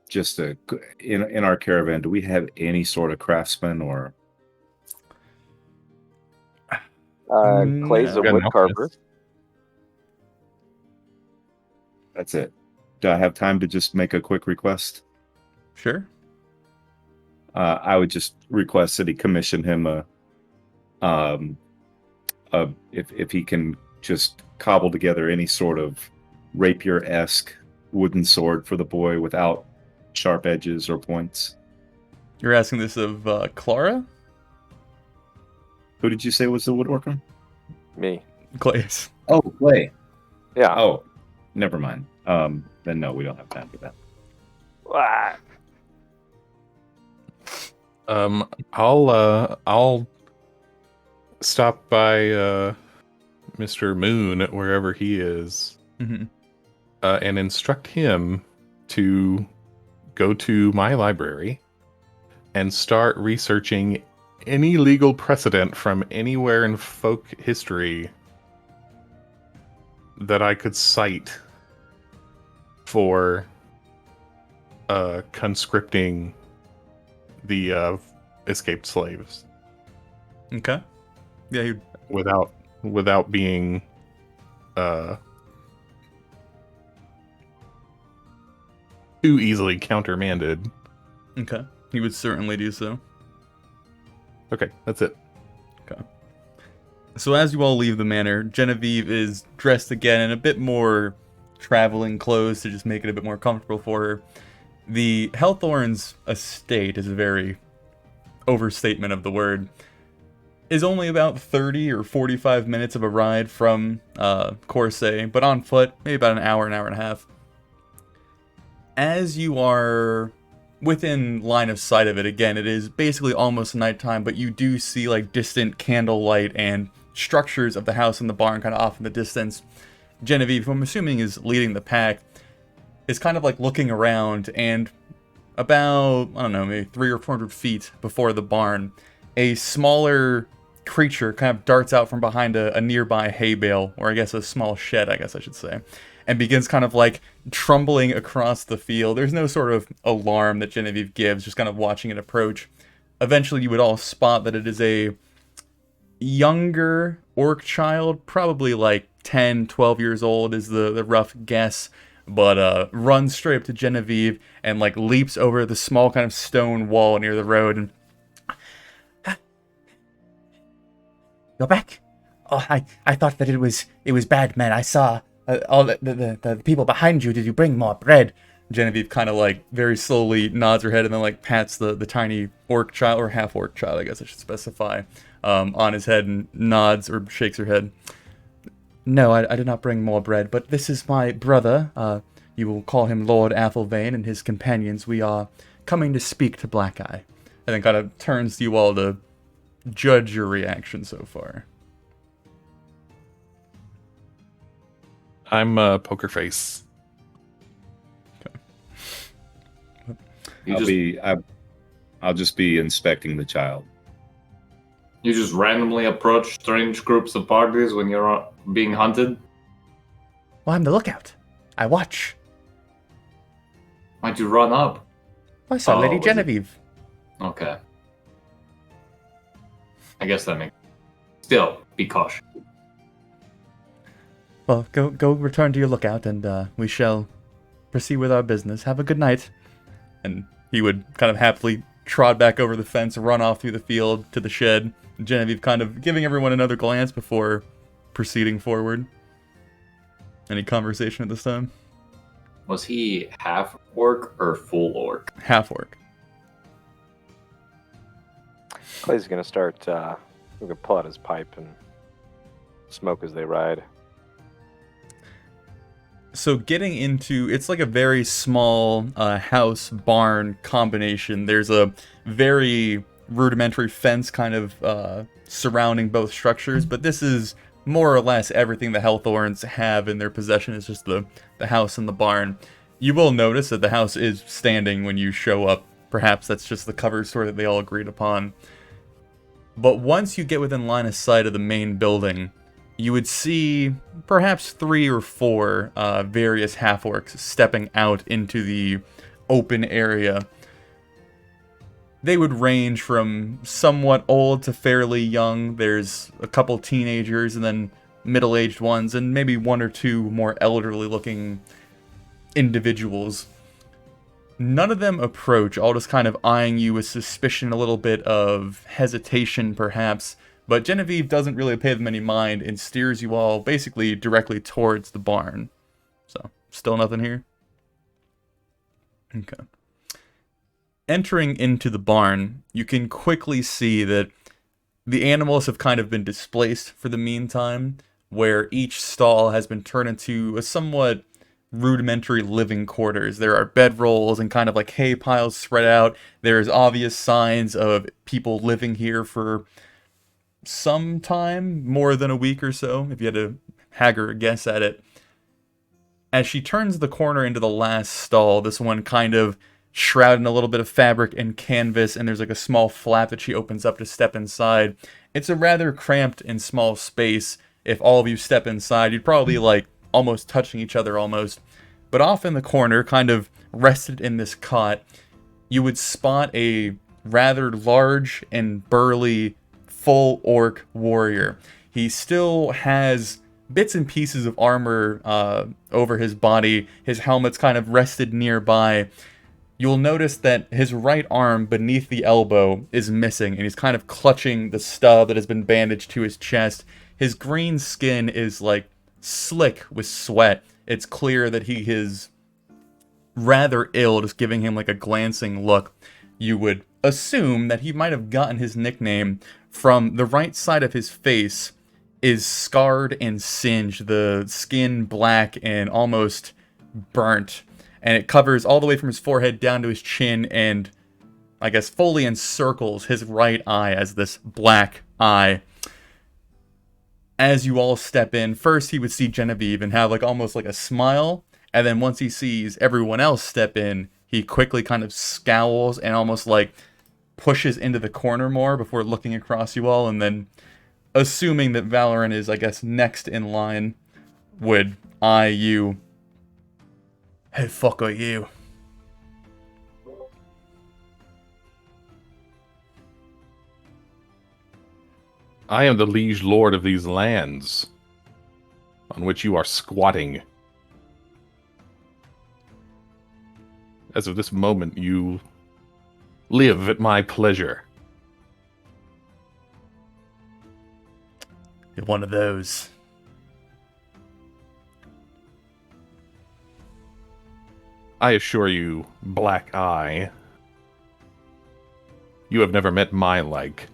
Speaker 5: Just in our caravan, do we have any sort of craftsman or?
Speaker 4: Clay's a
Speaker 1: No.
Speaker 4: wood carver.
Speaker 5: That's it. Do I have time to just make a quick request?
Speaker 1: Sure.
Speaker 5: I would just request that he commission him if he can just cobble together any sort of rapier-esque wooden sword for the boy without sharp edges or points.
Speaker 1: You're asking this of Clara?
Speaker 5: Who did you say was the woodworker?
Speaker 4: Me.
Speaker 1: Clays.
Speaker 5: Oh, Clay.
Speaker 4: Yeah.
Speaker 5: Oh, never mind. Then no, we don't have time for that.
Speaker 4: Ah.
Speaker 2: I'll stop by Mr. Moon at wherever he is,
Speaker 1: Mm-hmm.
Speaker 2: and instruct him to go to my library and start researching any legal precedent from anywhere in folk history that I could cite for conscripting the escaped slaves
Speaker 1: Okay. Yeah,
Speaker 2: without being too easily countermanded.
Speaker 1: okay. He would certainly do so.
Speaker 2: Okay, that's it.
Speaker 1: So as you all leave the manor, Genevieve is dressed again in a bit more traveling clothes to just make it a bit more comfortable for her. The Hellthorn's estate is a very overstatement of the word. Is only about 30 or 45 minutes of a ride from Corsair, but on foot, maybe about an hour and a half. As you are within line of sight of it, again, it is basically almost nighttime, but you do see like distant candlelight and structures of the house and the barn kind of off in the distance. Genevieve, who I'm assuming is leading the pack, is kind of like looking around, and about, I don't know, maybe 300 or 400 feet before the barn, a smaller creature kind of darts out from behind a nearby hay bale, or I guess a small shed, I guess I should say, and begins kind of like trumbling across the field. There's no sort of alarm that Genevieve gives, just kind of watching it approach. Eventually you would all spot that it is a younger orc child, probably like 10, 12 years old is the rough guess, but runs straight up to Genevieve and like leaps over the small kind of stone wall near the road and
Speaker 3: You're back? Oh, I thought that it was bad, man. I saw all the people behind you. Did you bring more bread?
Speaker 1: Genevieve kind of like very slowly nods her head and then like pats the tiny orc child, or half orc child, I guess I should specify, on his head and nods or shakes her head. No, I did not bring more bread, but this is my brother. You will call him Lord Athelvane and his companions. We are coming to speak to Black Eye. And then kind of turns to you all to judge your reaction so far.
Speaker 2: I'm Poker Face.
Speaker 5: I'll just be inspecting the child.
Speaker 6: You just randomly approach strange groups of parties when you're being hunted?
Speaker 3: Well, I'm the lookout. I watch.
Speaker 6: Why'd you run up?
Speaker 3: I saw Lady
Speaker 6: was it-
Speaker 3: Genevieve.
Speaker 6: Okay. I guess that makes... Still, be cautious.
Speaker 1: Well, go return to your lookout, and we shall proceed with our business. Have a good night. And he would kind of happily trot back over the fence, run off through the field to the shed. Genevieve kind of giving everyone another glance before proceeding forward. Any conversation at this time?
Speaker 6: Was he half orc or full orc?
Speaker 1: Half orc.
Speaker 4: Clay's gonna start. We're gonna pull out his pipe and smoke as they ride.
Speaker 1: So getting into, it's like a very small house barn combination. There's a very rudimentary fence kind of surrounding both structures, but this is more or less everything the Hellthorns have in their possession. Is just the house and the barn. You will notice that the house is standing when you show up. Perhaps that's just the cover story that they all agreed upon. But once you get within line of sight of the main building, you would see perhaps 3 or 4 various half-orcs stepping out into the open area. They would range from somewhat old to fairly young. There's a couple teenagers and then middle-aged ones, and maybe 1 or 2 more elderly-looking individuals. None of them approach, all just kind of eyeing you with suspicion, a little bit of hesitation perhaps. But Genevieve doesn't really pay them any mind and steers you all basically directly towards the barn. So, still nothing here? Okay. Entering into the barn, you can quickly see that the animals have kind of been displaced for the meantime, where each stall has been turned into a somewhat rudimentary living quarters. There are bedrolls and kind of like hay piles spread out. There's obvious signs of people living here for some time, more than a week or so, if you had to haggle a guess at it. As she turns the corner into the last stall, this one kind of shrouded in a little bit of fabric and canvas, and there's like a small flap that she opens up to step inside. It's a rather cramped and small space. If all of you step inside, you'd probably like almost touching each other almost. But off in the corner, kind of rested in this cot, you would spot a rather large and burly full orc warrior. He still has bits and pieces of armor over his body. His helmet's kind of rested nearby. You'll notice that his right arm beneath the elbow is missing, and he's kind of clutching the stub that has been bandaged to his chest. His green skin is like slick with sweat. It's clear that he is rather ill, just giving him like a glancing look. You would assume that he might have gotten his nickname from the right side of his face is scarred and singed, the skin black and almost burnt, and it covers all the way from his forehead down to his chin, and I guess fully encircles his right eye as this black eye. As you all step in, first he would see Genevieve and have like almost like a smile, and then once he sees everyone else step in, he quickly kind of scowls and almost like pushes into the corner more before looking across you all, and then assuming that Valorant is, I guess, next in line, would eye you. Who fuck are you?
Speaker 2: I am the liege lord of these lands on which you are squatting. As of this moment, you live at my pleasure.
Speaker 1: You're one of those.
Speaker 2: I assure you, Black Eye, you have never met my like.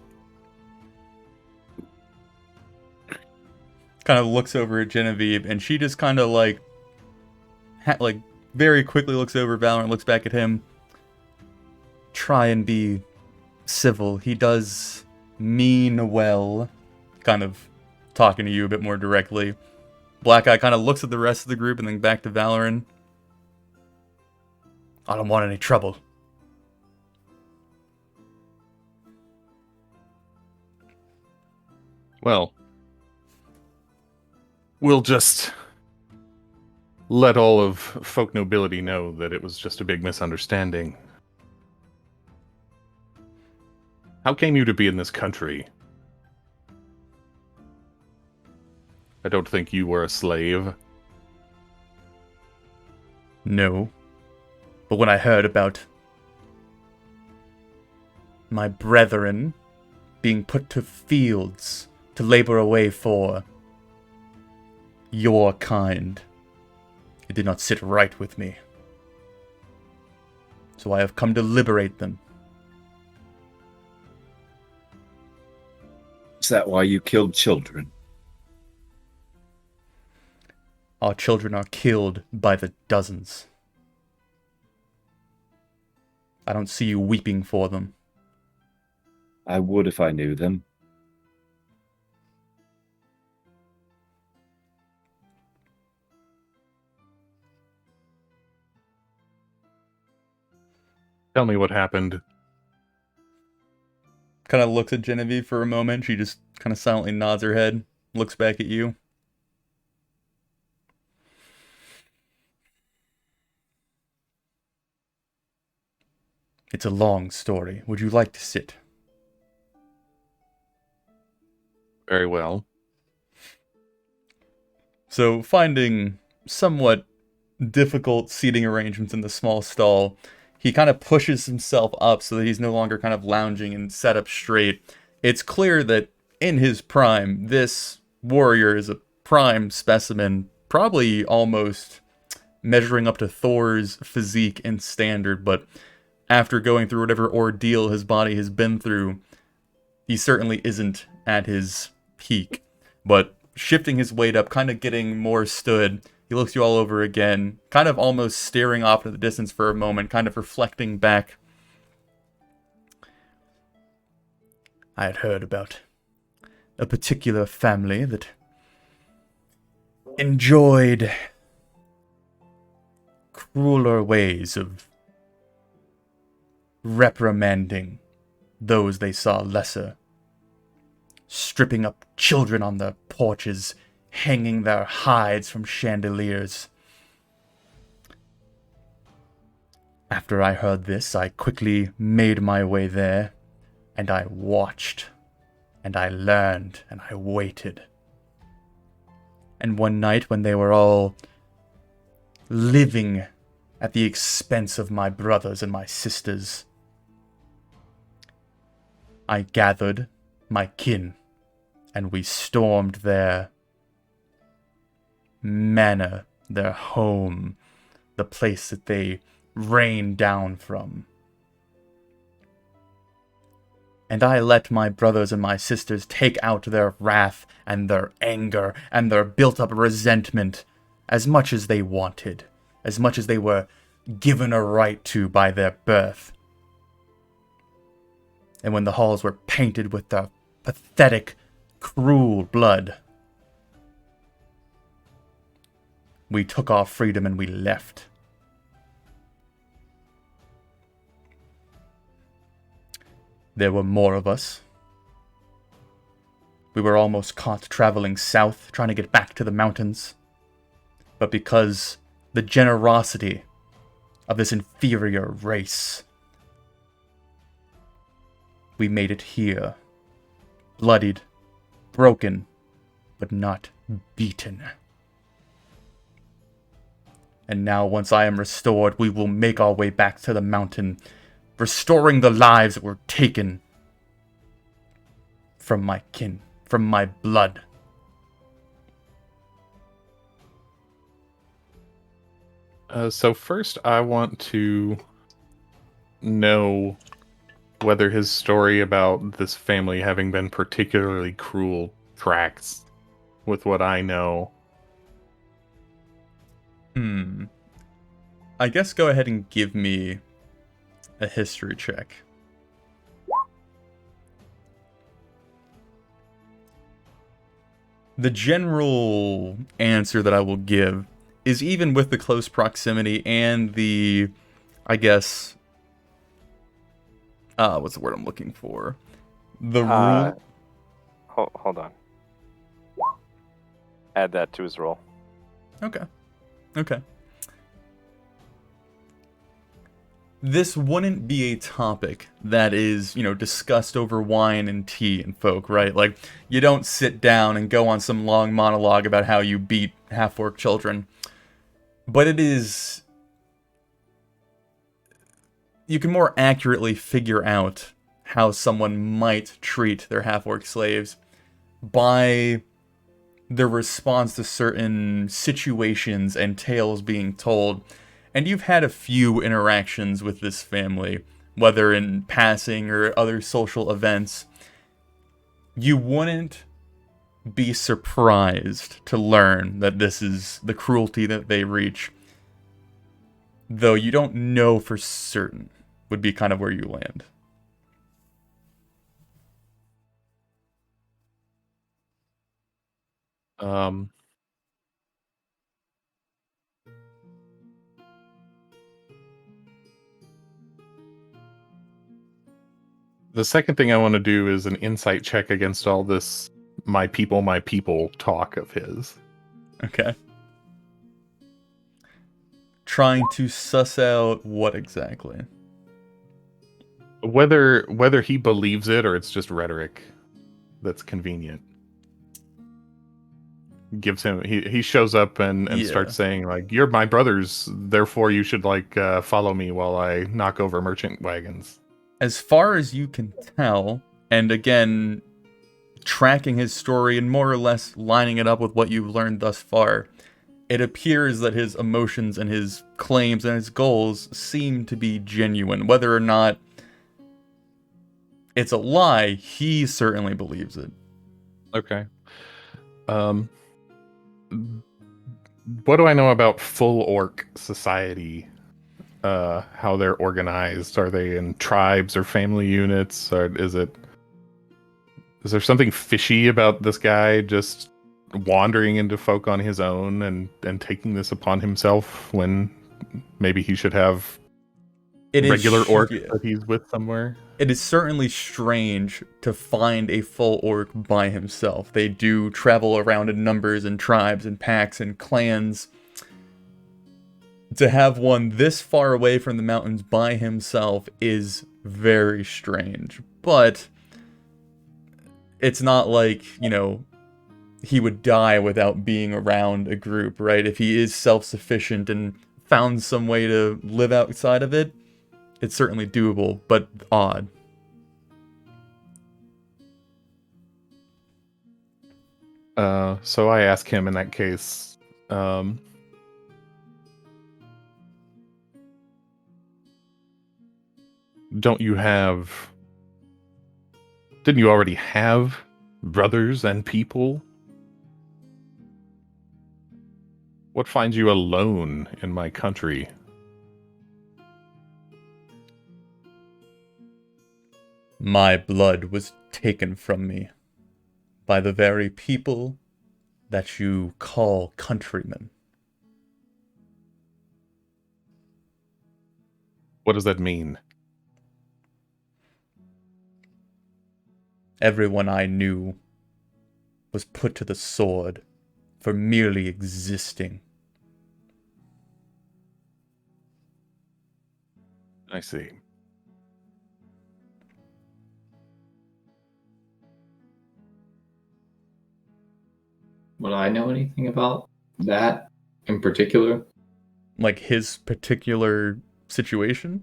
Speaker 1: Kind of looks over at Genevieve, and she just kind of like very quickly looks over Valorant, looks back at him. Try and be civil. He does mean well. Kind of talking to you a bit more directly. Black Eye kind of looks at the rest of the group and then back to Valorant. I don't want any trouble.
Speaker 2: Well, we'll just let all of folk nobility know that it was just a big misunderstanding. How came you to be in this country? I don't think you were a slave.
Speaker 1: No. But when I heard about my brethren being put to fields to labor away for your kind, it did not sit right with me. So I have come to liberate them.
Speaker 5: Is that why you killed children?
Speaker 1: Our children are killed by the dozens. I don't see you weeping for them.
Speaker 5: I would if I knew them.
Speaker 2: Tell me what happened.
Speaker 1: Kind of looks at Genevieve for a moment. She just kind of silently nods her head, looks back at you. It's a long story. Would you like to sit?
Speaker 2: Very well.
Speaker 1: So, finding somewhat difficult seating arrangements in the small stall, he kind of pushes himself up so that he's no longer kind of lounging and set up straight. It's clear that in his prime, this warrior is a prime specimen, probably almost measuring up to Thor's physique and standard, but after going through whatever ordeal his body has been through, he certainly isn't at his peak. But shifting his weight up, kind of getting more stood, he looks you all over again, kind of almost staring off into the distance for a moment, kind of reflecting back. I had heard about a particular family that enjoyed crueler ways of reprimanding those they saw lesser, stripping up children on their porches, hanging their hides from chandeliers. After I heard this, I quickly made my way there, and I watched, and I learned, and I waited. And one night when they were all living at the expense of my brothers and my sisters, I gathered my kin, and we stormed their manor, their home, the place that they rained down from. And I let my brothers and my sisters take out their wrath and their anger and their built-up resentment as much as they wanted, as much as they were given a right to by their birth. And when the halls were painted with their pathetic, cruel blood, we took our freedom and we left. There were more of us. We were almost caught traveling south, trying to get back to the mountains. But because the generosity of this inferior race, we made it here. Bloodied, broken, but not beaten. And now, once I am restored, we will make our way back to the mountain, restoring the lives that were taken from my kin, from my blood.
Speaker 2: So first, I want to know whether his story about this family having been particularly cruel tracks with what I know.
Speaker 1: I guess go ahead and give me a history check. The general answer that I will give is, even with the close proximity and the, I guess, what's the word I'm looking for? The rule.
Speaker 4: Hold on. Add that to his roll.
Speaker 1: Okay. This wouldn't be a topic that is, discussed over wine and tea and folk, right? Like, you don't sit down and go on some long monologue about how you beat half-orc children. But it is... You can more accurately figure out how someone might treat their half-orc slaves by their response to certain situations and tales being told. And you've had a few interactions with this family, whether in passing or other social events. You wouldn't be surprised to learn that this is the cruelty that they reach, though you don't know for certain, would be kind of where you land.
Speaker 2: The second thing I want to do is an insight check against all this my people talk of his.
Speaker 1: Okay. Trying to suss out what exactly?
Speaker 2: Whether he believes it or it's just rhetoric that's convenient. Gives him he shows up and starts saying, like, you're my brothers, therefore you should follow me while I knock over merchant wagons.
Speaker 1: As far as you can tell, and again, tracking his story and more or less lining it up with what you've learned thus far, it appears that his emotions and his claims and his goals seem to be genuine. Whether or not it's a lie, he certainly believes it.
Speaker 2: Okay. What do I know about full orc society? How they're organized? Are they in tribes or family units? Or is there something fishy about this guy just wandering into folk on his own and taking this upon himself when maybe he should have regular orcs that he's with somewhere?
Speaker 1: It is certainly strange to find a full orc by himself. They do travel around in numbers and tribes and packs and clans. To have one this far away from the mountains by himself is very strange. But it's not like, he would die without being around a group, right? If he is self-sufficient and found some way to live outside of it, it's certainly doable, but odd.
Speaker 2: So I ask him in that case, didn't you already have brothers and people? What finds you alone in my country?
Speaker 1: My blood was taken from me by the very people that you call countrymen.
Speaker 2: What does that mean?
Speaker 1: Everyone I knew was put to the sword for merely existing.
Speaker 2: I see.
Speaker 6: Would I know anything about that in particular?
Speaker 1: Like his particular situation?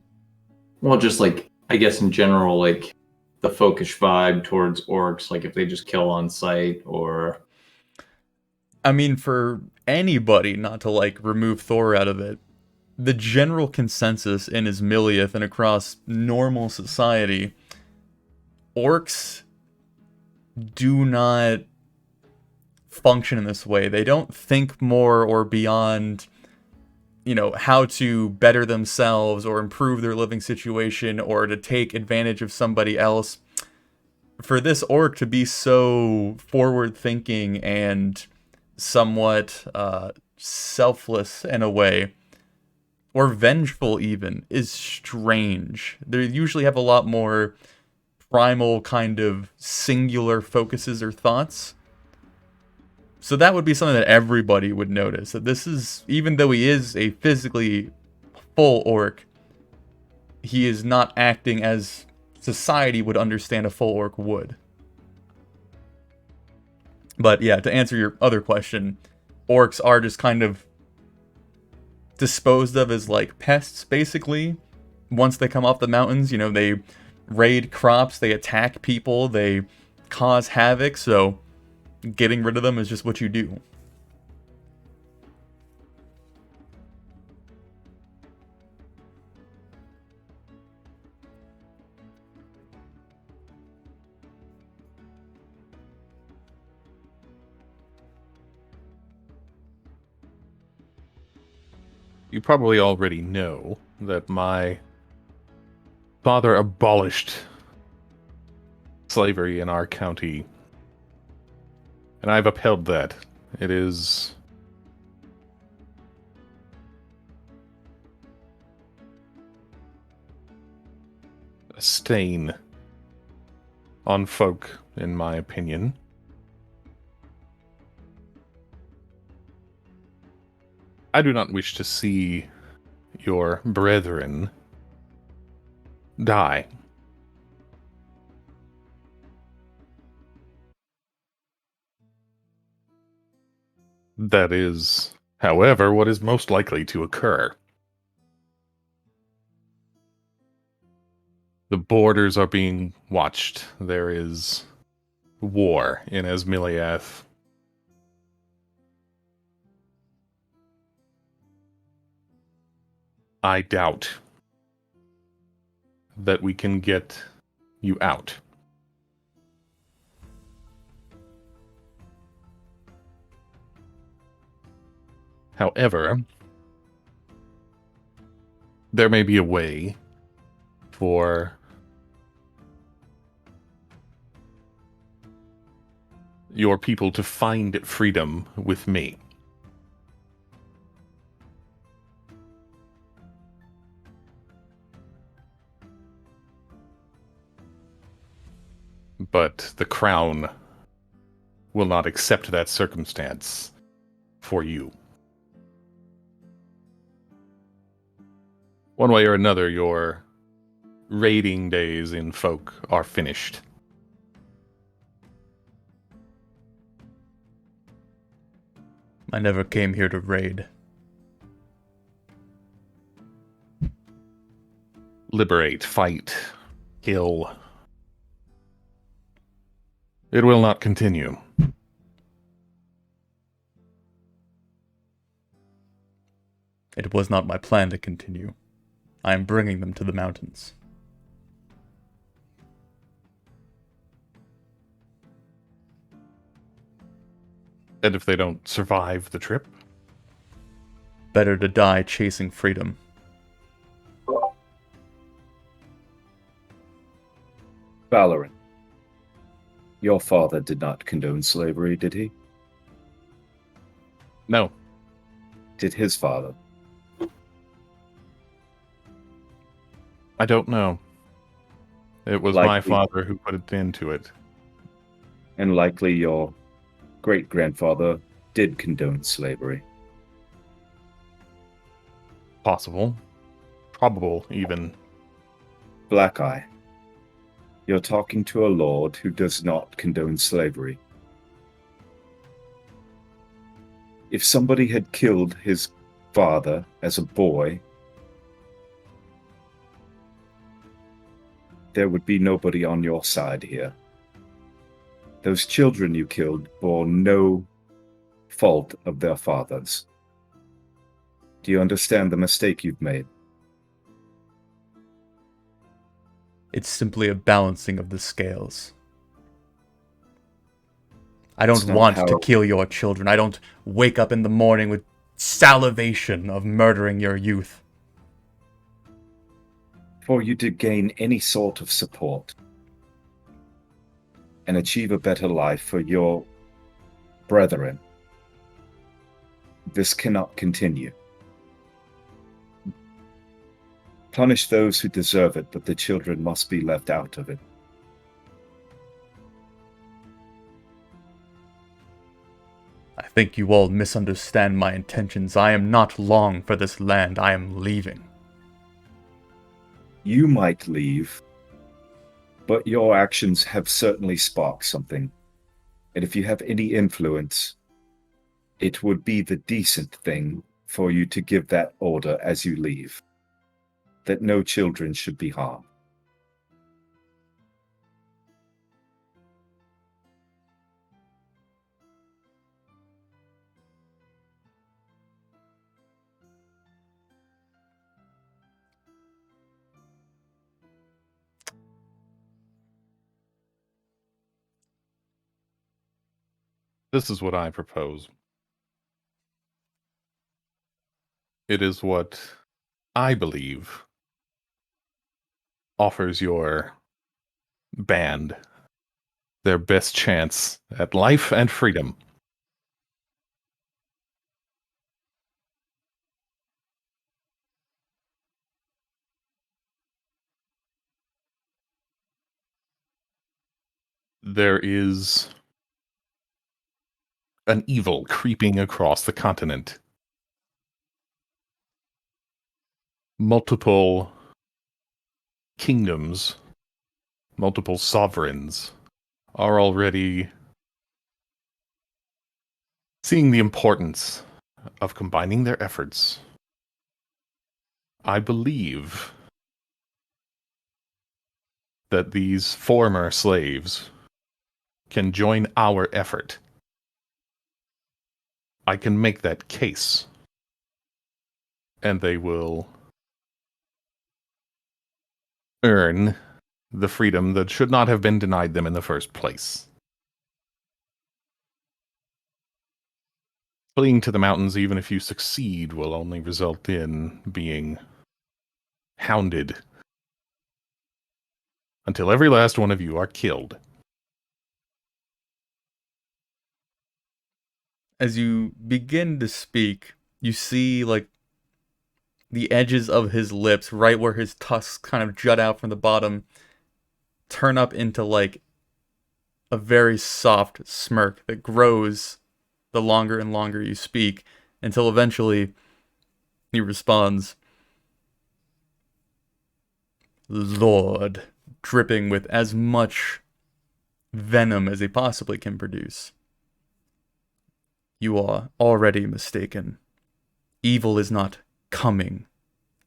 Speaker 6: Well, just I guess in general, the folkish vibe towards orcs, if they just kill on sight or...
Speaker 1: I mean, for anybody, not to remove Thor out of it, the general consensus in Asmiliath and across normal society, orcs do not function in this way. They don't think more or beyond how to better themselves or improve their living situation or to take advantage of somebody else. For this orc to be so forward-thinking and somewhat selfless in a way, or vengeful even, is strange. They usually have a lot more primal kind of singular focuses or thoughts. So that would be something that everybody would notice. That this is, even though he is a physically full orc, he is not acting as society would understand a full orc would. But yeah, to answer your other question, orcs are just kind of disposed of as like pests, basically. Once they come off the mountains, they raid crops, they attack people, they cause havoc, so getting rid of them is just what you do.
Speaker 2: You probably already know that my father abolished slavery in our county, and I've upheld that. It is a stain on folk, in my opinion. I do not wish to see your brethren die. That is, however, what is most likely to occur. The borders are being watched. There is war in Asmiliath. I doubt that we can get you out. However, there may be a way for your people to find freedom with me. But the crown will not accept that circumstance for you. One way or another, your raiding days in folk are finished.
Speaker 1: I never came here to raid.
Speaker 2: Liberate, fight, kill. It will not continue.
Speaker 1: It was not my plan to continue. I am bringing them to the mountains.
Speaker 2: And if they don't survive the trip?
Speaker 1: Better to die chasing freedom.
Speaker 5: Valorant, your father did not condone slavery, did he?
Speaker 2: No.
Speaker 5: Did his father?
Speaker 2: I don't know. It was my father who put it into it.
Speaker 5: And likely your great-grandfather did condone slavery.
Speaker 2: Possible. Probable, even.
Speaker 5: Black Eye, you're talking to a lord who does not condone slavery. If somebody had killed his father as a boy, there would be nobody on your side here. Those children you killed bore no fault of their fathers. Do you understand the mistake you've made?
Speaker 1: It's simply a balancing of the scales. I don't want to kill your children. I don't wake up in the morning with salivation of murdering your youth.
Speaker 5: For you to gain any sort of support and achieve a better life for your brethren, this cannot continue. Punish those who deserve it, but the children must be left out of it.
Speaker 1: I think you all misunderstand my intentions. I am not long for this land. I am leaving.
Speaker 5: You might leave, but your actions have certainly sparked something. And if you have any influence, it would be the decent thing for you to give that order as you leave, that no children should be harmed.
Speaker 2: This is what I propose. It is what I believe offers your band their best chance at life and freedom. There is an evil creeping across the continent. Multiple kingdoms, multiple sovereigns are already seeing the importance of combining their efforts. I believe that these former slaves can join our effort. I can make that case, and they will earn the freedom that should not have been denied them in the first place. Fleeing to the mountains, even if you succeed, will only result in being hounded until every last one of you are killed.
Speaker 1: As you begin to speak, you see, like, the edges of his lips, right where his tusks kind of jut out from the bottom, turn up into, like, a very soft smirk that grows the longer and longer you speak, until eventually he responds, "Lord," dripping with as much venom as he possibly can produce. "You are already mistaken. Evil is not coming.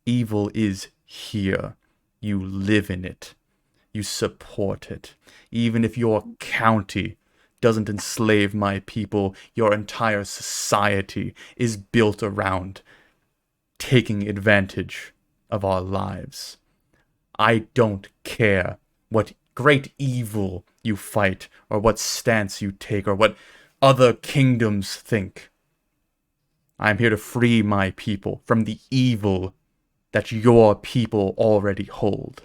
Speaker 1: Evil is here. You live in it. You support it. Even if your county doesn't enslave my people, your entire society is built around taking advantage of our lives. I don't care what great evil you fight, or what stance you take, or what other kingdoms think. I'm here to free my people from the evil that your people already hold."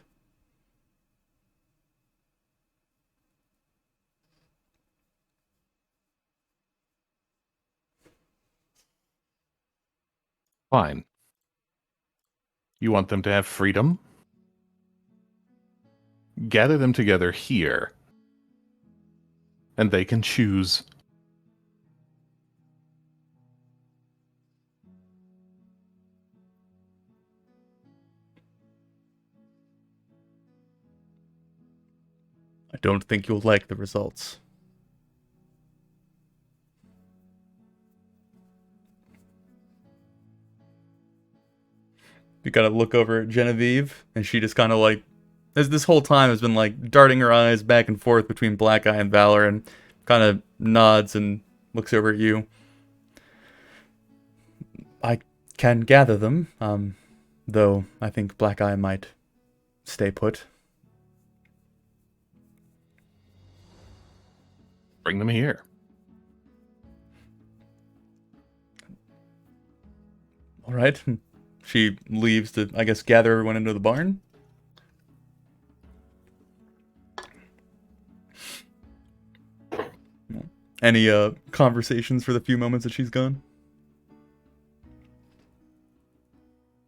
Speaker 2: Fine. You want them to have freedom? Gather them together here, and they can choose.
Speaker 1: I don't think you'll like the results. You gotta look over at Genevieve, and she just kind of like, as this whole time has been like darting her eyes back and forth between Black Eye and Valor, and kind of nods and looks over at you. "I can gather them, though I think Black Eye might stay put."
Speaker 2: Bring them here.
Speaker 1: All right. She leaves to, I guess, gather everyone into the barn. Any conversations for the few moments that she's gone?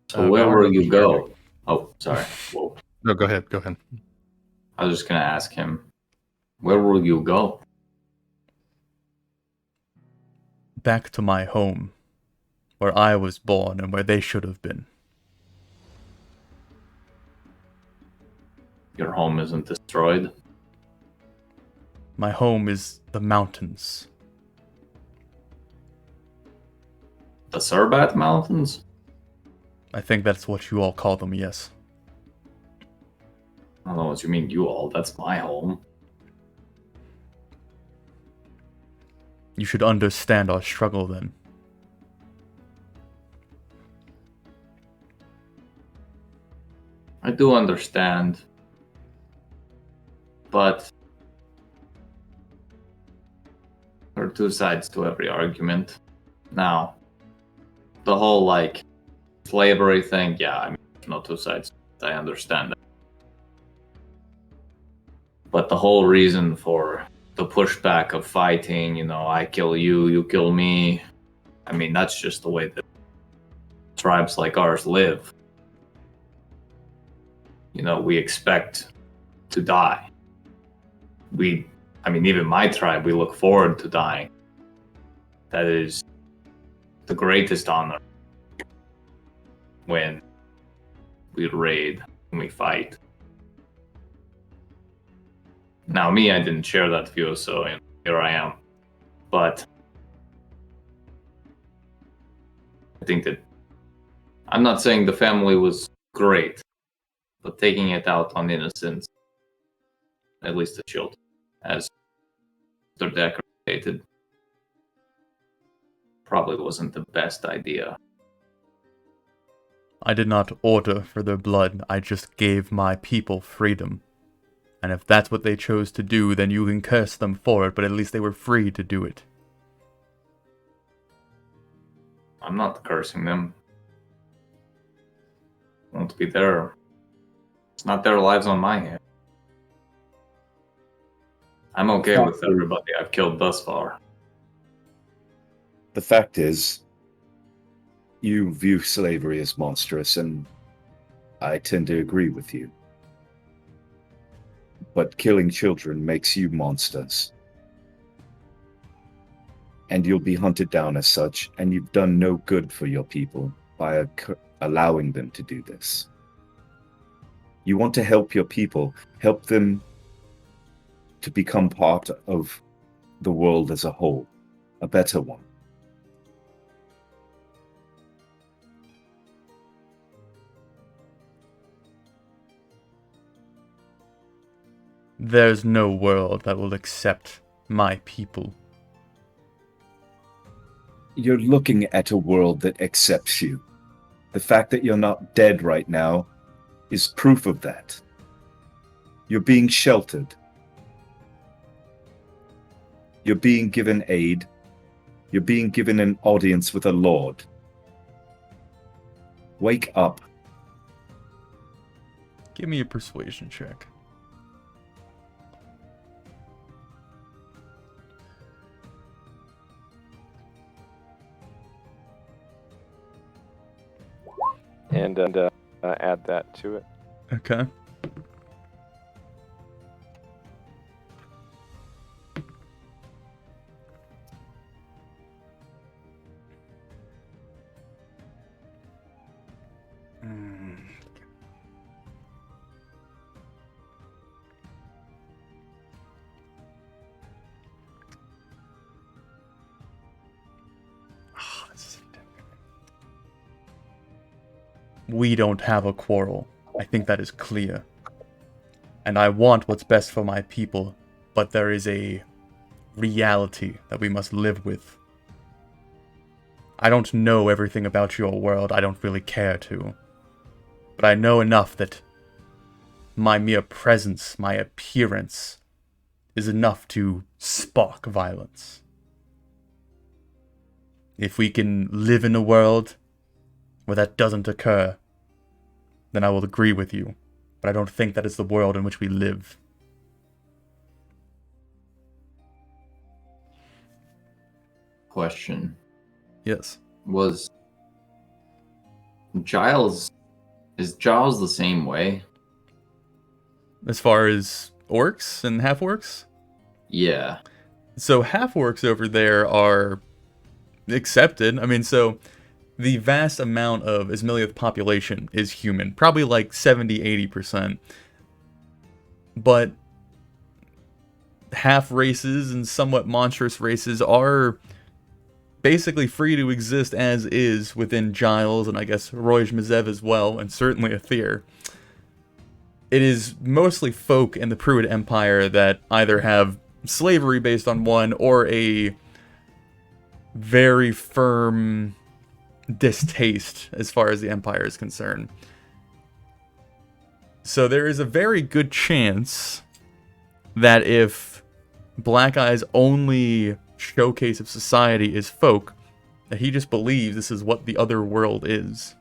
Speaker 6: So where will you go? Oh, sorry. Whoa.
Speaker 2: No, go ahead. Go ahead.
Speaker 6: I was just gonna ask him, where will you go?
Speaker 1: Back to my home, where I was born and where they should have been.
Speaker 6: Your home isn't destroyed.
Speaker 1: My home is the mountains.
Speaker 6: The Surbat Mountains?
Speaker 1: I think that's what you all call them, yes.
Speaker 6: I don't know what you mean, you all. That's my home.
Speaker 1: You should understand our struggle then.
Speaker 6: I do understand. But there are two sides to every argument. Now, the whole, like, slavery thing, yeah, I mean, there's no two sides. I understand that. But the whole reason for the pushback of fighting, you know, I kill you, you kill me, I mean, that's just the way that tribes like ours live. You know, we expect to die. I mean, even my tribe, we look forward to dying. That is the greatest honor when we raid, when we fight. Now, me, I didn't share that view, so here I am. But I think that I'm not saying the family was great, but taking it out on innocents, at least the children, as they're decorated, probably wasn't the best idea.
Speaker 1: I did not order for their blood, I just gave my people freedom. And if that's what they chose to do, then you can curse them for it, but at least they were free to do it.
Speaker 6: I'm not cursing them. Won't be there. It's not their lives on my hand. I'm okay with everybody I've killed thus far.
Speaker 5: The fact is, you view slavery as monstrous, and I tend to agree with you. But killing children makes you monsters. And you'll be hunted down as such, and you've done no good for your people by allowing them to do this. You want to help your people, help them to become part of the world as a whole, a better one.
Speaker 1: There's no world that will accept my people.
Speaker 5: You're looking at a world that accepts you. The fact that you're not dead right now is proof of that. You're being sheltered. You're being given aid. You're being given an audience with a lord. Wake up.
Speaker 1: Give me a persuasion check.
Speaker 4: And add that to it.
Speaker 1: Okay. We don't have a quarrel. I think that is clear. And I want what's best for my people, but there is a reality that we must live with. I don't know everything about your world, I don't really care to. But I know enough that my mere presence, my appearance, is enough to spark violence. If we can live in a world where that doesn't occur, then I will agree with you. But I don't think that is the world in which we live.
Speaker 6: Question.
Speaker 1: Yes.
Speaker 6: Was Giles... Is Giles the same way?
Speaker 1: As far as orcs and half-orcs?
Speaker 6: Yeah.
Speaker 1: So half-orcs over there are accepted. I mean, so the vast amount of Asmiliath population is human. Probably like 70-80%. But half races and somewhat monstrous races are basically free to exist as is within Giles and I guess Roy Mazev as well, and certainly Aether. It is mostly folk in the Pruitt Empire that either have slavery based on one or a very firm distaste as far as the Empire is concerned. So there is a very good chance that if Black Eye's only showcase of society is folk, that he just believes this is what the other world is.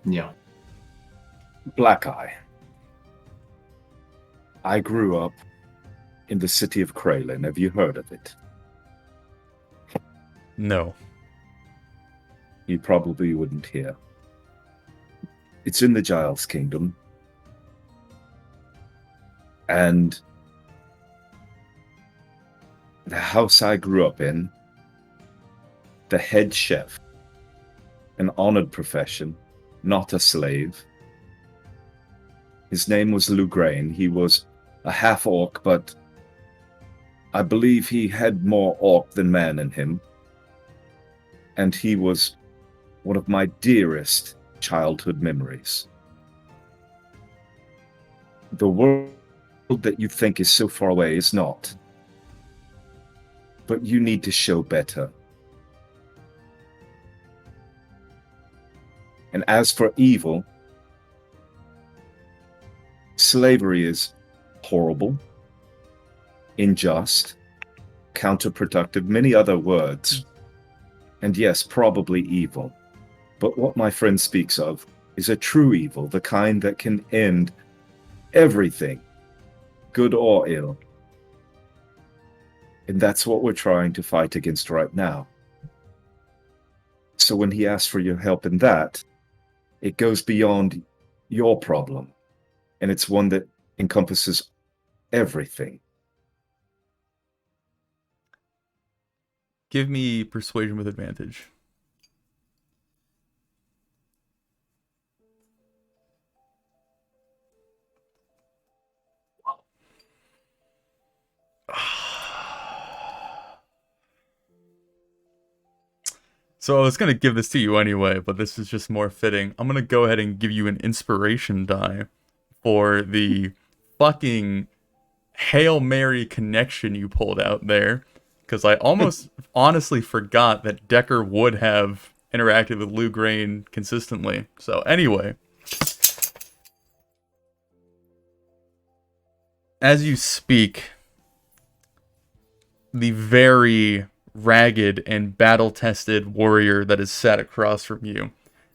Speaker 6: Yeah.
Speaker 5: Black Eye. I grew up in the city of Kraylin. Have you heard of it?
Speaker 1: No.
Speaker 5: You probably wouldn't hear. It's in the Giles Kingdom. And the house I grew up in, the head chef, an honored profession, not a slave. His name was Lugrain. He was a half-orc, but I believe he had more orc than man in him. And he was one of my dearest childhood memories. The world that you think is so far away is not. But you need to show better. And as for evil, slavery is horrible, unjust, counterproductive, many other words. And yes, probably evil. But what my friend speaks of is a true evil, the kind that can end everything, good or ill. And that's what we're trying to fight against right now. So when he asks for your help in that, it goes beyond your problem. And it's one that encompasses everything.
Speaker 1: Give me persuasion with advantage. So I was going to give this to you anyway, but this is just more fitting. I'm going to go ahead and give you an inspiration die for the fucking Hail Mary connection you pulled out there. Because I almost honestly forgot that Decker would have interacted with Lugrain consistently. So anyway. As you speak, the very ragged and battle-tested warrior that is sat across from you,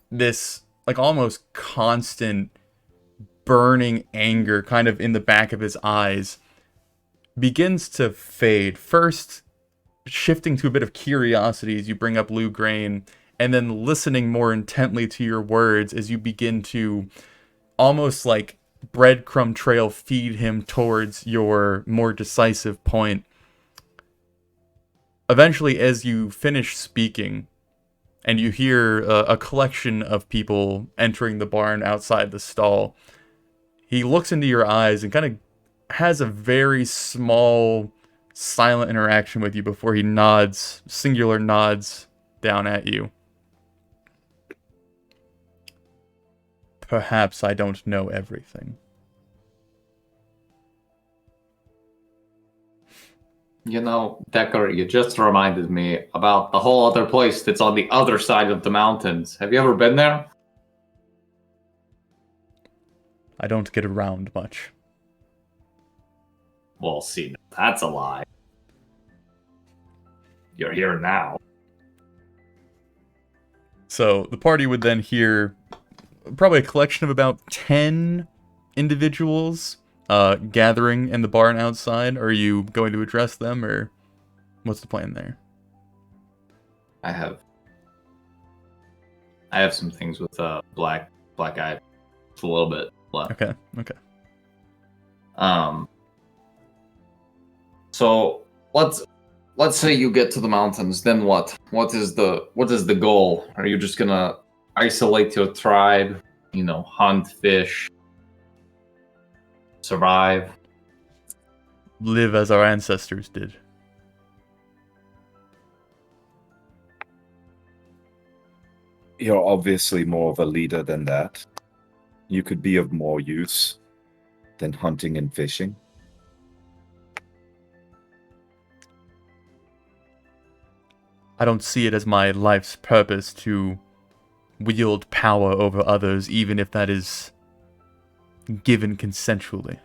Speaker 1: this like almost constant burning anger kind of in the back of his eyes, begins to fade. First, shifting to a bit of curiosity as you bring up Lugrain, and then listening more intently to your words as you begin to almost like breadcrumb trail feed him towards your more decisive point. Eventually, as you finish speaking, and you hear a collection of people entering the barn outside the stall, he looks into your eyes and kind of has a very small, silent interaction with you before he nods, singular nods down at you. Perhaps I don't know everything.
Speaker 6: You know, Decker, you just reminded me about the whole other place that's on the other side of the mountains. Have you ever been there?
Speaker 1: I don't get around much.
Speaker 6: Well, see, that's a lie. You're here now.
Speaker 1: So the party would then hear probably a collection of about 10 individuals gathering in the barn outside. Are you going to address them, or what's the plan there?
Speaker 6: I have some things with black eye. It's a little bit left.
Speaker 1: Okay.
Speaker 6: So let's say you get to the mountains, then what? What is the goal? Are you just gonna isolate your tribe, hunt, fish, survive?
Speaker 1: Live as our ancestors did.
Speaker 5: You're obviously more of a leader than that. You could be of more use than hunting and fishing.
Speaker 1: I don't see it as my life's purpose to wield power over others, even if that is given consensually.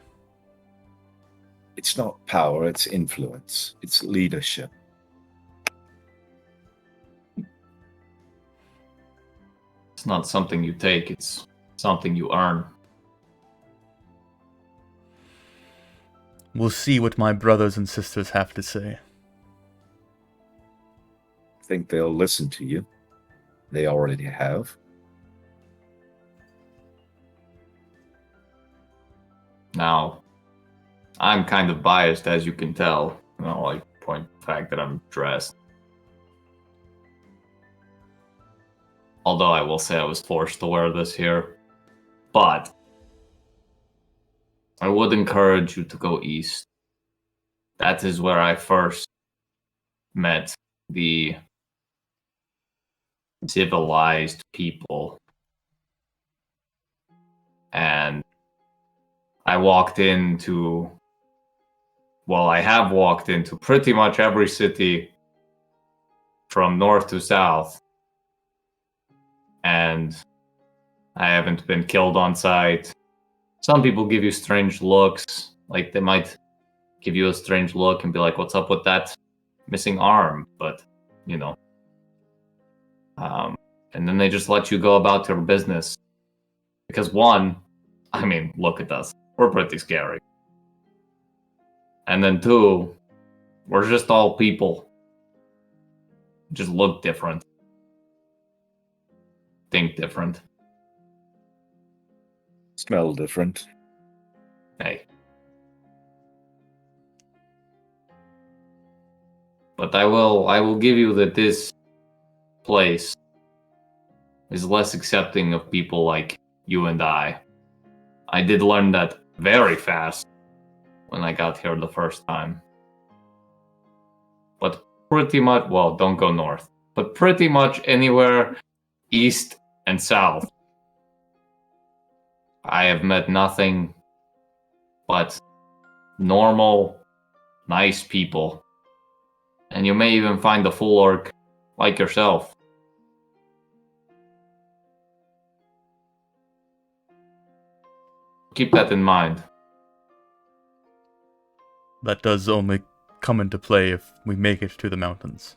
Speaker 5: It's not power, it's influence. It's leadership.
Speaker 6: It's not something you take, it's something you earn.
Speaker 1: We'll see what my brothers and sisters have to say.
Speaker 5: Think they'll listen to you. They already have.
Speaker 6: Now, I'm kind of biased, as you can tell. Like, point the fact that I'm dressed. Although I will say I was forced to wear this here. But I would encourage you to go east. That is where I first met the civilized people. And I have walked into pretty much every city from north to south. And I haven't been killed on sight. Some people give you strange looks. Like, they might give you a strange look and be like, what's up with that missing arm? But, and then they just let you go about your business. Because one, look at us. We're pretty scary. And then two, we're just all people. Just look different. Think different.
Speaker 5: Smell different.
Speaker 6: Hey. But I will give you that this place is less accepting of people like you and I. I did learn that very fast when I got here the first time. But pretty much, well, don't go north, but pretty much anywhere east and south, I have met nothing but normal, nice people. And you may even find a full orc like yourself. Keep that in mind.
Speaker 1: That does only come into play if we make it to the mountains.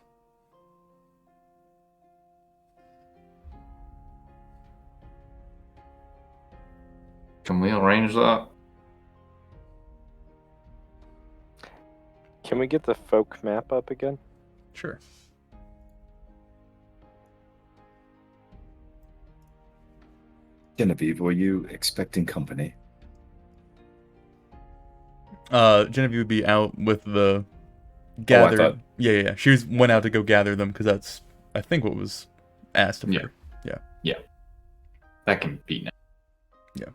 Speaker 6: Can we arrange that?
Speaker 4: Can we get the folk map up again?
Speaker 1: Sure.
Speaker 5: Genevieve, were you expecting company?
Speaker 1: Genevieve would be out with the gather.
Speaker 5: thought-
Speaker 1: Yeah. She went out to go gather them because that's, I think, what was asked of her. Yeah.
Speaker 6: That can be now.
Speaker 1: Yeah.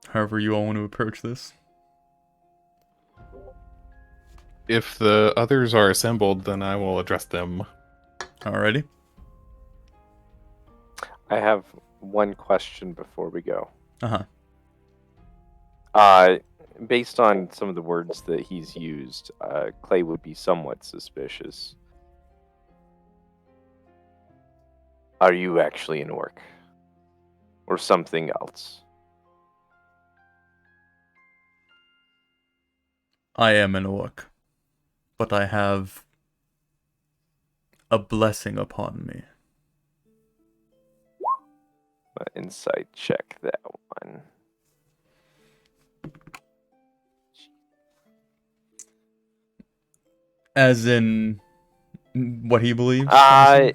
Speaker 1: However you all want to approach this.
Speaker 2: If the others are assembled, then I will address them.
Speaker 1: Alrighty.
Speaker 4: I have one question before we go.
Speaker 1: Uh-huh.
Speaker 4: Based on some of the words that he's used, Clay would be somewhat suspicious. Are you actually an orc? Or something else?
Speaker 1: I am an orc. but I have a blessing upon me.
Speaker 4: Insight check that one.
Speaker 1: As in what he believes? I'm assuming?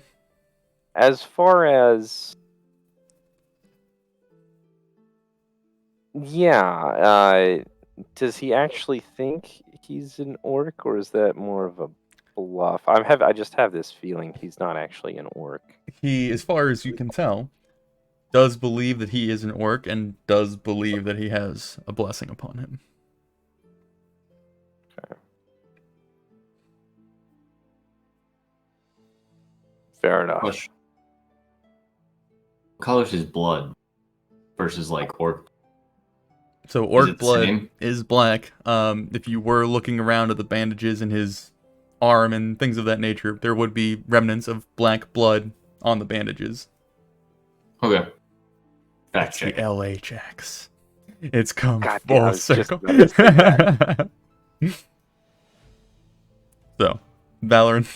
Speaker 4: As far as does he actually think he's an orc, or is that more of a bluff? I just have this feeling he's not actually an orc.
Speaker 1: He, as far as you can tell, does believe that he is an orc and does believe that he has a blessing upon him.
Speaker 4: Okay. Fair enough.
Speaker 6: Question. What color's his blood versus like orc?
Speaker 1: So orc
Speaker 6: it the
Speaker 1: blood
Speaker 6: same?
Speaker 1: is black. If you were looking around at the bandages in his arm and things of that nature, there would be remnants of black blood on the bandages.
Speaker 6: Okay. Fact
Speaker 1: It's
Speaker 6: check.
Speaker 1: the LHX. It's come
Speaker 4: God damn, I
Speaker 1: full
Speaker 4: was just
Speaker 1: circle.
Speaker 4: about to say that.
Speaker 1: So, Valoran.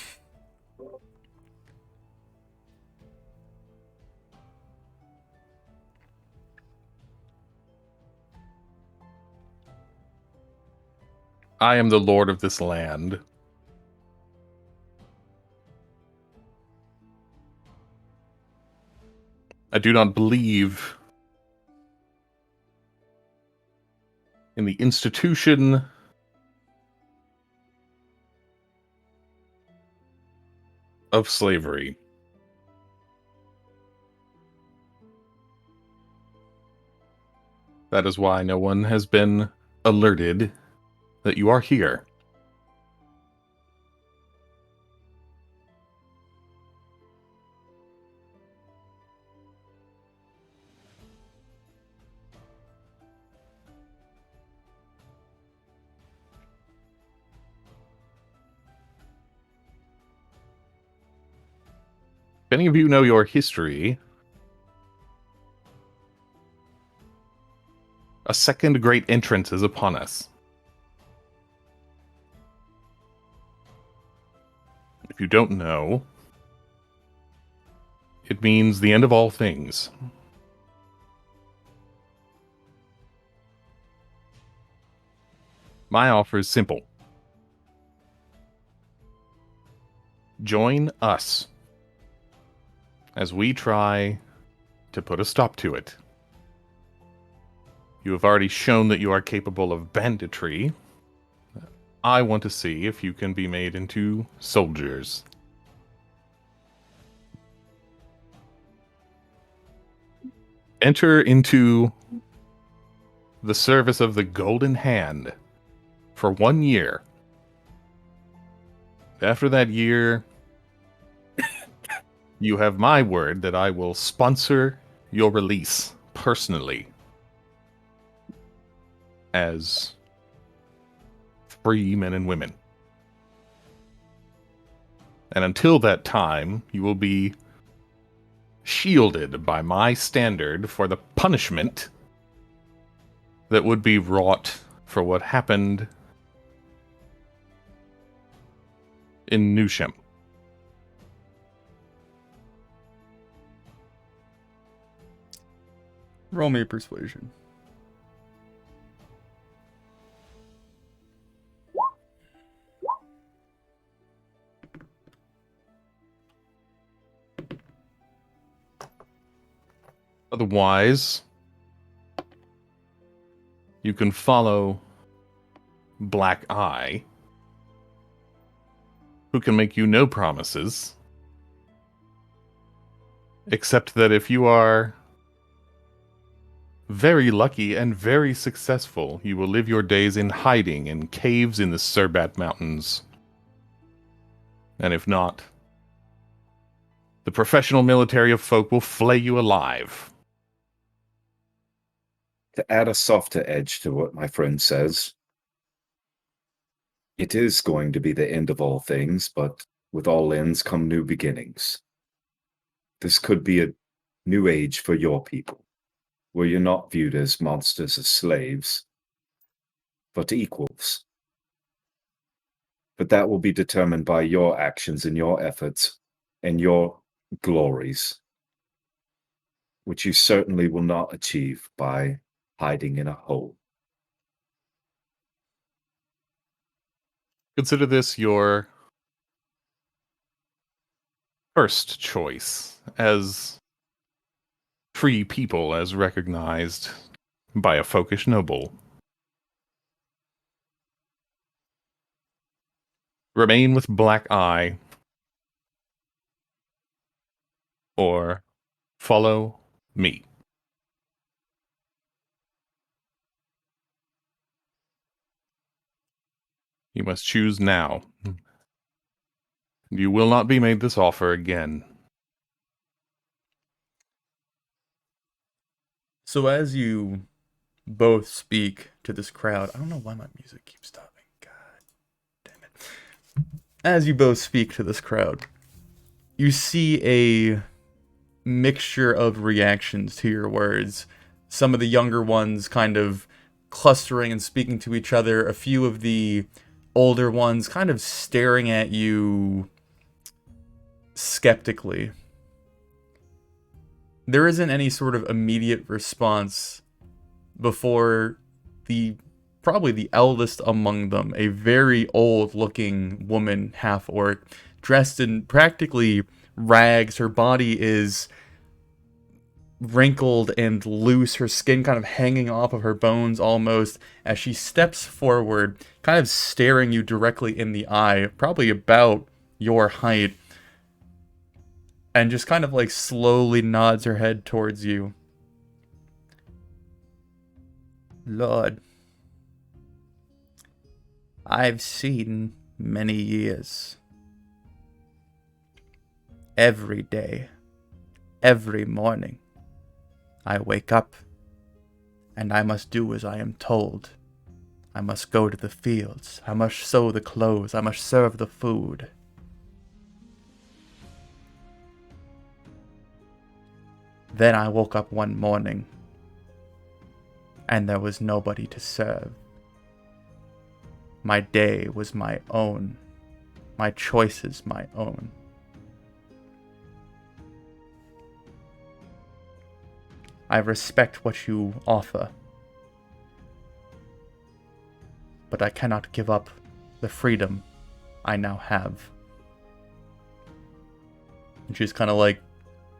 Speaker 2: I am the lord of this land. I do not believe in the institution of slavery. That is why no one has been alerted that you are here. If any of you know your history, a second great entrance is upon us. If you don't know, it means the end of all things. My offer is simple. Join us as we try to put a stop to it. You have already shown that you are capable of banditry. I want to see if you can be made into soldiers. Enter into the service of the Golden Hand for 1 year. After that year, you have my word that I will sponsor your release personally as free men and women. And until that time, you will be shielded by my standard for the punishment that would be wrought for what happened in Newsham.
Speaker 1: Roll me a persuasion.
Speaker 2: Otherwise, you can follow Black Eye, who can make you no promises, except that if you are very lucky and very successful, you will live your days in hiding in caves in the Serbat Mountains. And if not, the professional military of folk will flay you alive.
Speaker 5: To add a softer edge to what my friend says, it is going to be the end of all things, but with all ends come new beginnings. This could be a new age for your people, where you're not viewed as monsters or slaves, but equals. but that will be determined by your actions and your efforts and your glories, which you certainly will not achieve by hiding in a hole.
Speaker 2: Consider this your first choice as free people, as recognized by a folkish noble. Remain with Black Eye, or follow me. You must choose now. You will not be made this offer again.
Speaker 1: So as you both speak to this crowd, I don't know why my music keeps stopping. God damn it. As you both speak to this crowd, you see a mixture of reactions to your words. Some of the younger ones kind of clustering and speaking to each other. A few of the older ones kind of staring at you skeptically. There isn't any sort of immediate response before probably the eldest among them, a very old looking woman, half orc, dressed in practically rags. Her body is wrinkled and loose, her skin kind of hanging off of her bones almost, as she steps forward, kind of staring you directly in the eye, probably about your height, and just kind of like slowly nods her head towards you. Lord, I've seen many years. Every day, every morning, I wake up, and I must do as I am told. I must go to the fields, I must sew the clothes, I must serve the food. Then I woke up one morning, and there was nobody to serve. My day was my own, my choices my own. I respect what you offer, but I cannot give up the freedom I now have. And she's kind of like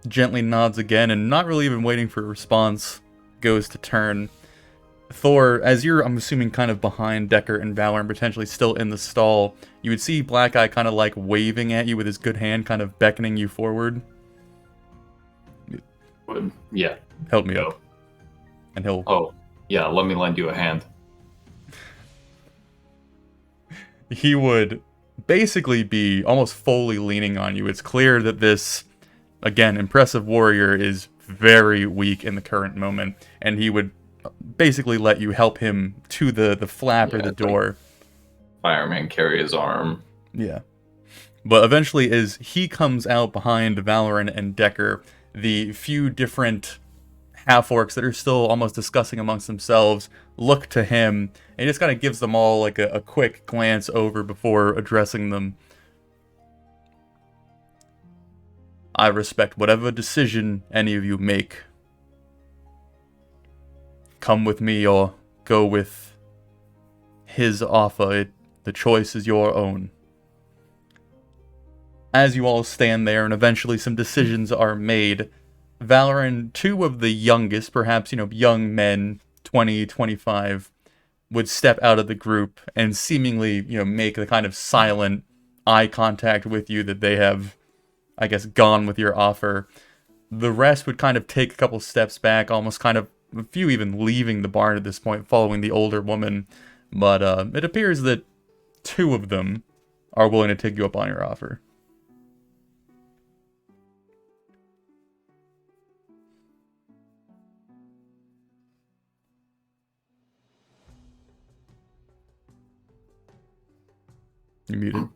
Speaker 1: gently nods again, and not really even waiting for a response, goes to turn. Thor, as you're, I'm assuming, kind of behind Decker and Valor and potentially still in the stall, you would see Black Eye kind of like waving at you with his good hand, kind of beckoning you forward.
Speaker 6: Yeah.
Speaker 1: Help me
Speaker 6: Go.
Speaker 1: up. And he'll...
Speaker 6: Oh, yeah, let me lend you a hand.
Speaker 1: He would basically be almost fully leaning on you. It's clear that this, again, impressive warrior is very weak in the current moment, and he would basically let you help him to the flap or the door.
Speaker 6: Fireman carry his arm.
Speaker 1: Yeah. But eventually, as he comes out behind Valorant and Decker, the few different half-orcs that are still almost discussing amongst themselves look to him, and he just kind of gives them all like a quick glance over before addressing them. I respect whatever decision any of you make. Come with me or go with his offer. The choice is your own. As you all stand there and eventually some decisions are made, Valorant, two of the youngest, perhaps, young men, 20, 25, would step out of the group and seemingly, make the kind of silent eye contact with you that they have, I guess, gone with your offer. The rest would kind of take a couple steps back, almost kind of, a few even leaving the barn at this point, following the older woman. But it appears that two of them are willing to take you up on your offer. You're muted.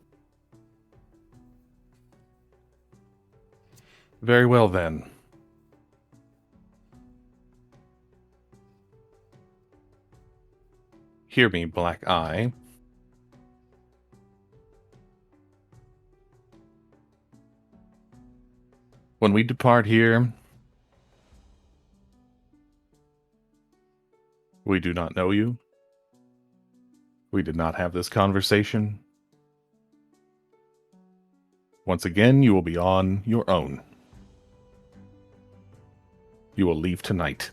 Speaker 2: Very well, then. Hear me, Black Eye. When we depart here, we do not know you. We did not have this conversation. Once again, you will be on your own. You will leave tonight.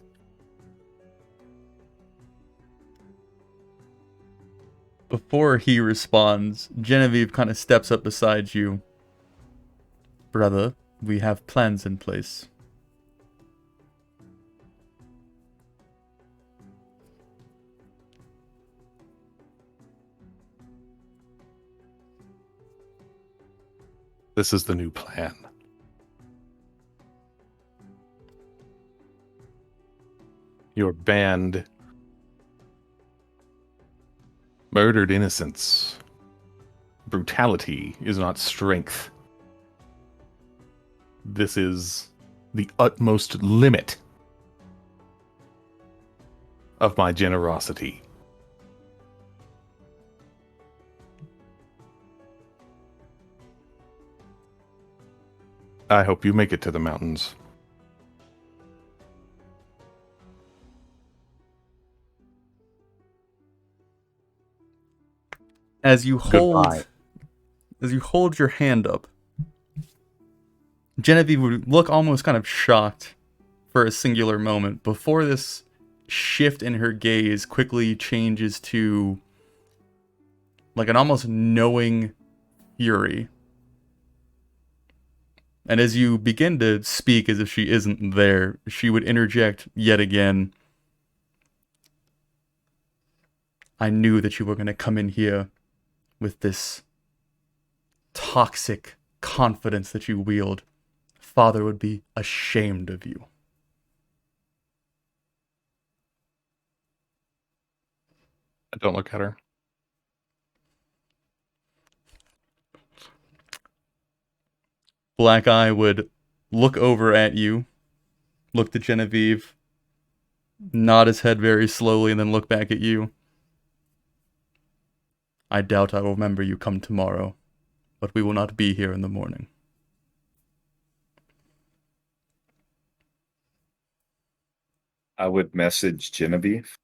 Speaker 1: Before he responds, Genevieve kind of steps up beside you. Brother, we have plans in place.
Speaker 2: This is the new plan. Your band murdered innocents. Brutality is not strength. This is the utmost limit of my generosity. I hope you make it to the mountains.
Speaker 1: As you
Speaker 5: Goodbye.
Speaker 1: hold your hand up, Genevieve would look almost kind of shocked for a singular moment before this shift in her gaze quickly changes to like an almost knowing fury. And as you begin to speak as if she isn't there, she would interject yet again. I knew that you were going to come in here with this toxic confidence that you wield. Father would be ashamed of you.
Speaker 2: Don't look at her.
Speaker 1: Black Eye would look over at you, look to Genevieve, nod his head very slowly, and then look back at you. I doubt I will remember you come tomorrow, but we will not be here in the morning.
Speaker 5: I would message Genevieve.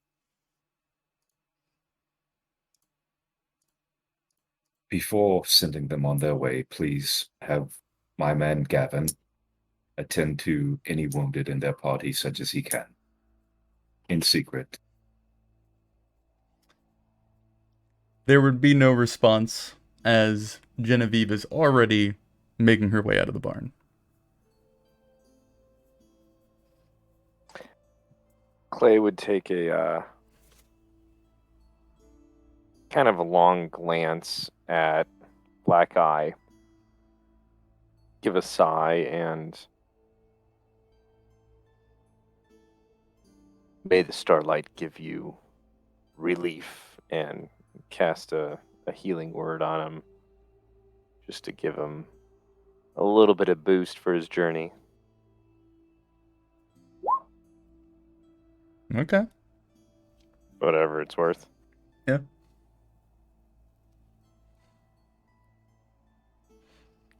Speaker 5: Before sending them on their way, please have my man Gavin attend to any wounded in their party such as he can. In secret.
Speaker 1: There would be no response, as Genevieve is already making her way out of the barn.
Speaker 4: Clay would take a kind of a long glance at Black Eye, give a sigh, and may the starlight give you relief, and cast a healing word on him just to give him a little bit of boost for his journey.
Speaker 1: Okay.
Speaker 4: Whatever it's worth.
Speaker 1: Yeah.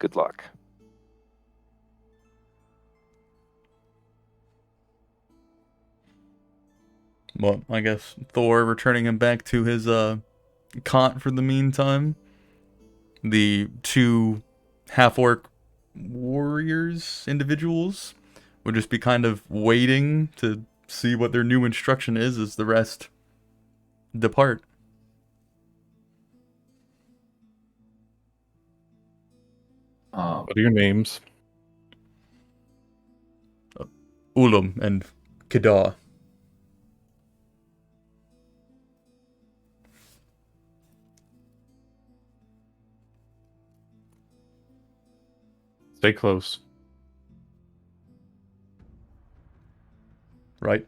Speaker 4: Good luck.
Speaker 1: Well, I guess Thor returning him back to his cot for the meantime. The two half-orc warriors, individuals, would just be kind of waiting to see what their new instruction is as the rest depart.
Speaker 2: What are your names?
Speaker 1: Ulam and Kedar.
Speaker 2: Stay close.
Speaker 1: Right?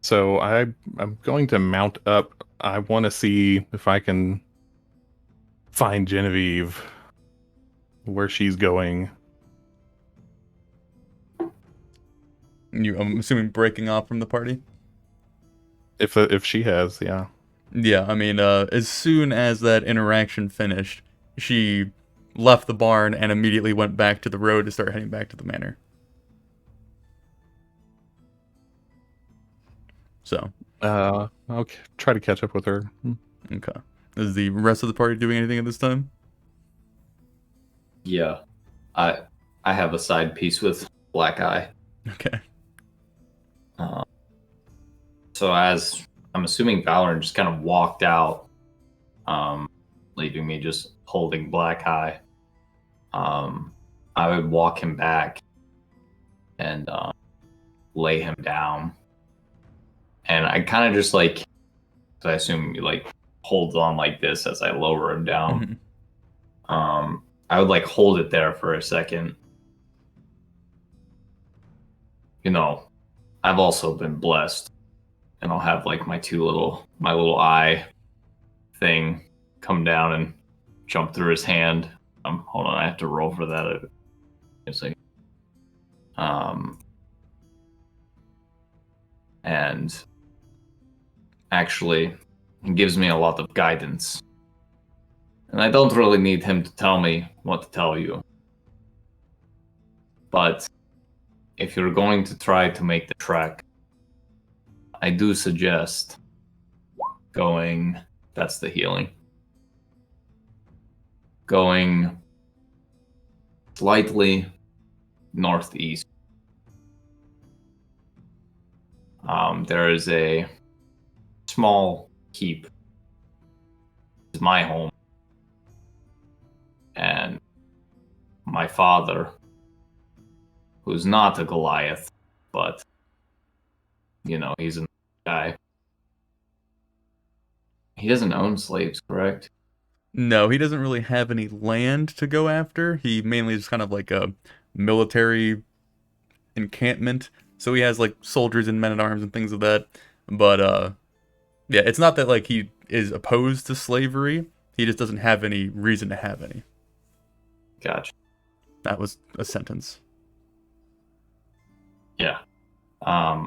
Speaker 2: So I'm going to mount up. I want to see if I can find Genevieve, where she's going.
Speaker 1: I'm assuming breaking off from the party.
Speaker 2: If she has, yeah.
Speaker 1: Yeah, I mean, as soon as that interaction finished, she left the barn and immediately went back to the road to start heading back to the manor. So,
Speaker 2: I'll try to catch up with her.
Speaker 1: okay. Is the rest of the party doing anything at this time?
Speaker 6: Yeah. I have a side piece with Black Eye.
Speaker 1: Okay.
Speaker 6: So as I'm assuming Valorant just kind of walked out, leaving me just holding Black Eye. I would walk him back and lay him down. And I kind of just like, 'cause I assume he like holds on like this as I lower him down. I would like hold it there for a second. You know, I've also been blessed, and I'll have like my little eye thing come down and jump through his hand. Hold on, I have to roll for that. It's like, and actually, he gives me a lot of guidance, and I don't really need him to tell me what to tell you. But if you're going to try to make the trek, I do suggest going. That's the healing. Going slightly northeast. There is a small keep. It's my home. And my father, who's not a Goliath, but, you know, he's a guy. He doesn't own slaves, correct?
Speaker 1: No, he doesn't really have any land to go after. He mainly is kind of like a military encampment. So he has like soldiers and men at arms and things of that. But yeah, it's not that like he is opposed to slavery. He just doesn't have any reason to have any.
Speaker 6: Gotcha.
Speaker 1: That was a sentence.
Speaker 6: Yeah. I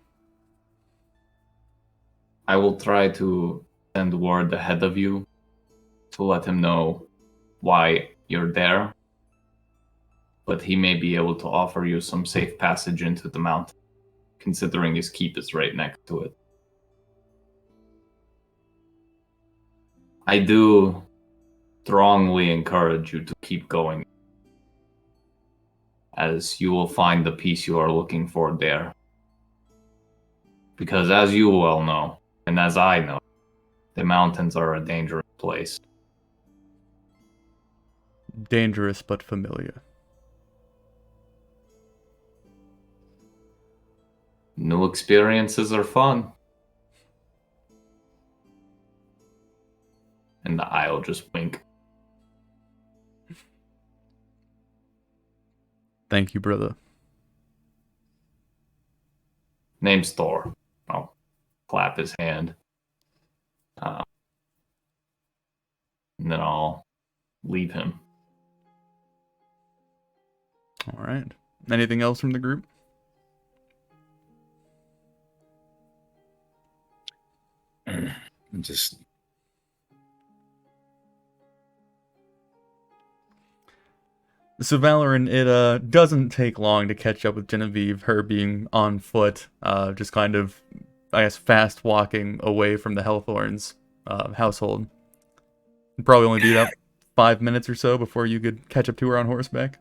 Speaker 6: will try to send word ahead of you to let him know why you're there. But he may be able to offer you some safe passage into the mountain, considering his keep is right next to it. I do strongly encourage you to keep going, as you will find the peace you are looking for there. Because as you well know, and as I know, the mountains are a dangerous place.
Speaker 1: Dangerous but familiar.
Speaker 6: New experiences are fun. And I'll just wink.
Speaker 1: Thank you, brother.
Speaker 6: Name's Thor. I'll clap his hand. And then I'll leave him.
Speaker 1: All right. Anything else from the group?
Speaker 5: Just
Speaker 1: So Valorant, it doesn't take long to catch up with Genevieve, her being on foot, just kind of, I guess, fast walking away from the Hellthorns household. It'd probably only be about 5 minutes or so before you could catch up to her on horseback.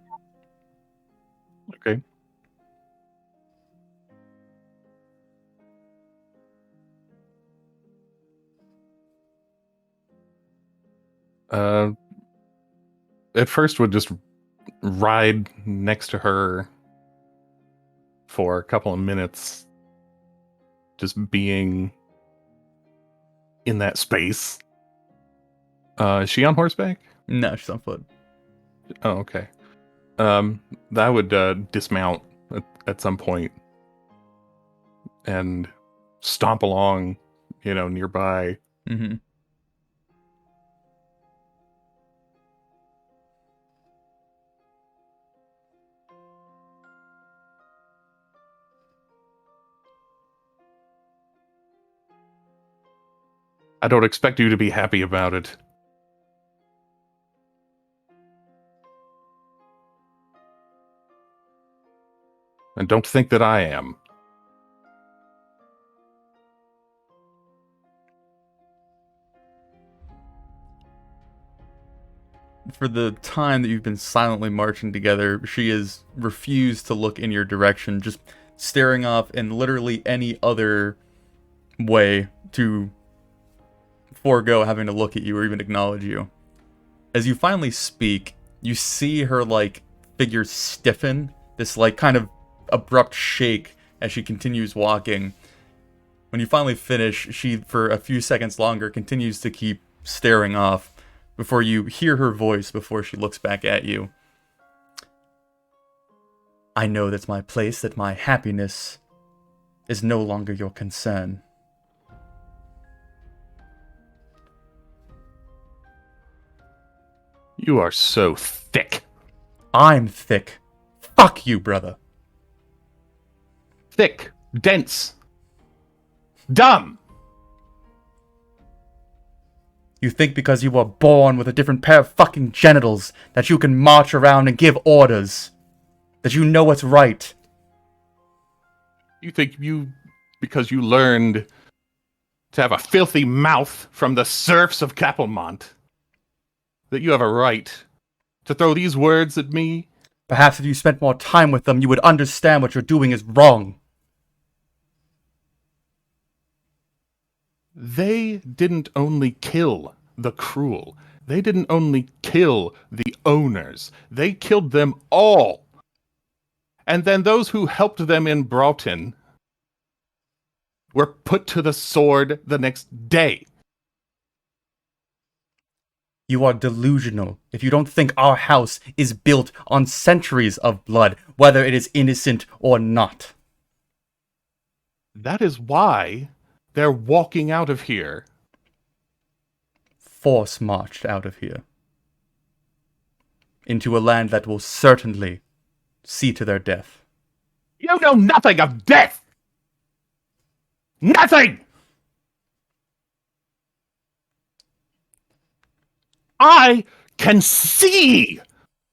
Speaker 2: Okay. At first would just ride next to her for a couple of minutes, just being in that space. Is she on horseback?
Speaker 1: No, she's on foot.
Speaker 2: Oh, okay. That would dismount at some point and stomp along, nearby.
Speaker 1: Mm-hmm.
Speaker 2: I don't expect you to be happy about it. And don't think that I am.
Speaker 1: For the time that you've been silently marching together, she has refused to look in your direction, just staring off in literally any other way to forego having to look at you or even acknowledge you. As you finally speak, you see her, like, figure stiffen, this, like, kind of abrupt shake as she continues walking. When you finally finish, she, for a few seconds longer, continues to keep staring off before you hear her voice before she looks back at you. I know that's my place, that my happiness is no longer your concern.
Speaker 2: You are so thick.
Speaker 1: I'm thick. Fuck you, brother.
Speaker 2: Thick. Dense. Dumb.
Speaker 1: You think because you were born with a different pair of fucking genitals that you can march around and give orders. That you know what's right.
Speaker 2: You think because you learned to have a filthy mouth from the serfs of Kappelmont, that you have a right to throw these words at me?
Speaker 1: Perhaps if you spent more time with them, you would understand what you're doing is wrong.
Speaker 2: They didn't only kill the cruel. They didn't only kill the owners. They killed them all. And then those who helped them in Broughton were put to the sword the next day.
Speaker 1: You are delusional if you don't think our house is built on centuries of blood, whether it is innocent or not.
Speaker 2: That is why they're walking out of here.
Speaker 1: Force marched out of here. Into a land that will certainly see to their death.
Speaker 2: You know nothing of death! Nothing! I can see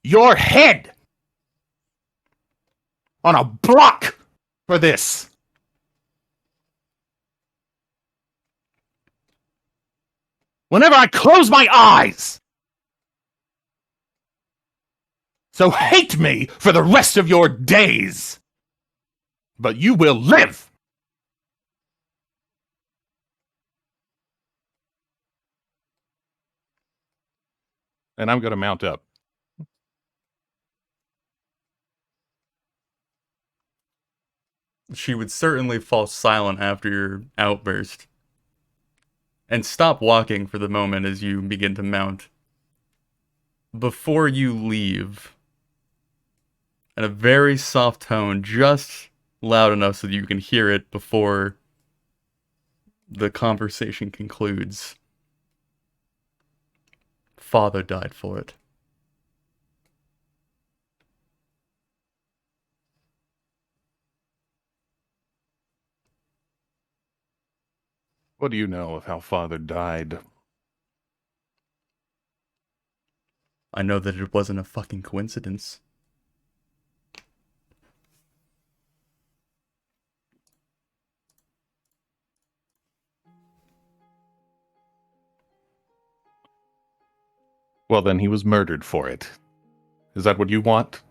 Speaker 2: your head on a block for this. Whenever I close my eyes. So hate me for the rest of your days. But you will live. And I'm going to mount up.
Speaker 1: She would certainly fall silent after your outburst. And stop walking for the moment as you begin to mount. Before you leave, in a very soft tone, just loud enough so that you can hear it before the conversation concludes. Father died for it.
Speaker 2: What do you know of how Father died?
Speaker 1: I know that it wasn't a fucking coincidence.
Speaker 2: Well, then he was murdered for it. Is that what you want?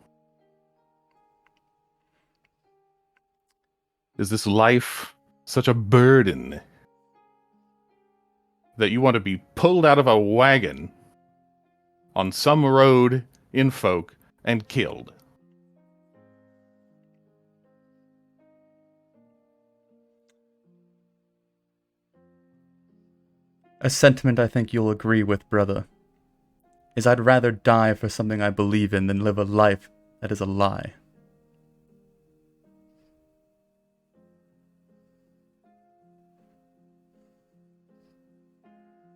Speaker 2: Is this life such a burden that you want to be pulled out of a wagon on some road in Folk and killed?
Speaker 1: A sentiment I think you'll agree with, brother, is I'd rather die for something I believe in than live a life that is a lie.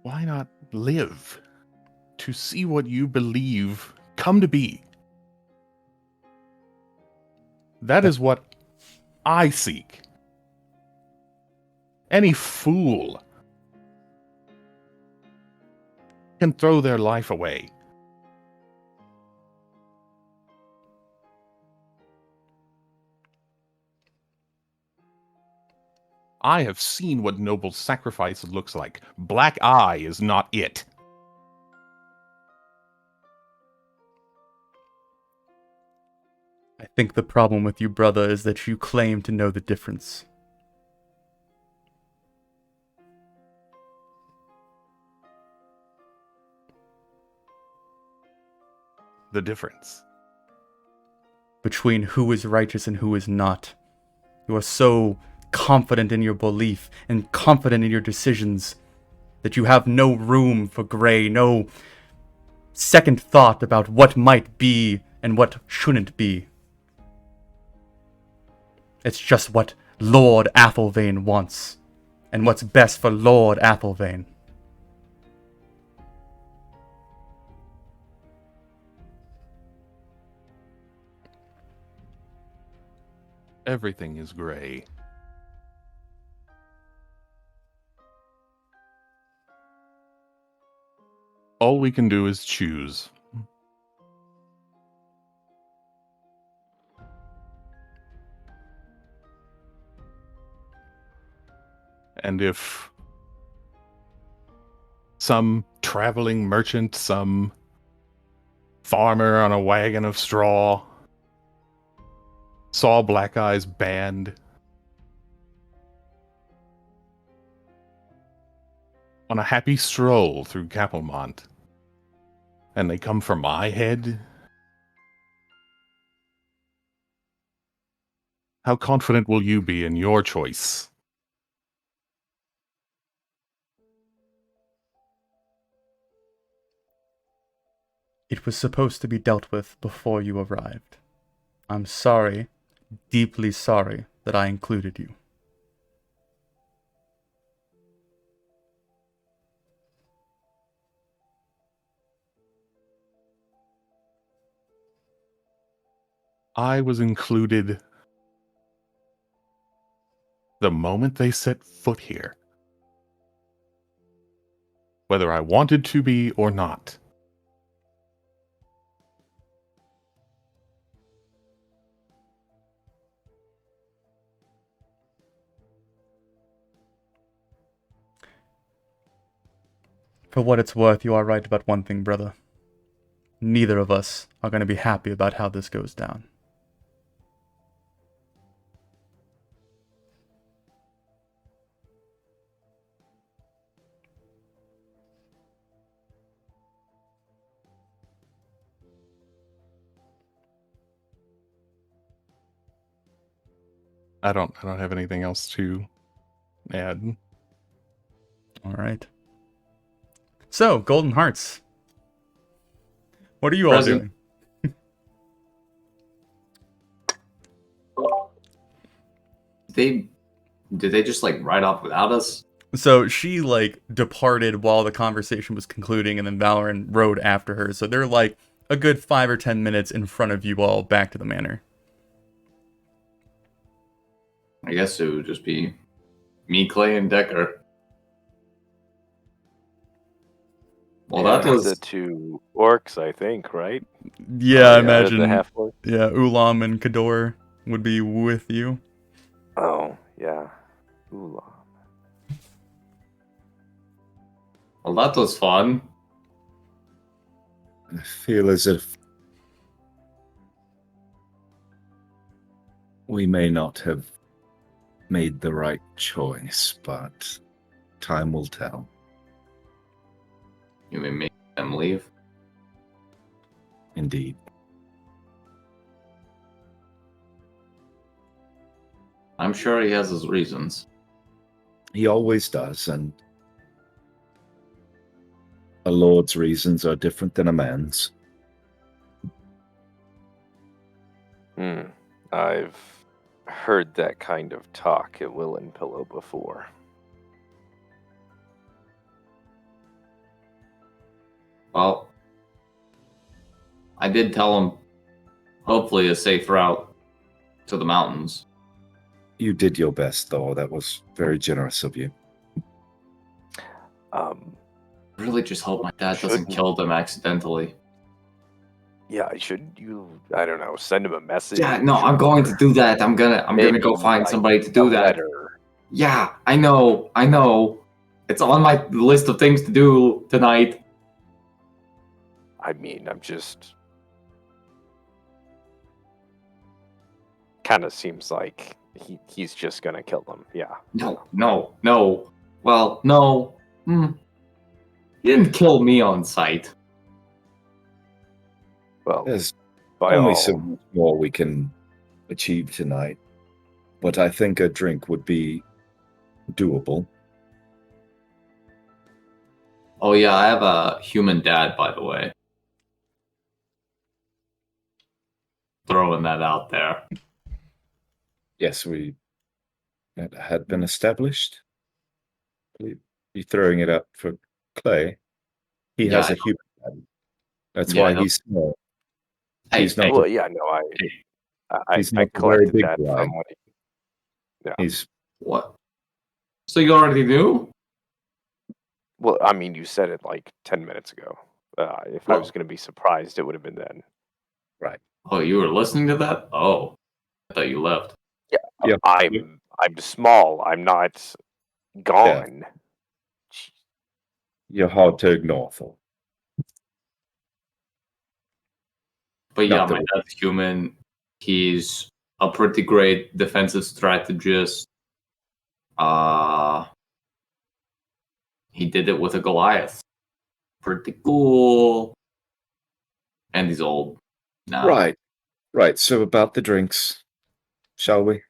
Speaker 2: Why not live to see what you believe come to be? That is what I seek. Any fool can throw their life away. I have seen what noble sacrifice looks like. Black Eye is not it.
Speaker 1: I think the problem with you, brother, is that you claim to know the difference.
Speaker 2: The difference
Speaker 1: Between who is righteous and who is not. You are so confident in your belief and confident in your decisions that you have no room for gray, no second thought about what might be and what shouldn't be. It's just what Lord Athelvane wants, and what's best for Lord Athelvane.
Speaker 2: Everything is gray. All we can do is choose. And if some traveling merchant, some farmer on a wagon of straw saw Black Eye's band on a happy stroll through Kappelmont, and they come for my head, how confident will you be in your choice?
Speaker 1: It was supposed to be dealt with before you arrived. I'm sorry, deeply sorry, that I included you.
Speaker 2: I was included the moment they set foot here, whether I wanted to be or not.
Speaker 1: For what it's worth, you are right about one thing, brother. Neither of us are going to be happy about how this goes down.
Speaker 2: I don't have anything else to add.
Speaker 1: All right. So, Golden Hearts. What are you
Speaker 6: Present.
Speaker 1: all doing?
Speaker 6: Did they just like ride off without us?
Speaker 1: So she departed while the conversation was concluding, and then Valorant rode after her. So they're like a good 5 or 10 minutes in front of you all back to the manor.
Speaker 6: I guess it would just be me, Clay, and Decker. Well, that was
Speaker 4: the two orcs, I think, right?
Speaker 1: Yeah, I
Speaker 4: The
Speaker 1: imagine.
Speaker 4: half orc.
Speaker 1: Yeah, Ulam and Kador would be with you.
Speaker 4: Oh, yeah. Ooh.
Speaker 6: well, that was fun.
Speaker 5: I feel as if we may not have made the right choice, but time will tell.
Speaker 6: You may make them leave.
Speaker 5: Indeed.
Speaker 6: I'm sure he has his reasons.
Speaker 5: He always does, and a lord's reasons are different than a man's.
Speaker 4: I've heard that kind of talk at Will and Pillow before.
Speaker 6: Well, I did tell him hopefully a safe route to the mountains.
Speaker 5: You did your best, though. That was very generous of you.
Speaker 6: really just hope my dad doesn't
Speaker 4: Shouldn't.
Speaker 6: kill them accidentally.
Speaker 4: Yeah, should you? I don't know. Send him a message.
Speaker 6: Yeah, no, I'm going to do that. I'm gonna go find somebody to do that.
Speaker 4: Letter.
Speaker 6: Yeah, I know. It's on my list of things to do tonight.
Speaker 4: I mean, I'm just. Kind of seems like he's just gonna kill them. Yeah.
Speaker 6: No. Well, no. He didn't kill me on sight.
Speaker 4: Well,
Speaker 5: There's
Speaker 4: by
Speaker 5: only
Speaker 4: all,
Speaker 5: so much more we can achieve tonight, but I think a drink would be doable.
Speaker 6: Oh yeah, I have a human dad, by the way. Throwing that out there.
Speaker 5: Yes, that had been established. You're throwing it up for Clay. He
Speaker 6: Yeah,
Speaker 5: has a human body. That's
Speaker 6: Yeah, I
Speaker 5: why
Speaker 6: know.
Speaker 5: he's small.
Speaker 6: Hey,
Speaker 5: He's not.
Speaker 4: well, yeah, no, I
Speaker 5: He's not a very
Speaker 4: collected
Speaker 5: big
Speaker 4: that
Speaker 5: guy.
Speaker 4: from what. Yeah.
Speaker 5: He's
Speaker 6: what? So you already knew?
Speaker 4: Well, I mean, you said it like 10 minutes ago. If I
Speaker 6: Well-
Speaker 4: was going to be surprised, it would have been then.
Speaker 5: right.
Speaker 6: Oh, you were listening to that? Oh, I thought you left.
Speaker 5: Yeah.
Speaker 4: I'm small. I'm not gone.
Speaker 5: You're hard to ignore, Thor.
Speaker 6: But yeah,
Speaker 5: Not
Speaker 6: my
Speaker 5: that-
Speaker 6: dad's human. He's a pretty great defensive strategist. He did it with a Goliath. Pretty cool. And he's old now.
Speaker 5: Right. So about the drinks, shall we?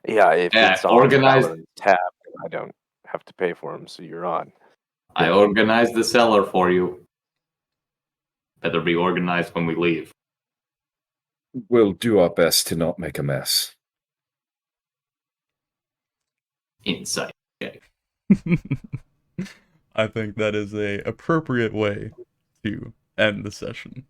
Speaker 4: Yeah, if
Speaker 6: Yeah,
Speaker 4: it's on
Speaker 6: organized-
Speaker 4: Valorant tab, I don't have to pay for them, so you're on.
Speaker 6: I organized the cellar for you. Better be organized when we leave.
Speaker 5: We'll do our best to not make a mess.
Speaker 6: Insight.
Speaker 1: I think that is a appropriate way to end the session.